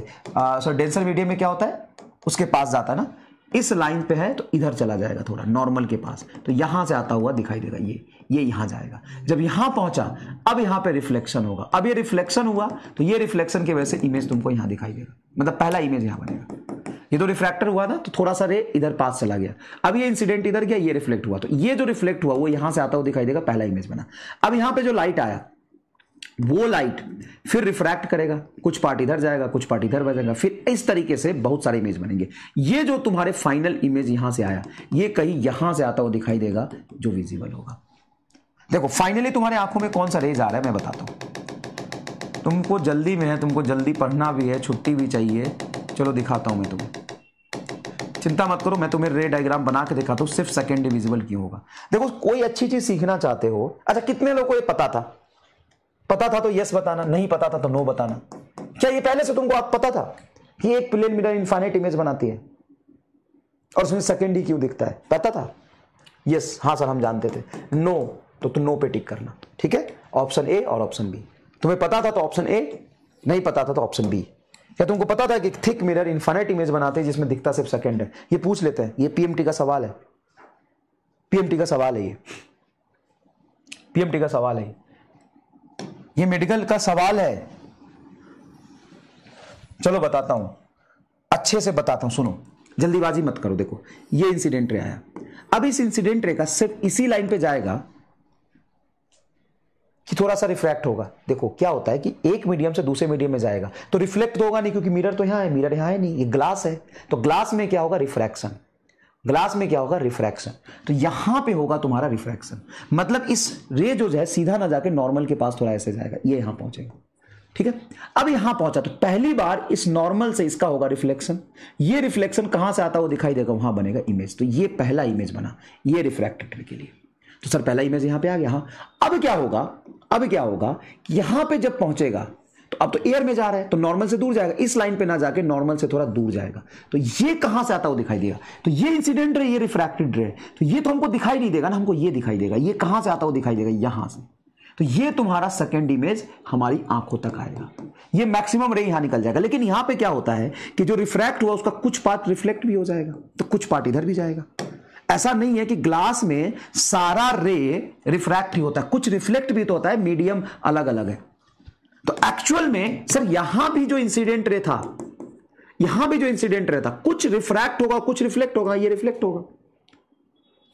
डेंसर मीडियम में क्या होता है, उसके पास जाता है ना, इस लाइन पे है तो इधर चला जाएगा थोड़ा नॉर्मल के पास, तो यहां से आता हुआ दिखाई देगा, ये यहां जाएगा। जब यहां पहुंचा, अब यहां पे रिफ्लेक्शन होगा, अब ये रिफ्लेक्शन हुआ तो ये रिफ्लेक्शन की वजह से इमेज तुमको यहां दिखाई देगा, मतलब पहला इमेज यहां बनेगा। ये तो रिफ्रैक्टर हुआ था तो थोड़ा सा रे इधर पास चला गया, अब ये इंसिडेंट इधर गया, ये रिफ्लेक्ट हुआ, तो ये जो रिफ्लेक्ट हुआ वो यहां से आता हुआ दिखाई देगा, पहला इमेज बना। अब यहां पे जो लाइट आया वो लाइट फिर रिफ्रैक्ट करेगा, कुछ पार्ट इधर जाएगा, कुछ पार्ट इधर बजेगा, फिर इस तरीके से बहुत सारे इमेज बनेंगे। ये जो तुम्हारे फाइनल इमेज यहां से आया, ये कहीं यहां से आता हुआ दिखाई देगा जो विजिबल होगा। देखो फाइनली तुम्हारे आंखों में कौन सा रेज आ रहा है मैं बताता हूं। तुमको जल्दी में है, तुमको जल्दी पढ़ना भी है, छुट्टी भी चाहिए, चलो दिखाता हूं मैं तुम्हें, चिंता मत करो, मैं तुम्हें रे डायग्राम बना के दिखाता हूं सिर्फ सेकंड विजिबल क्यों होगा। देखो कोई अच्छी चीज सीखना चाहते हो, अच्छा कितने लोगों को ये पता था? पता था तो यस बताना, नहीं पता था तो नो बताना। क्या ये पहले से तुमको पता था कि एक प्लेन मिरर इनफाइनाइट इमेज बनाती है और उसमें सेकंड ही क्यों दिखता है? पता था? यस, हाँ सर हम जानते थे। नो तो तुम नो पे टिक करना, ठीक है? ऑप्शन ए और ऑप्शन बी। तुम्हें पता था तो ऑप्शन ए, नहीं पता था तो ऑप्शन बी। क्या तुमको पता था कि थिक मिरर इनफाइनाइट इमेज बनाते हैं जिसमें दिखता सिर्फ सेकंड है? ये पूछ लेते हैं, ये पीएमटी का सवाल है, पीएमटी का सवाल है, ये पीएमटी का सवाल है, ये मेडिकल का सवाल है। चलो बताता हूं, अच्छे से बताता हूं, सुनो, जल्दीबाजी मत करो। देखो ये इंसिडेंट रे आया, अब इस इंसिडेंट रे का सिर्फ इसी लाइन पे जाएगा कि थोड़ा सा रिफ्रैक्ट होगा। देखो क्या होता है कि एक मीडियम से दूसरे मीडियम में जाएगा तो रिफ्लेक्ट तो होगा नहीं, क्योंकि मिरर तो यहां है, मिरर यहां है नहीं, ये ग्लास है, तो ग्लास में क्या होगा? रिफ्रैक्शन। ग्लास में क्या होगा? रिफ्रैक्शन। तो यहां पे होगा तुम्हारा रिफ्रैक्शन, मतलब इस रे जो है सीधा ना जाके नॉर्मल के पास थोड़ा ऐसे जाएगा, ये यहां पहुंचेगा, ठीक है? अब यहां पहुंचा तो पहली बार इस नॉर्मल से इसका होगा रिफ्लेक्शन, ये रिफ्लेक्शन कहां से आता हुआ दिखाई देगा? वहां बनेगा इमेज, तो ये पहला इमेज बना, ये रिफ्रैक्टेड के लिए। तो सर पहला इमेज यहां पे आ गया, हाँ। अब क्या होगा? अब क्या होगा कि यहां पे जब पहुंचेगा तो अब तो एयर में जा रहा है तो नॉर्मल से दूर जाएगा, इस लाइन पे ना जाके नॉर्मल से थोड़ा दूर जाएगा, तो ये कहां से आता हुआ दिखाई देगा? तो ये इंसिडेंट रे, ये रिफ्रैक्टेड रे, तो ये तो हमको दिखाई नहीं देगा ना, हमको ये दिखाई देगा। ये कहां से आता हुआ दिखाई देगा? यहां से। तो ये तुम्हारा सेकंड इमेज हमारी आंखों तक आएगा, ये मैक्सिमम रे यहां निकल जाएगा। लेकिन यहां पे क्या होता है कि जो रिफ्रैक्ट हुआ उसका कुछ पार्ट रिफ्लेक्ट भी हो जाएगा, तो कुछ पार्ट इधर भी जाएगा। ऐसा नहीं है कि ग्लास में सारा रे रिफ्रैक्ट ही होता है, कुछ रिफ्लेक्ट भी तो होता है, मीडियम अलग अलग है। तो एक्चुअल में सर यहां भी जो इंसिडेंट रे था, यहां भी जो इंसिडेंट रे था, कुछ रिफ्रैक्ट होगा कुछ रिफ्लेक्ट होगा, ये रिफ्लेक्ट होगा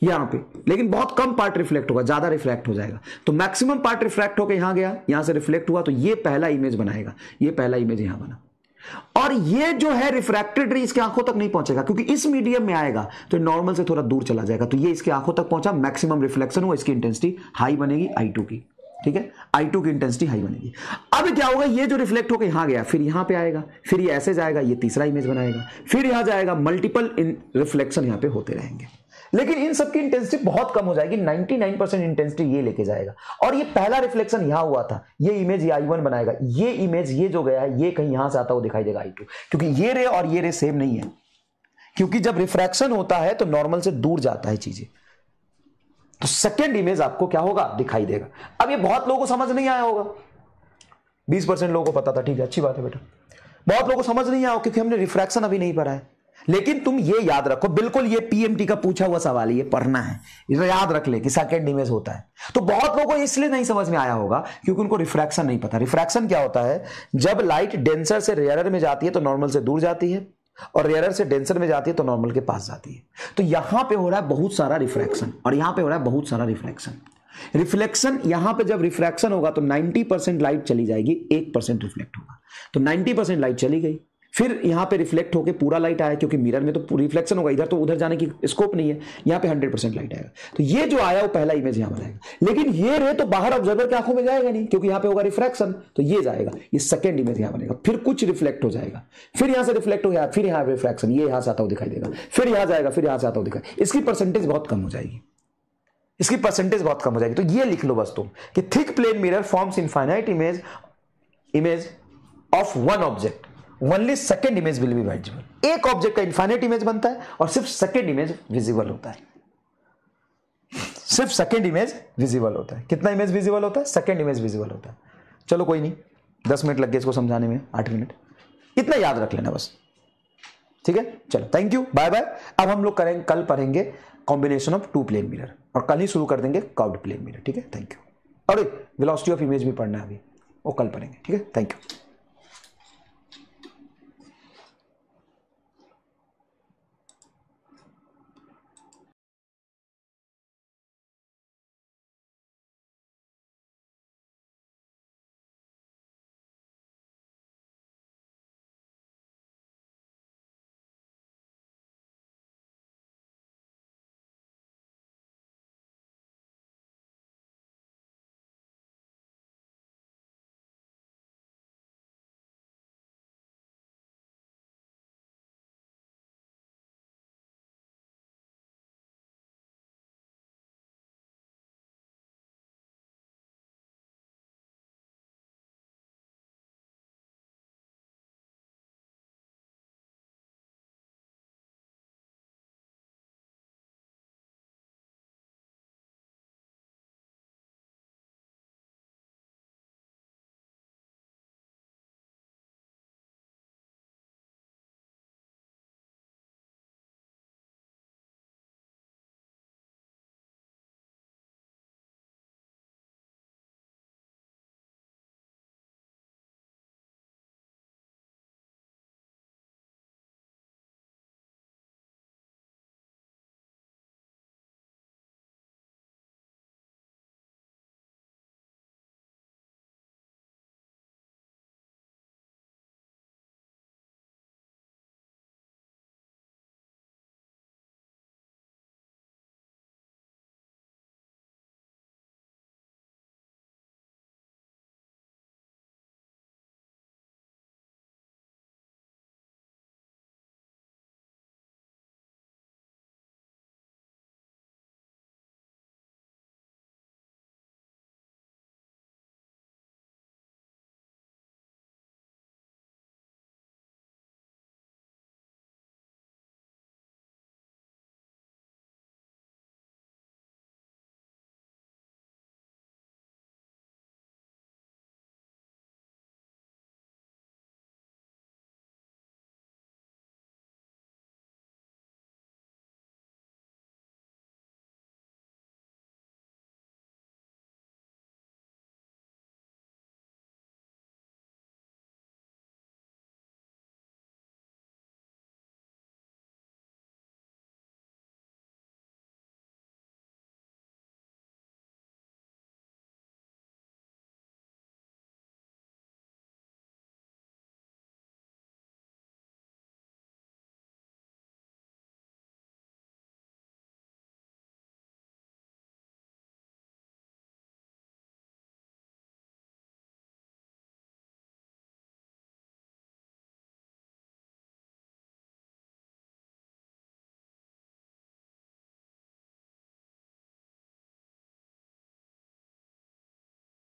यहां पे, लेकिन बहुत कम पार्ट रिफ्लेक्ट होगा, ज्यादा रिफ्लेक्ट हो जाएगा। तो मैक्सिमम पार्ट रिफ्लेक्ट होकर यहां गया, यहां से रिफ्लेक्ट हुआ, तो ये पहला इमेज बनाएगा, ये पहला इमेज यहां बना। और ये जो है रिफ्रैक्टेड रे इसके आंखों तक नहीं पहुंचेगा, क्योंकि इस मीडियम में आएगा तो नॉर्मल से थोड़ा दूर चला जाएगा, तो ये इसके आंखों तक पहुंचा, मैक्सिमम रिफ्लेक्शन हुआ, इसकी इंटेंसिटी हाई बनेगी I2 की, ठीक है? I2 की इंटेंसिटी हाई बनेगी। अब क्या होगा? ये जो रिफ्लेक्ट होकर यहां गया, फिर यहां पे आएगा, फिर ये ऐसे जाएगा, ये तीसरा इमेज बनाएगा, फिर यहां जाएगा, मल्टीपल रिफ्लेक्शन यहां पे होते रहेंगे। लेकिन इन सबकी इंटेंसिटी बहुत कम हो जाएगी, 99% इंटेंसिटी ये लेके जाएगा। और ये पहला रिफ्लेक्शन यहां हुआ था, ये इमेज ये I1 बनाएगा, ये इमेज ये जो गया है ये कहीं यहां से आता हुआ दिखाई देगा I2, क्योंकि ये रे और ये रे सेम नहीं है, क्योंकि जब रिफ्रैक्शन होता है तो नॉर्मल से दूर जाता है चीजें, तो सेकेंड इमेज आपको क्या होगा? दिखाई देगा। अब ये बहुत लोगों को समझ नहीं आया होगा, 20% लोगों को पता था, ठीक है, अच्छी बात है बेटा। बहुत लोगों को समझ नहीं आया क्योंकि हमने रिफ्रैक्शन अभी नहीं पढ़ा है। लेकिन तुम ये याद रखो, बिल्कुल ये पीएमटी का पूछा हुआ सवाल, ये पढ़ना है, इसे याद रख ले कि सेकंड इमेज होता है। तो बहुत लोगों को इसलिए नहीं समझ में आया होगा क्योंकि उनको रिफ्रैक्शन नहीं पता। रिफ्रैक्शन क्या होता है? जब लाइट डेंसर से रेयरर में जाती है तो नॉर्मल से दूर जाती है, और रेयरर से डेंसर में जाती है तो नॉर्मल के पास जाती है। तो यहां पे हो रहा है बहुत सारा रिफ्रैक्शन और यहां पे हो रहा है बहुत सारा रिफ्लेक्शन। रिफ्लेक्शन यहां पे जब रिफ्रैक्शन होगा तो 90% लाइट चली जाएगी, 1% रिफ्लेक्ट होगा। तो 90% लाइट चली गई, फिर यहां पे रिफ्लेक्ट होकर पूरा लाइट आया, क्योंकि मिरर में तो रिफ्लेक्शन होगा, इधर तो उधर जाने की स्कोप नहीं है, यहां पे 100% लाइट आएगा। तो ये जो आया वो पहला इमेज यहां बनाएगा, लेकिन ये रे तो बाहर ऑब्जर्वर की आंखों में जाएगा नहीं, क्योंकि यहां पे होगा रिफ्रैक्शन, तो ये जाएगा, ये सेकंड इमेज यहां बनेगा। फिर कुछ रिफ्लेक्ट हो जाएगा, फिर यहां से रिफ्लेक्ट हो गया, फिर यहां रिफ्रैक्शन, ये यहां से आता हुआ दिखाई देगा, फिर यहां जाएगा, फिर यहां से आता हुआ दिखाई, इसकी परसेंटेज बहुत कम हो जाएगी, इसकी परसेंटेज बहुत कम हो जाएगी। तो ये लिख लो बस तुम कि thick plane mirror forms infinite image of one object, only second image will be visible. एक ऑब्जेक्ट का इनफाइनाइट इमेज बनता है और सिर्फ सेकंड इमेज विजिबल होता है, सिर्फ सेकंड इमेज विजिबल होता है। कितना इमेज विजिबल होता है? सेकंड इमेज विजिबल होता है। चलो कोई नहीं, 10 मिनट लग गए इसको समझाने में, 8 मिनट, इतना याद रख लेना बस, ठीक है। चलो थैंक यू, बाय बाय। अब हम लोग करेंगे, कल पढ़ेंगे combination of two plane mirror, और कल ही शुरू कर देंगे कर्व्ड प्लेन मिरर, ठीक है। Thank you. और वेलोसिटी ऑफ इमेज भी पढ़ना है अभी, वो कल पढ़ेंगे, ठीक है। Thank you.